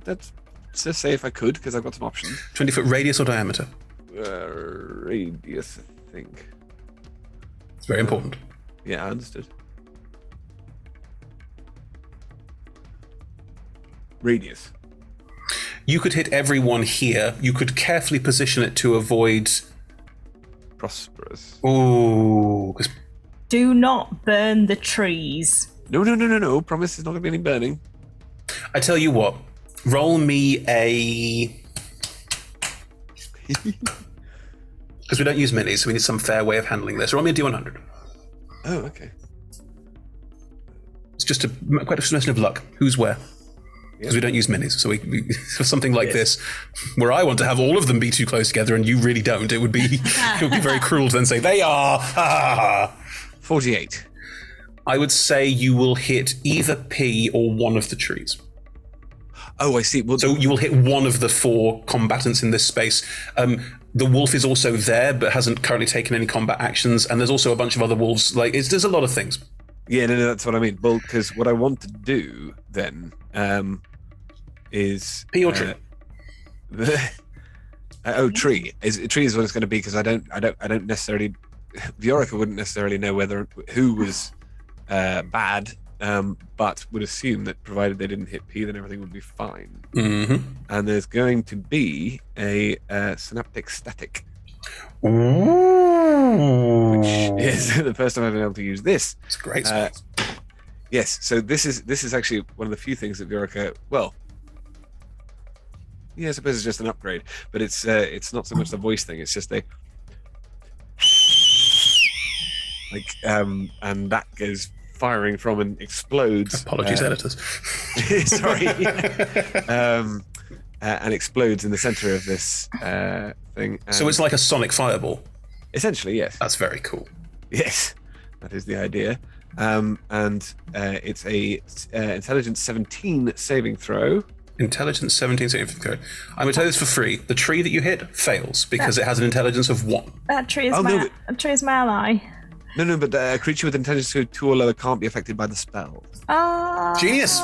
Let's just say if I could, because I've got some options. 20-foot radius or diameter? Radius, I think. It's very important. Yeah, I understood. Radius. You could hit everyone here. You could carefully position it to avoid. Prosperous. Ooh, because Do not burn the trees. No. Promise there's not going to be any burning. I tell you what. Roll me a. Because we don't use minis, so we need some fair way of handling this. Roll me a D100. Oh, okay. It's just quite a question of luck. Who's where? Because we don't use minis, so we for something like this, where I want to have all of them be too close together and you really don't, it would be very cruel to then say they are. 48. I would say you will hit either P or one of the trees. Oh, I see. Well, So you will hit one of the 4 combatants in this space. The wolf is also there, but hasn't currently taken any combat actions, and there's also a bunch of other wolves. There's a lot of things. Yeah, no, that's what I mean. Well, because what I want to do then is Pea or tree? Tree is what it's going to be because I don't necessarily. Viorica wouldn't necessarily know who was bad, but would assume that provided they didn't hit P, then everything would be fine. Mm-hmm. And there's going to be a synaptic static, Ooh. which is the first time I've been able to use this. It's a great spell. Yes, so this is actually one of the few things that Viorica, well, yeah, I suppose it's just an upgrade, but it's not so much the voice thing, it's just and that goes firing from and explodes. Apologies, editors. Sorry. And explodes in the center of this thing. So it's like a sonic fireball. Essentially, yes. That's very cool. Yes, that is the idea. And it's a intelligence 17 saving throw. Intelligence 17 saving throw. I'm going to tell you this for free. The tree that you hit fails because it has an intelligence of 1. That tree is that tree is my ally. No, but a creature with intelligence 2 or lower can't be affected by the spell. Genius.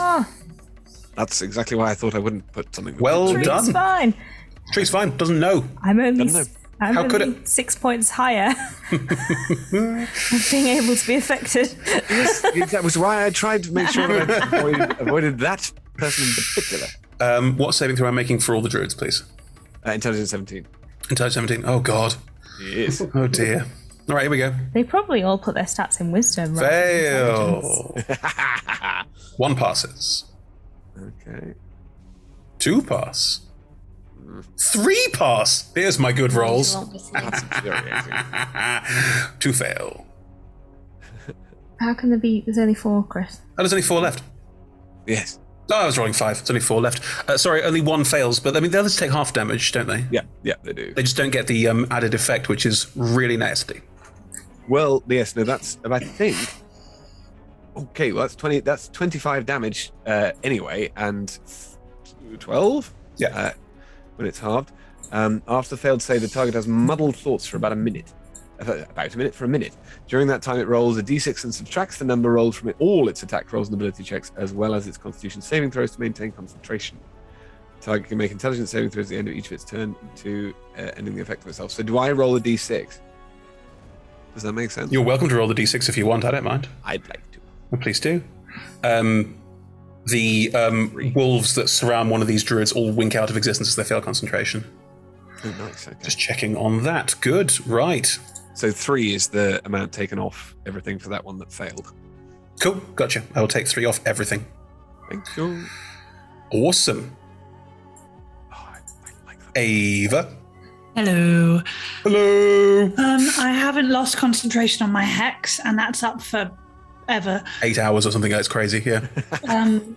That's exactly why I thought I wouldn't put something. Well Tree's done. fine. Tree's fine. Doesn't know. I'm only Doesn't know. How could only 6 points higher of being able to be affected. Yes, that was why I tried to make sure that I avoided that person in particular. What saving throw am I making for all the druids, please? Intelligence 17. Intelligence 17. Oh, God. Yes. Oh, dear. All right, here we go. They probably all put their stats in wisdom. rather than intelligence. Fail. 1 passes. Okay. 2 pass. 3 pass. Here's my good rolls. That's infuriating. 2 fail. How can there be? There's only 4, Chris. Oh, there's only 4 left. Yes. Oh, I was rolling 5. There's only 4 left. Sorry, only 1 fails, but I mean, the others take half damage, don't they? Yeah, they do. They just don't get the added effect, which is really nasty. Well, yes, no, that's, I think. Okay, well, that's 25 damage anyway, and 12? Yeah. When it's halved. After failed save, the target has muddled thoughts for about a minute. For a minute. During that time, it rolls a d6 and subtracts the number rolled from all its attack rolls and ability checks, as well as its constitution saving throws to maintain concentration. The target can make intelligence saving throws at the end of each of its turn to ending the effect of itself. So do I roll a d6? Does that make sense? You're welcome to roll the d6 if you want, I don't mind. I'd like to. Well, please do. The wolves that surround one of these druids all wink out of existence as they fail concentration. Oh, nice. Okay. Just checking on that. Good. Right. So 3 is the amount taken off everything for that one that failed. Cool. Gotcha. I will take 3 off everything. Thank you. Awesome. Oh, I like that. Ava. Hello. Hello. I haven't lost concentration on my hex, and that's up for ever. 8 hours or something. That's crazy. Yeah.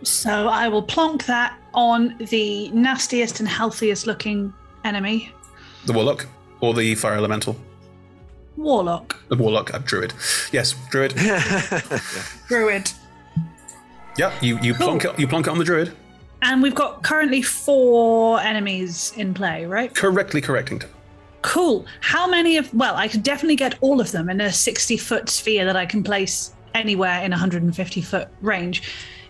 So I will plonk that on the nastiest and healthiest looking enemy. The warlock or the fire elemental. Warlock. The warlock, druid. Yes, druid. Druid. Yeah, you plonk it. You plonk it on the druid. And we've got currently 4 enemies in play, right? Correctly correcting. Cool. How many of... Well, I could definitely get all of them in a 60-foot sphere that I can place anywhere in 150-foot range.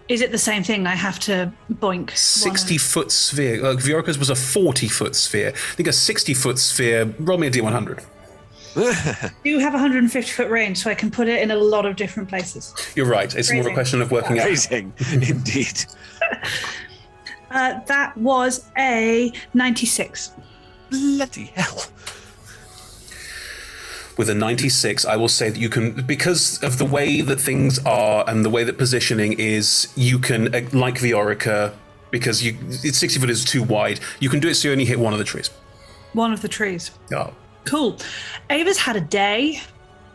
Is it the same thing? I have to boink 60-foot sphere. Viorica's was a 40-foot sphere. I think a 60-foot sphere. Roll me a d100. You have 150-foot range, so I can put it in a lot of different places. You're right. It's more of a question of working out. Amazing, indeed. That was a 96. Bloody hell. With a 96, I will say that you can, because of the way that things are and the way that positioning is, you can, like Viorica, because 60 foot is too wide, you can do it so you only hit one of the trees. One of the trees. Oh. Cool. Ava's had a day.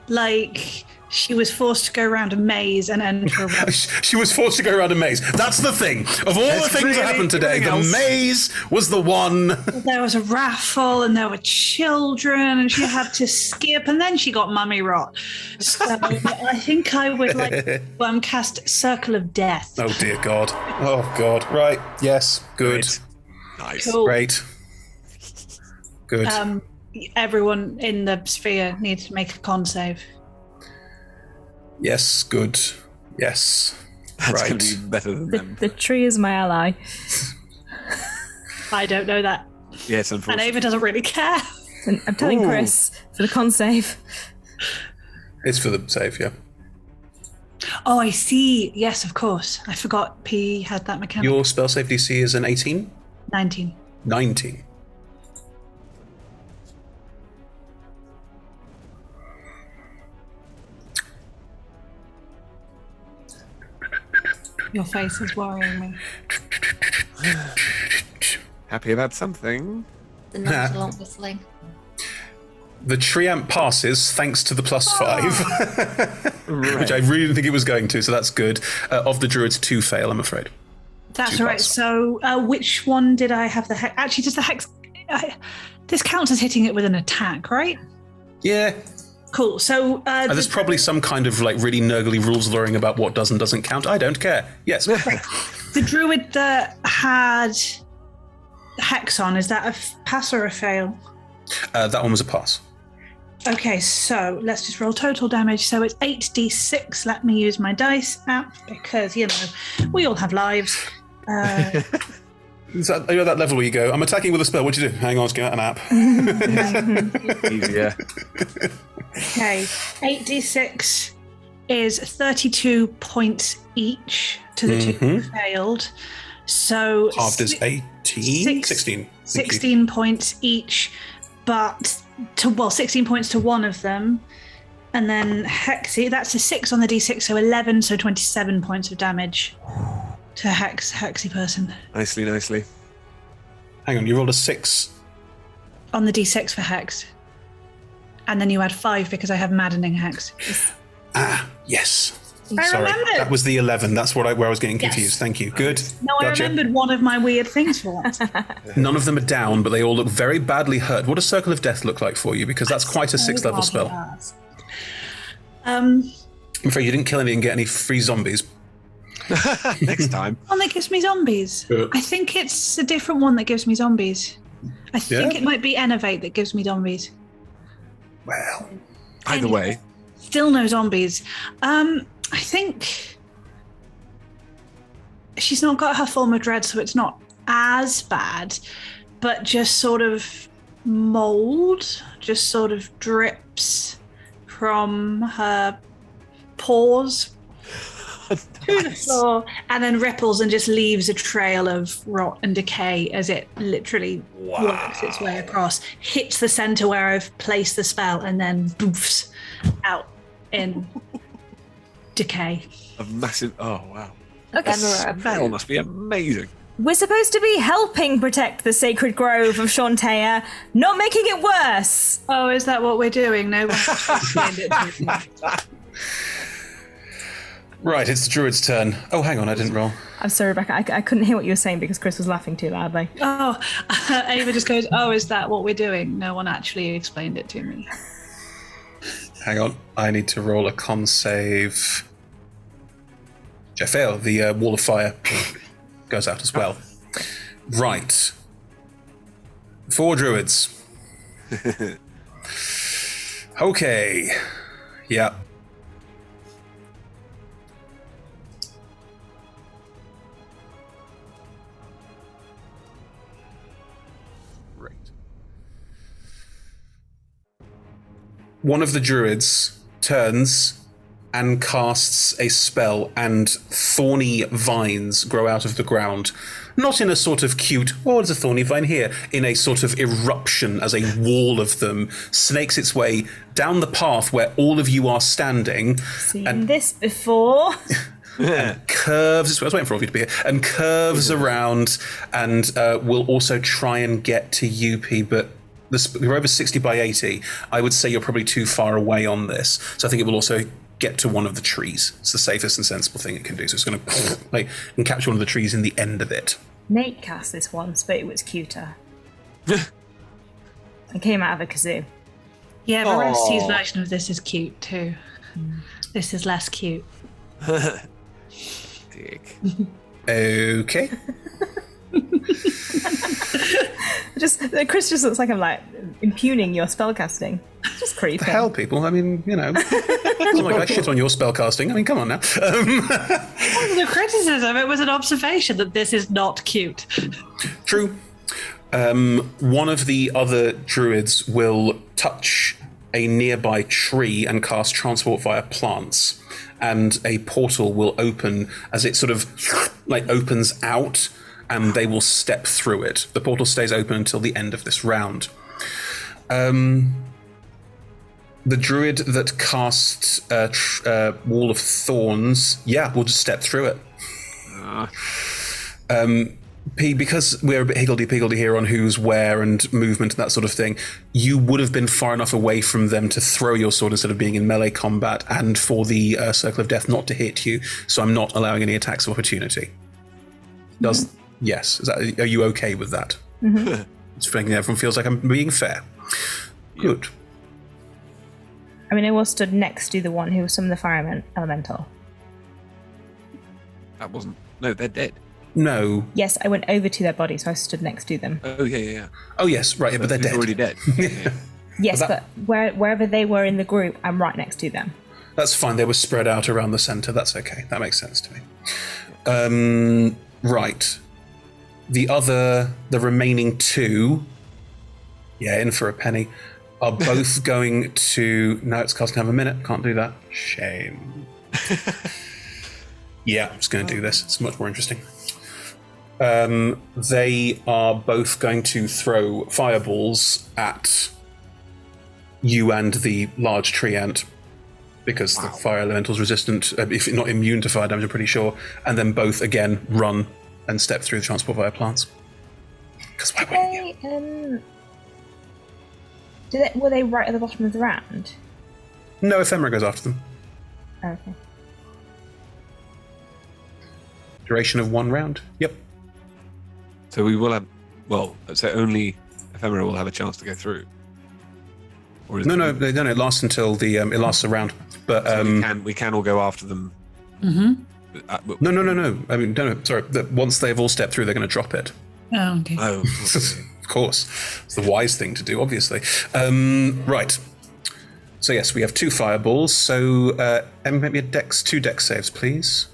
Like, she was forced to go around a maze and enter a room. She was forced to go around a maze. That's the thing. Of all the things that happened today, the maze was the one. There was a raffle and there were children and she had to skip and then she got mummy rot. So I think I would like to cast Circle of Death. Oh, dear God. Oh, God. Right. Yes. Good. Great. Nice. Cool. Great. Good. Everyone in the sphere needs to make a con save. Yes. Good. Yes. That's right. going to be better than them. The tree is my ally. I don't know that. Yes, And unfortunately. Ava doesn't really care. And I'm telling Ooh. Chris for the con save. It's for the save, yeah. Oh, I see. Yes, of course. I forgot P had that mechanic. Your spell save DC is an 18? 19. 19. Your face is worrying me. Happy about something. The nonchalant whistling. The Preamble passes thanks to the +5, which I really didn't think it was going to, so that's good. Of the druids, 2 fail, I'm afraid. That's Two right. pass. So, which one did I have the hex? Actually, does the hex. This counts as hitting it with an attack, right? Yeah. Cool. So, There's probably some kind of like really nurgly rules lawyering about what does and doesn't count. I don't care. Yes. the druid that had hex on, is that a pass or a fail? That one was a pass. Okay, so let's just roll total damage. So it's 8d6. Let me use my dice app because, we all have lives. Is that, you're at that level where you go, I'm attacking with a spell. What do you do? Hang on, let's get an app. Easier. Okay, 8d6 is 32 points each to the two who failed. So Halved is 18? 16. 16 points each, but 16 points to one of them. And then Hexy, that's a 6 on the d6, so 11, so 27 points of damage to Hexy person. Nicely, nicely. Hang on, you rolled a 6. On the d6 for Hex. And then you add 5 because I have Maddening Hex. Yes. I Sorry, remembered. that was the 11. That's where I was getting Yes. confused. Thank you. Good. No, I Gotcha. remembered one of my weird things for once. None of them are down, but they all look very badly hurt. What does Circle of Death look like for you? Because that's quite a 6th level spell. I'm afraid you didn't kill any and get any free zombies. Next time. One that gives me zombies. I think it's a different one that gives me zombies. I think Yeah? it might be Innovate that gives me zombies. Well, Either way. Still no zombies. I think she's not got her form of dread, so it's not as bad, but just sort of mold, just sort of drips from her pores to the floor and then ripples and just leaves a trail of rot and decay as it literally works its way across, hits the center where I've placed the spell, and then boofs out in decay. A massive. Oh, wow. Okay. Smell must be amazing. We're supposed to be helping protect the sacred grove of Shantaea, not making it worse. Oh, is that what we're doing? No one explained it to me. right, it's the druid's turn. Oh, hang on, I didn't roll. I'm sorry, Rebecca. I couldn't hear what you were saying because Chris was laughing too loudly. Oh, Ava just goes, oh, is that what we're doing? No one actually explained it to me. Hang on, I need to roll a con save. I fail. The wall of fire goes out as well. Right. 4 druids. Okay. Yeah. Right. One of the druids turns and casts a spell, and thorny vines grow out of the ground. Not in a sort of cute, oh, there's a thorny vine here, in a sort of eruption as a wall of them snakes its way down the path where all of you are standing. Seen this before. Curves, I was waiting for all of you to be here, and curves around and will also try and get to UP, but you're over 60 by 80. I would say you're probably too far away on this. So I think it will also get to one of the trees. It's the safest and sensible thing it can do. So it's going to and capture one of the trees in the end of it. Nate cast this once, but it was cuter. It came out of a kazoo. Yeah, Veracity's version of this is cute too. This is less cute. Dick. Okay. Chris just looks like I'm like impugning your spellcasting. It's just creepy. The hell, people? I mean, it's not like I shit on your spellcasting. I mean, come on now. The criticism, it was an observation that this is not cute. True. One of the other druids will touch a nearby tree and cast transport via plants, and a portal will open as it sort of like opens out, and they will step through it. The portal stays open until the end of this round. The druid that casts Wall of Thorns, will just step through it. Because we're a bit higgledy-piggledy here on who's where and movement and that sort of thing, you would have been far enough away from them to throw your sword instead of being in melee combat, and for the Circle of Death not to hit you, so I'm not allowing any attacks of opportunity. Yes. Are you okay with that? Mm-hmm. It's thinking everyone feels like I'm being fair. Good. I mean, I was stood next to the one who was some of the fire elemental. That wasn't... No, they're dead. No. Yes, I went over to their body, so I stood next to them. Oh, yeah. Oh, yes, right, but they're dead. Already dead. Yeah. Yes, but wherever they were in the group, I'm right next to them. That's fine. They were spread out around the center. That's okay. That makes sense to me. Right. The remaining two, in for a penny, are both going to... No, it's casting have a minute. Can't do that. Shame. I'm just going to do this. It's much more interesting. They are both going to throw fireballs at you and the large tree ant, because the fire elemental's resistant, if not immune to fire damage, I'm pretty sure. And then both again run and step through the transport via plants. Because why wouldn't you? Were they right at the bottom of the round? No, Ephemera goes after them. Oh, okay. Duration of 1 round. Yep. So we will have... Well, so only Ephemera will have a chance to go through. Or is No. It lasts until the... it lasts a round. But so we can all go after them. Mm-hmm. No. I mean, no. Sorry. Once they've all stepped through, they're going to drop it. Oh, okay. Oh, Of course. It's the wise thing to do, obviously. Right. So yes, we have 2 fireballs. So maybe 2 dex saves, please.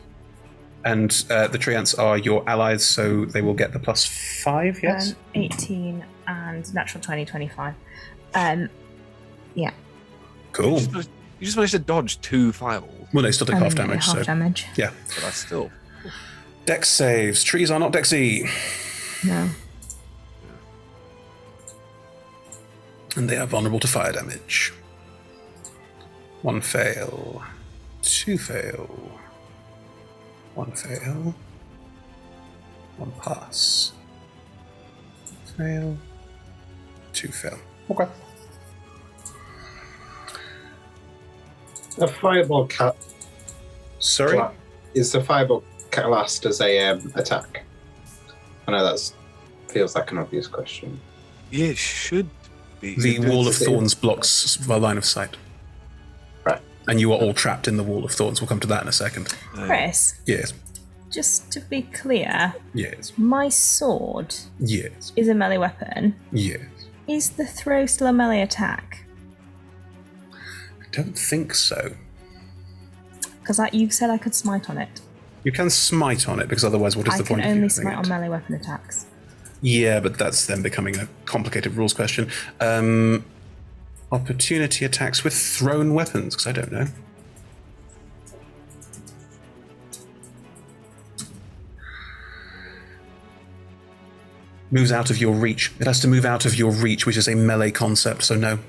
And the tree ants are your allies, so they will get the +5, yes? 18 and natural 20, 25. Yeah. Cool. You just managed to dodge 2 fireballs. Well, they still take half damage. Half damage. Yeah. But that's still... Dex saves. Trees are not Dexy. No. And they are vulnerable to fire damage. 1 fail. 2 fail. 1 fail. 1 pass. Fail. 2 fail. Okay. The fireball cat. Sorry? Is the fireball cast as a attack? I know that feels like an obvious question. Yeah, it should be. The Wall of Thorns blocks the line of sight. Right. And you are all trapped in the Wall of Thorns. We'll come to that in a second. Chris, Yes. just to be clear, Yes. my sword Yes. is a melee weapon. Yes. Is the throw still a melee attack? I don't think so. Because you said I could smite on it. You can smite on it, because otherwise what is I the can point of only using smite it? on melee weapon attacks. Yeah, but that's then becoming a complicated rules question. Opportunity attacks with thrown weapons, because I don't know. Moves out of your reach. It has to move out of your reach, which is a melee concept, so no.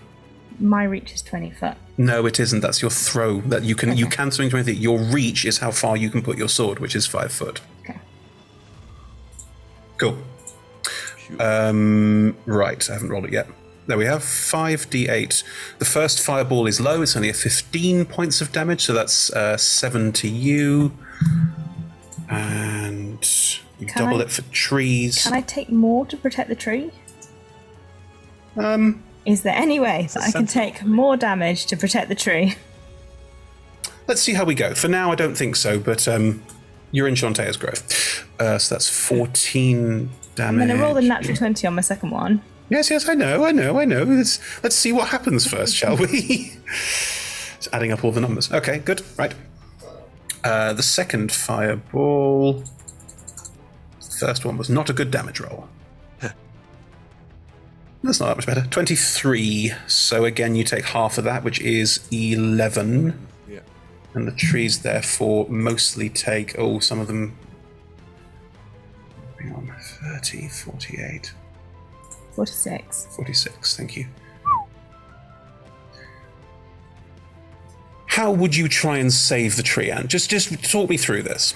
My reach is 20 foot. No, it isn't. That's your throw. That you can swing to anything. Your reach is how far you can put your sword, which is 5 foot. Okay. Cool. Right, I haven't rolled it yet. There we have 5d8. The first fireball is low. It's only a 15 points of damage, so that's 7 to you. And you double it for trees. Can I take more to protect the tree? Is there any way that I can take more damage to protect the tree? Let's see how we go. For now, I don't think so, but you're in Shantaea's grove. So that's 14 damage. I'm going to roll the natural 20 on my second one. Yes, I know. Let's see what happens first, shall we? It's adding up all the numbers. Okay, good. Right. The second fireball. First one was not a good damage roll. That's not that much better. 23. So again, you take half of that, which is 11. Yeah. And the trees, therefore, mostly take... Oh, some of them... Hang on. 30, 48... 46. 46, thank you. How would you try and save the tree, Anne? Just talk me through this.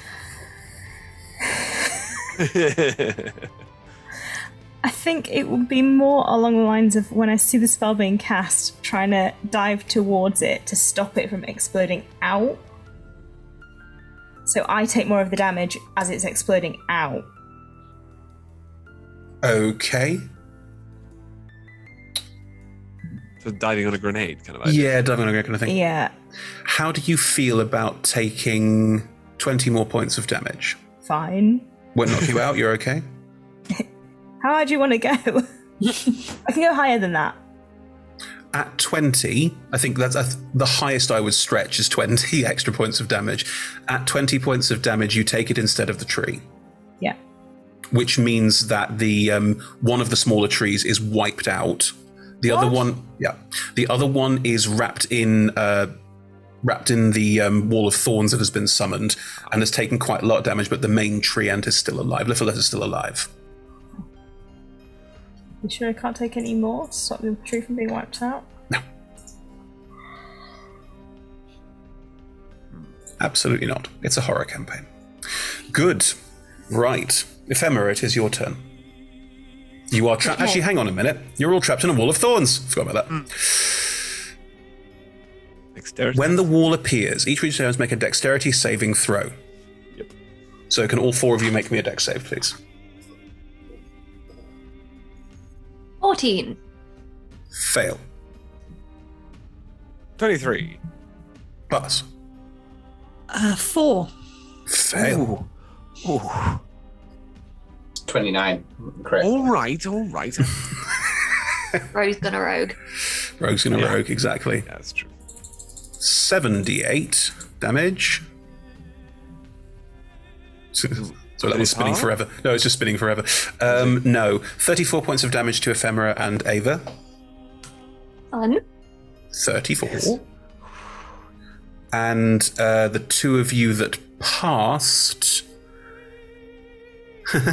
I think it would be more along the lines of when I see the spell being cast, trying to dive towards it to stop it from exploding out. So I take more of the damage as it's exploding out. Okay. So diving on a grenade kind of idea. Yeah, diving on a grenade kind of thing. Yeah, How do you feel about taking 20 more points of damage? fine. Won't knock you out, you're okay? How high do you want to go? I can go higher than that. At 20, I think that's the highest I would stretch is 20 extra points of damage. At 20 points of damage, you take it instead of the tree. Yeah. Which means that the one of the smaller trees is wiped out. The other one, the other one is wrapped in the wall of thorns that has been summoned and has taken quite a lot of damage. But the main tree ant is still alive. Little is still alive. You sure I can't take any more to stop the tree from being wiped out? No, absolutely not. It's a horror campaign. Good, right. Ephemera, it is your turn. You are trapped. Okay. Actually, hang on a minute. You're all trapped in a wall of thorns. Forgot about that. Dexterity. When the wall appears, each creature must make a dexterity saving throw. Yep. So can all four of you make me a dex save, please? 14. Fail. 23. Pass. 4. Fail. Ooh. 29. Correct. All right. Rogue's gonna rogue. Rogue's gonna Yeah. rogue, exactly. Yeah, that's true. 78 damage. So that was spinning half? forever. No, it's just spinning forever. No. 34 points of damage to Ephemera and Ava. Fun. 34. And the two of you that passed... Tell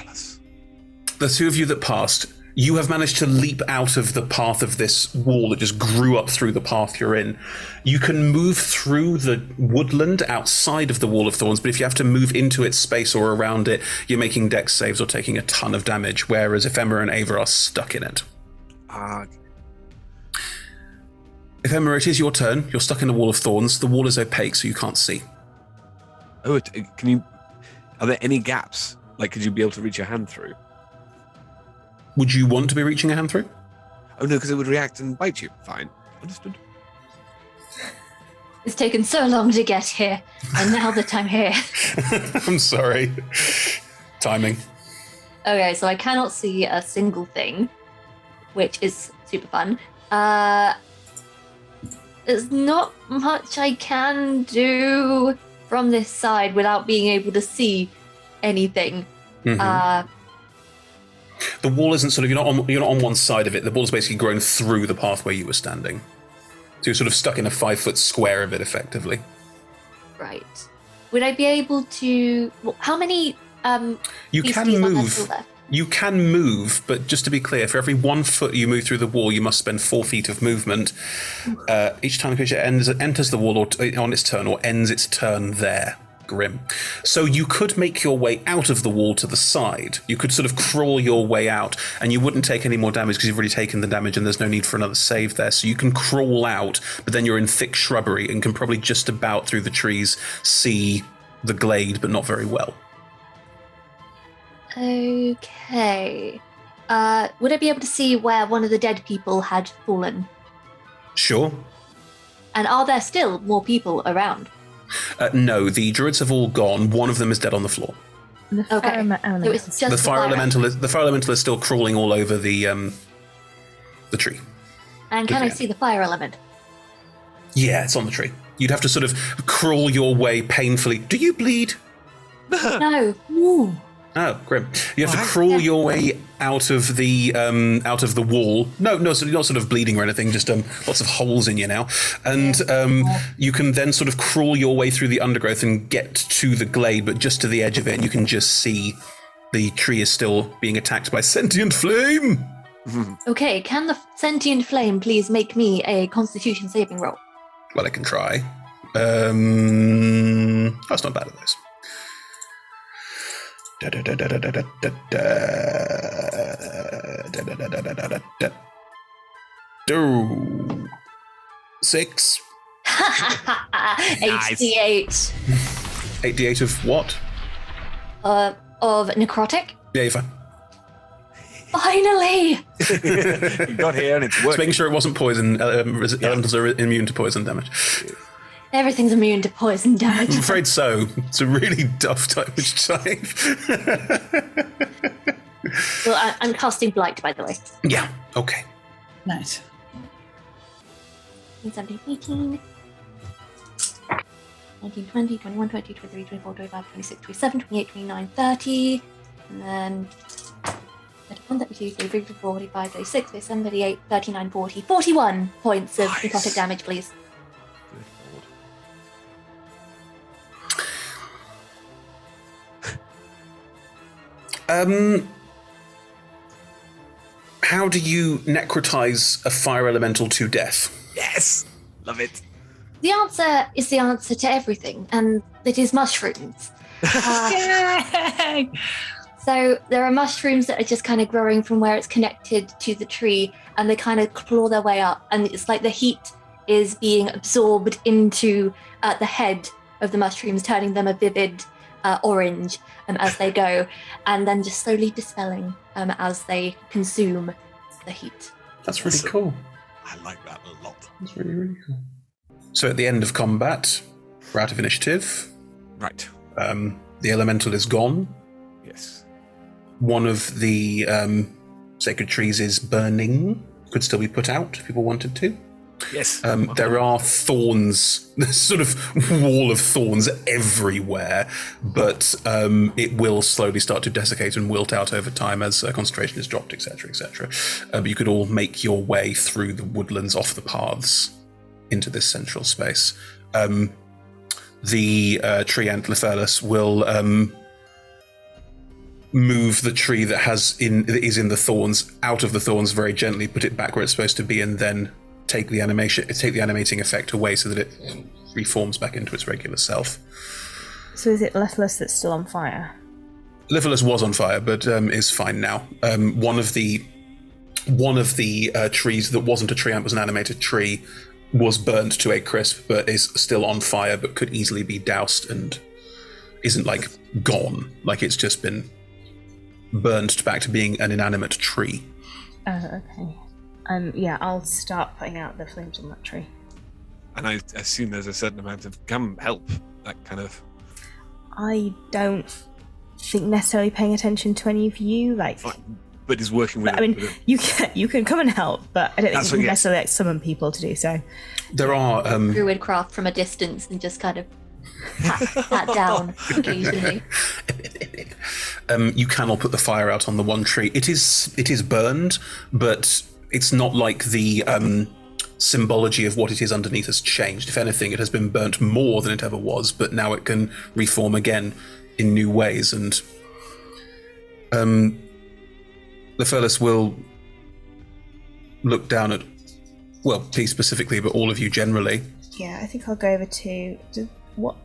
us. The two of you that passed, you have managed to leap out of the path of this wall that just grew up through the path you're in. You can move through the woodland outside of the wall of thorns, but if you have to move into its space or around it, you're making dex saves or taking a ton of damage, whereas Ephemera and Ava are stuck in it. Ephemera, it is your turn. You're stuck in a wall of thorns. The wall is opaque, so you can't see. Oh, can you? Are there any gaps? Like, could you be able to reach your hand through? Would you want to be reaching a hand through? Oh no, because it would react and bite you. Fine, understood. It's taken so long to get here, and now that I'm here. I'm sorry. Timing. Okay, so I cannot see a single thing, which is super fun. There's not much I can do from this side without being able to see anything. Mm-hmm. The wall isn't sort of, you're not on one side of it. The wall's basically grown through the path where you were standing. So you're sort of stuck in a 5-foot square of it, effectively. Right. Would I be able to... Well, how many... You pieces can are there move. still left? You can move, but just to be clear, for every 1 foot you move through the wall, you must spend 4 feet of movement. Each time a creature enters the wall on its turn or ends its turn there. Grim. So you could make your way out of the wall to the side. You could sort of crawl your way out, and you wouldn't take any more damage because you've already taken the damage and there's no need for another save there. So you can crawl out, but then you're in thick shrubbery and can probably just about through the trees see the glade, but not very well. Okay. Would I be able to see where one of the dead people had fallen? Sure. And are there still more people around? No, the druids have all gone. One of them is dead on the floor. The Okay. fire So elemental. it's just The fire elemental is still crawling all over the tree. And can I Okay. see the fire element? Yeah, it's on the tree. You'd have to sort of crawl your way painfully. Do you bleed? No. Ooh. Oh, grim! You have to crawl your way out of the wall. No, so you're not sort of bleeding or anything. Just lots of holes in you now, and you can then sort of crawl your way through the undergrowth and get to the glade, but just to the edge of it, and you can just see the tree is still being attacked by sentient flame. Okay, can the sentient flame please make me a Constitution saving roll? Well, I can try. That's not bad at this. Do 6. 8d8 8d8 of what? of necrotic. Yeah, you're fine. Finally! You got here and it's Just working. making sure it wasn't poison. Elementals are immune to poison damage. Everything's immune to poison damage. I'm afraid so. It's a really tough damage type. Well, I'm casting Blight, by the way. Yeah, okay. Nice. 17, 18, 19, 20, 21, 22, 23, 24, 25, 26, 27, 28, 29, 30, and then 31, 32, 33, 34, 45, 36, 37, 38, 39, 40, 41 points of Nice. necrotic damage, please. How do you necrotize a fire elemental to death? Yes, love it. The answer is the answer to everything, and it is mushrooms. Yay! So there are mushrooms that are just kind of growing from where it's connected to the tree, and they kind of claw their way up, and it's like the heat is being absorbed into the head of the mushrooms, turning them a vivid orange as they go, and then just slowly dispelling as they consume the heat. That's really cool. I like that a lot. That's really, really cool. So at the end of combat, we're out of initiative. Right. The elemental is gone. Yes. One of the sacred trees is burning. Could still be put out if people wanted to. Yes. There are thorns, this sort of wall of thorns everywhere, but it will slowly start to desiccate and wilt out over time as concentration is dropped, etc., etc. But you could all make your way through the woodlands off the paths into this central space. The tree Antlephalus will move the tree that is in the thorns out of the thorns very gently, put it back where it's supposed to be, and then take the animating effect away so that it reforms back into its regular self. So is it Lethalus that's still on fire? Lithalus was on fire, but is fine now. One of the trees that wasn't a tree ant was an animated tree, was burnt to a crisp, but is still on fire, but could easily be doused and isn't like gone. Like it's just been burnt back to being an inanimate tree. Oh, okay. Yeah, I'll start putting out the flames on that tree. And I assume there's a certain amount of come help, that kind of. I don't think necessarily paying attention to any of you, like. But is working with. But, I mean, you can come and help, but I don't think you can necessarily like, summon people to do so. There are Druid craft from a distance and just kind of pat down occasionally. You can all put the fire out on the one tree. It is burned, but it's not like the symbology of what it is underneath has changed. If anything, it has been burnt more than it ever was, but now it can reform again in new ways. And Lethalus will look down at, well, P specifically, but all of you generally. Yeah, I think I'll go over to what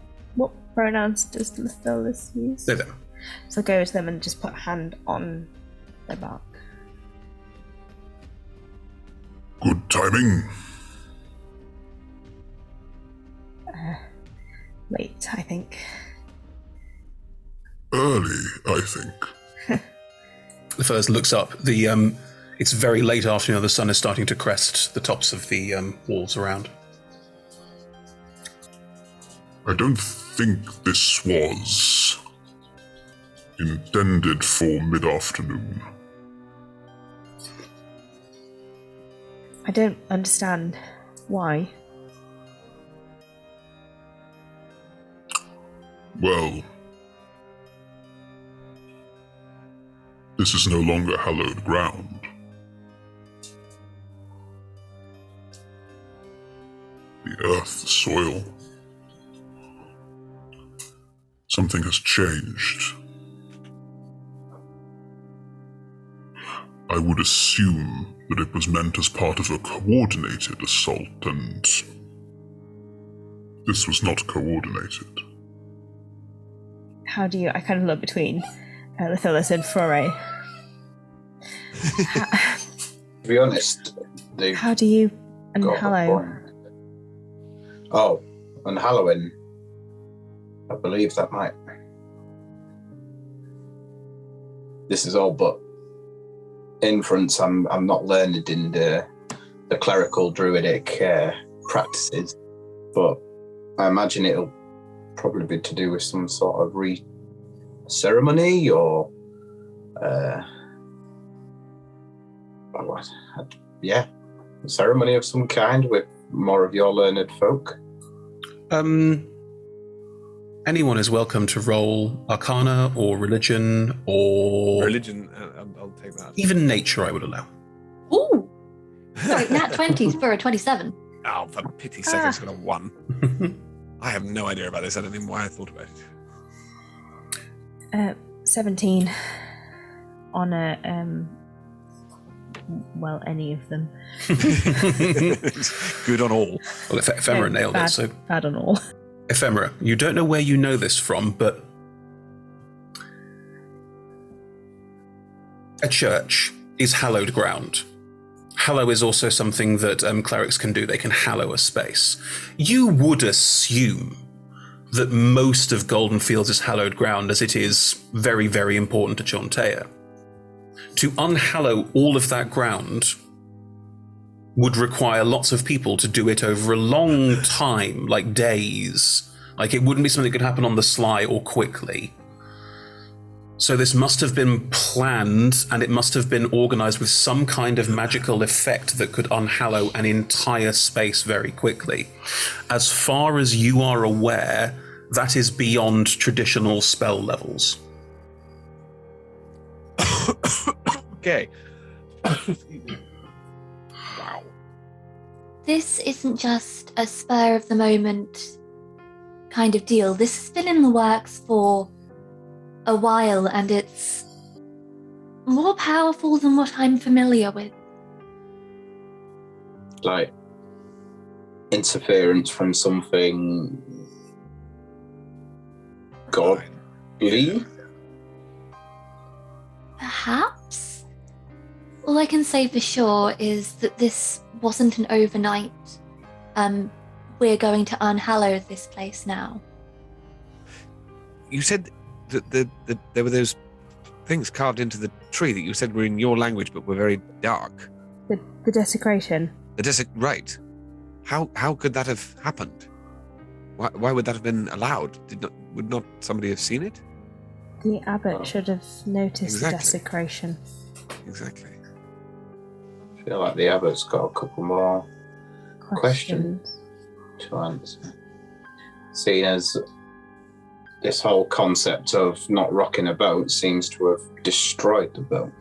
pronouns does Lethalus use? They're them. So I'll go over to them and just put a hand on their bark. Good timing. Late, I think. Early, I think. The first looks up. It's very late afternoon. The sun is starting to crest the tops of the walls around. I don't think this was intended for mid-afternoon. I don't understand why. Well, this is no longer hallowed ground. The earth, the soil. Something has changed. I would assume that it was meant as part of a coordinated assault, and this was not coordinated. How do you... I kind of look between Lithilus and Foray. To be honest, How do you got a unhallow? point. Oh, unhallowing. I believe that might. This is all but inference. I'm not learned in the clerical druidic practices, but I imagine it'll probably be to do with some sort of ceremony or a ceremony of some kind with more of your learned folk. Anyone is welcome to roll Arcana or Religion or... Religion, I'll take that. Even Nature I would allow. Ooh! Sorry, nat 20s for a 27. Oh, for pity's sake, it's got a 1. I have no idea about this. I don't even know why I thought about it. 17 on a... well, any of them. Good on all. Well, Ephemera nailed bad, it, so... Bad on all. Ephemera, you don't know where you know this from, but a church is hallowed ground. Hallow is also something that clerics can do. They can hallow a space. You would assume that most of Goldenfields is hallowed ground, as it is very, very important to Chontea. To unhallow all of that ground would require lots of people to do it over a long time, like days. Like, it wouldn't be something that could happen on the sly or quickly. So this must have been planned, and it must have been organized with some kind of magical effect that could unhallow an entire space very quickly. As far as you are aware, that is beyond traditional spell levels. Okay. Wow. This isn't just a spur of the moment kind of deal. This has been in the works for a while, and it's more powerful than what I'm familiar with. Like interference from something godly? Perhaps? All I can say for sure is that this wasn't an overnight, we're going to unhallow this place now. You said that there were those things carved into the tree that you said were in your language but were very dark. The desecration. Right. How could that have happened? Why would that have been allowed? Would not somebody have seen it? The abbot should have noticed Exactly. the desecration. Exactly. I feel like the abbot's got a couple more questions to answer. Seeing as this whole concept of not rocking a boat seems to have destroyed the boat.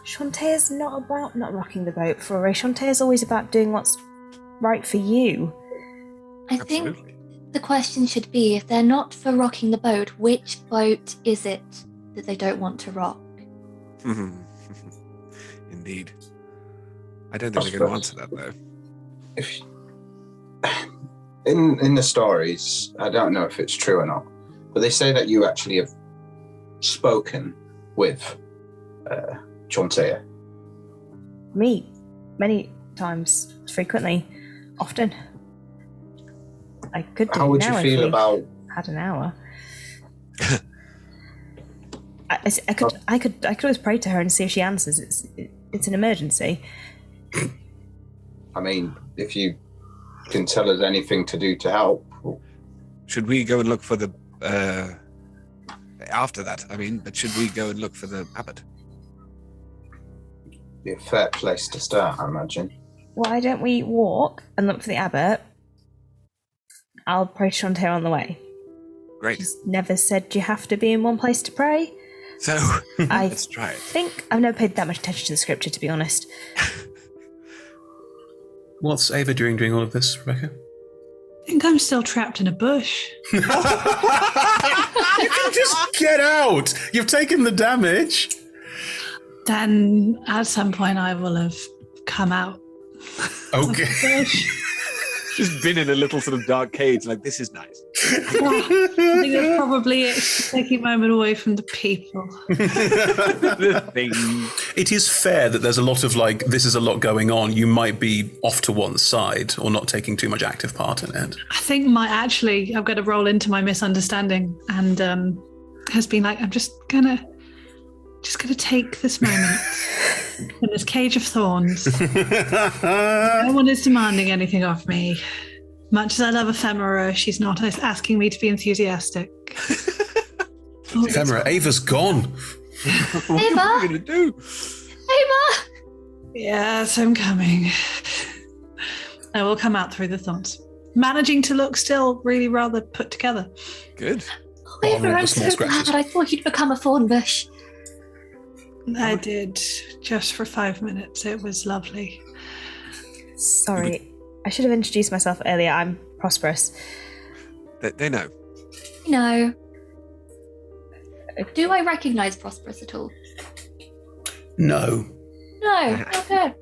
Shantae's not about not rocking the boat, Foray. Shantae's always about doing what's right for you. I think the question should be, if they're not for rocking the boat, which boat is it that they don't want to rock? Indeed. I don't think they're going to answer that, though. If in the stories, I don't know if it's true or not, but they say that you actually have spoken with Chontea. Me, many times, frequently, often. I could do How would now you if feel we about had an hour. I could always pray to her and see if she answers. It's an emergency. I mean, if you can tell us anything to do to help, should we go and look for the after that? I mean, but should we go and look for the abbot? Be a fair place to start, I imagine. Why don't we walk and look for the abbot? I'll pray Shantae on the way. Great. She's never said you have to be in one place to pray. So I let's try it. think I've never paid that much attention to the scripture, to be honest. What's Ava doing all of this, Rebecca? I think I'm still trapped in a bush. You can just get out! You've taken the damage! Then at some point I will have come out. Okay. Bush. Just been in a little sort of dark cage, like, this is nice. I think that's probably it. Taking a moment away from the people. The thing. It is fair that there's a lot of, like, this is a lot going on. You might be off to one side or not taking too much active part in it. I think I've got to roll into my misunderstanding and has been like, I'm just gonna take this moment in this cage of thorns. No one is demanding anything of me. Much as I love Ephemera, she's not asking me to be enthusiastic. Ephemera, Ava's gone. What Ava? are we going to do? Ava! Yes, I'm coming. I will come out through the thorns. Managing to look still really rather put together. Good. Oh, Ava, the I'm small so scratches. glad. I thought you'd become a thorn bush. I did, just for 5 minutes. It was lovely. Sorry, I should have introduced myself earlier. I'm Prosperous. They know. No. Do I recognise Prosperous at all? No. No. Okay.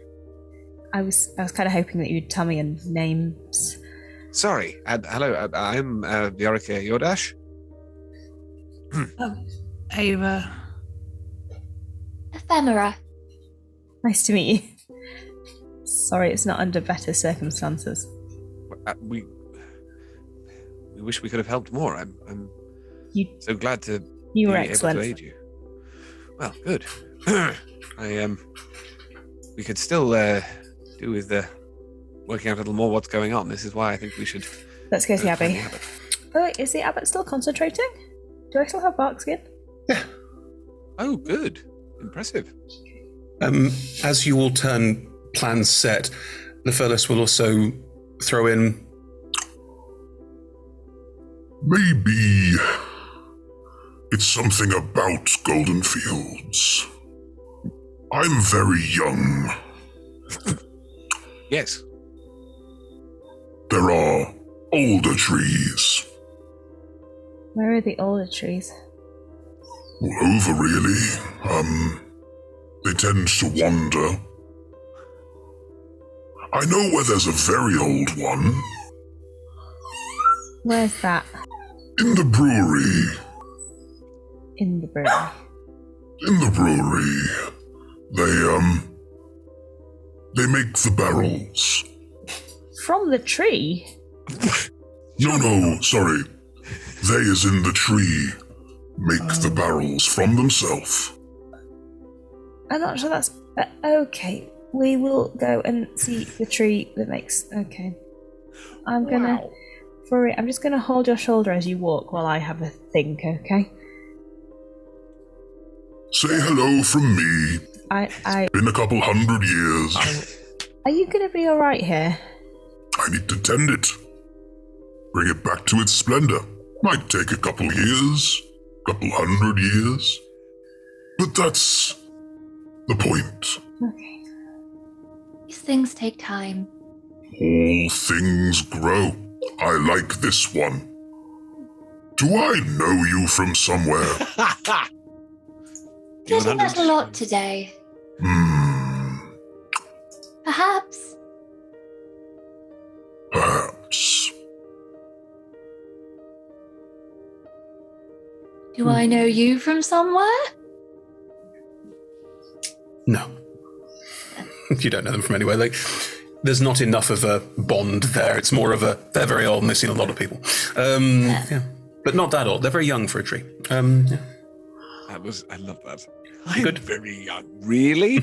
I was kind of hoping that you'd tell me your names. Sorry. Hello, I'm Viorica Yordash. Ava. Ephemera. Nice to meet you. Sorry, it's not under better circumstances. We wish we could have helped more. I'm You so glad to you were be able excellent. to aid you. Well, good. We could still do with working out a little more what's going on. This is why I think we should. Let's go see find Abby. the abbot. Oh, wait, is the abbot still concentrating? Do I still have bark skin? Oh, good. Impressive. As you all turn plans set, Neferlis will also throw in. Maybe it's something about Goldenfields. I'm very young. Yes. There are older trees. Where are the older trees? All over, really. They tend to wander. I know where there's a very old one. Where's that? In the brewery. In the brewery. In the brewery. They make the barrels. From the tree? No, sorry. They as in the tree make the barrels from themselves. I'm not sure that's... okay, we will go and see the tree that makes... Okay. I'm gonna... Wow. I'm just gonna hold your shoulder as you walk while I have a think, okay? Say hello from me. Been a couple 100 years. Are you gonna be alright here? I need to tend it. Bring it back to its splendor. Might take a couple years, couple 100 years. But that's the point. Okay. These things take time. All things grow. I like this one. Do I know you from somewhere? Getting that a lot today. Perhaps. Perhaps. Do I know you from somewhere? No. You don't know them from anywhere. There's not enough of a bond there. It's more of a, they're very old and they've seen a lot of people. Yeah. But not that old. They're very young for a tree. Yeah. I love that. I'm Good. very young. Really?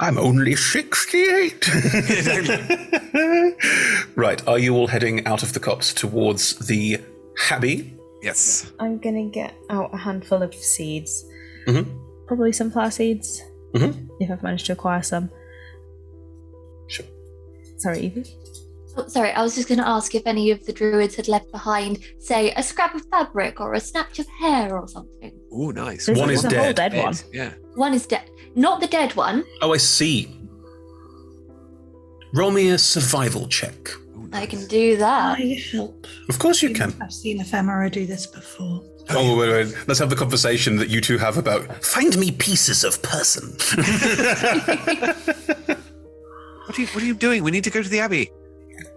I'm only 68. Right, are you all heading out of the copse towards the Abbey? Yes. I'm gonna get out a handful of seeds. Mm-hmm. Probably sunflower seeds. Mm-hmm. If I've managed to acquire some. Sure. Sorry, Evie. Oh, sorry, I was just going to ask if any of the druids had left behind, say, a scrap of fabric or a snatch of hair or something. Oh, nice. There's One is a whole dead. dead one. Yeah. One is dead. Not the dead one. Oh, I see. Roll me a survival check. Oh, I nice. can do that. I help. Of course you can. I've seen ephemera do this before. Oh, wait. Let's have the conversation that you two have about find me pieces of person. What are you doing? We need to go to the Abbey.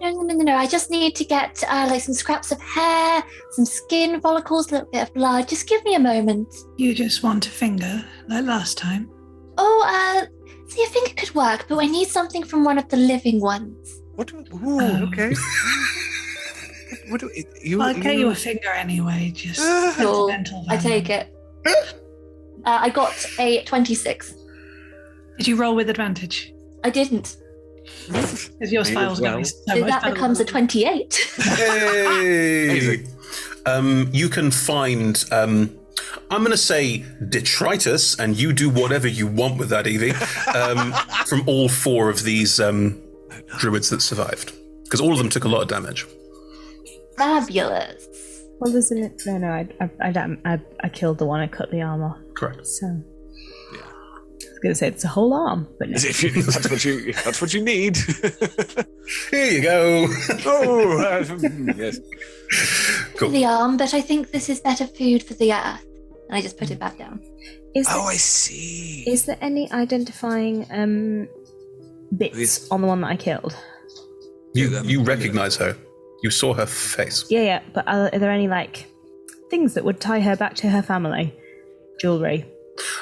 No. I just need to get like some scraps of hair, some skin follicles, a little bit of blood. Just give me a moment. You just want a finger, like last time. Oh, see, a finger could work, but I need something from one of the living ones. What? Ooh, okay. What do you? I'll get you a finger anyway, just Cool. sentimental I value. take it. I got a 26. Did you roll with advantage? I didn't. Because your May style's as going well. to be so So much that better becomes a than- 28. Hey! You can find, I'm going to say detritus, and you do whatever you want with that, Evie, from all 4 of these druids that survived. Because all of them took a lot of damage. Fabulous. Well, isn't it? No. I killed the one. I cut the arm off. Correct. So. Yeah. I was gonna say it's a whole arm, but no. As if that's what you need. Here you go. Yes. Cool. The arm, but I think this is better food for the earth. And I just put it back down. Is there, I see. is there any identifying bits on the one that I killed? You recognize her. You saw her face. Yeah. But are there any like things that would tie her back to her family? Jewelry,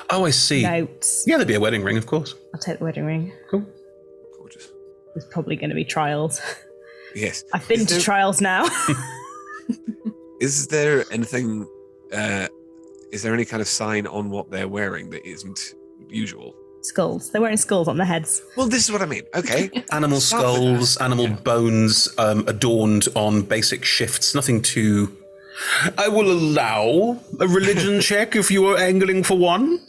Oh, I see. notes. Yeah, there'd be a wedding ring, of course. I'll take the wedding ring. Cool. Gorgeous. There's probably going to be trials. Yes. I've been to trials now. Is there anything? Is there any kind of sign on what they're wearing that isn't usual? Skulls. They're wearing skulls on their heads. Well, this is what I mean. Okay. Animal Start with skulls, that. animal bones adorned on basic shifts. Nothing too... I will allow a religion check if you are angling for one.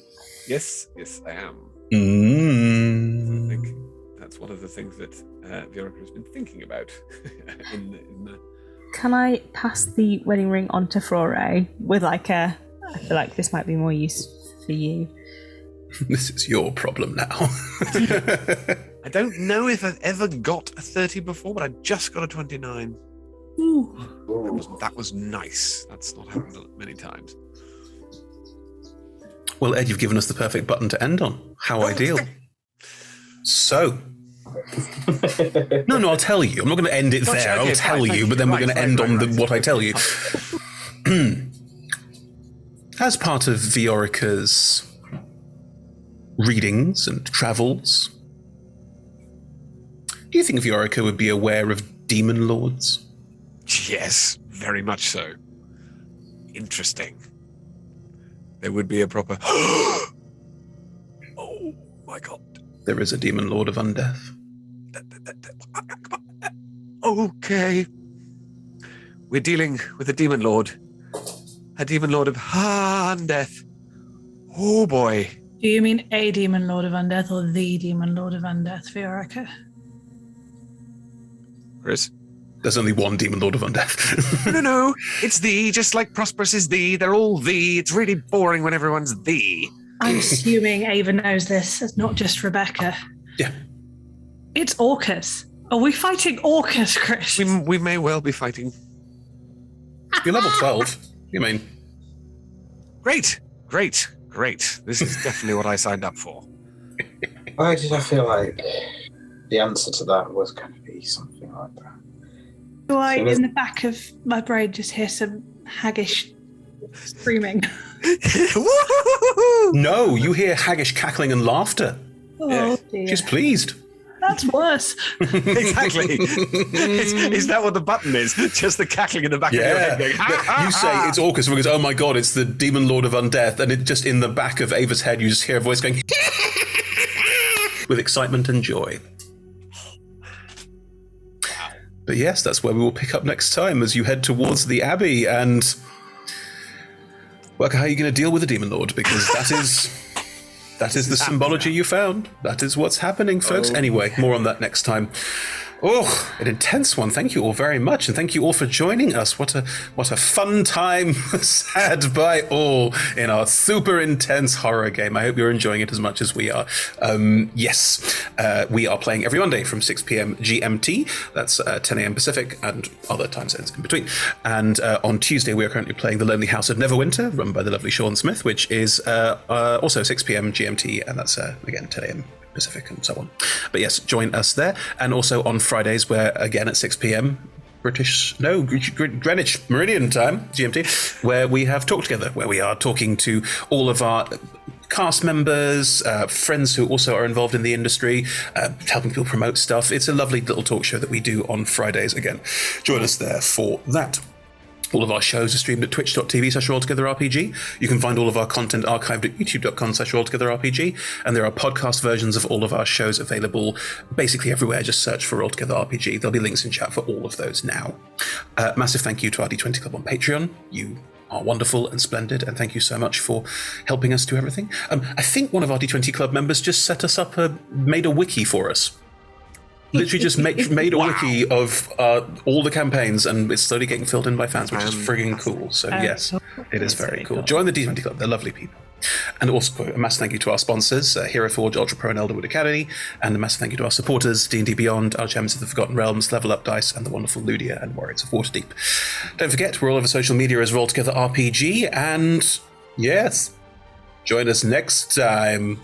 Yes, I am. I Mm. think that's one of the things that Viorica has been thinking about. in the... Can I pass the wedding ring on to Flore with like a... I feel like this might be more use for you. This is your problem now. I don't know if I've ever got a 30 before, but I just got a 29. Ooh. That was nice. That's not happened many times. Well, Ed, you've given us the perfect button to end on. How ideal. So... No, I'll tell you. I'm not going to end it Gotcha, there. okay, I'll tell fine, you, thank but then you. we're going to Right, end right, on right. what I tell you. As part of Viorica's readings and travels, do you think Viorica would be aware of demon lords? Yes, very much so. Interesting. There would be a proper... Oh my god. There is a demon lord of undeath. Okay. We're dealing with a demon lord. A demon lord of undeath. Oh boy. Do you mean a demon lord of undeath or the demon lord of undeath, Viorica? Chris? There's only one demon lord of undeath. No. It's thee, just like Prosperous is thee. They're all thee. It's really boring when everyone's thee. I'm assuming Ava knows this. It's not just Rebecca. Yeah. It's Orcus. Are we fighting Orcus, Chris? We may well be fighting. You're level 12. You mean... Great. This is definitely what I signed up for. Why did I feel like the answer to that was going to be something like that? Do I, So there's- in the back of my brain, just hear some haggish screaming? Woo-hoo-hoo-hoo-hoo! No, you hear haggish cackling and laughter. Oh, Yeah. dear. She's pleased. That's worse. Exactly. Is that what the button is? Just the cackling in the back of your Yeah. head going, ha, ha, You say ha. it's Orcus because, oh my god, it's the demon lord of undeath, and it just in the back of Ava's head, you just hear a voice going, with excitement and joy. But yes, that's where we will pick up next time as you head towards the Abbey and work out how you're going to deal with the Demon Lord, because that is the symbology you found. That is what's happening, folks. Anyway, more on that next time. Oh, an intense one. Thank you all very much, and thank you all for joining us. What a fun time had by all in our super intense horror game. I hope you're enjoying it as much as we are. Yes, we are playing every Monday from 6 p.m. GMT. That's 10 a.m. Pacific and other time zones in between. And on Tuesday, we are currently playing The Lonely House of Neverwinter, run by the lovely Sean Smith, which is also 6 p.m. GMT, and that's again 10 a.m. Pacific and so on. But yes, join us there. And also on Fridays, where again at 6 p.m. Greenwich Meridian time, GMT, where we have Talk Together, where we are talking to all of our cast members, friends who also are involved in the industry, helping people promote stuff. It's a lovely little talk show that we do on Fridays. Again, join us there for that. All of our shows are streamed at twitch.tv/rolltogetherrpg. You can find all of our content archived at youtube.com/rolltogetherrpg. And there are podcast versions of all of our shows available basically everywhere. Just search for rolltogetherrpg. There'll be links in chat for all of those now. Massive thank you to our D20 Club on Patreon. You are wonderful and splendid, and thank you so much for helping us do everything. I think one of our D20 Club members just set us up, made a wiki for us. Literally just made a wiki of all the campaigns, and it's slowly getting filled in by fans, which is frigging cool. So yes, it is very cool. Join the D20 Club. They're lovely people. And also a massive thank you to our sponsors, Hero Forge, Ultra Pro, and Elderwood Academy. And a massive thank you to our supporters, D&D Beyond, our Gems of the Forgotten Realms, Level Up Dice, and the wonderful Ludia and Warriors of Waterdeep. Don't forget, we're all over social media as Roll Together RPG. And yes, join us next time.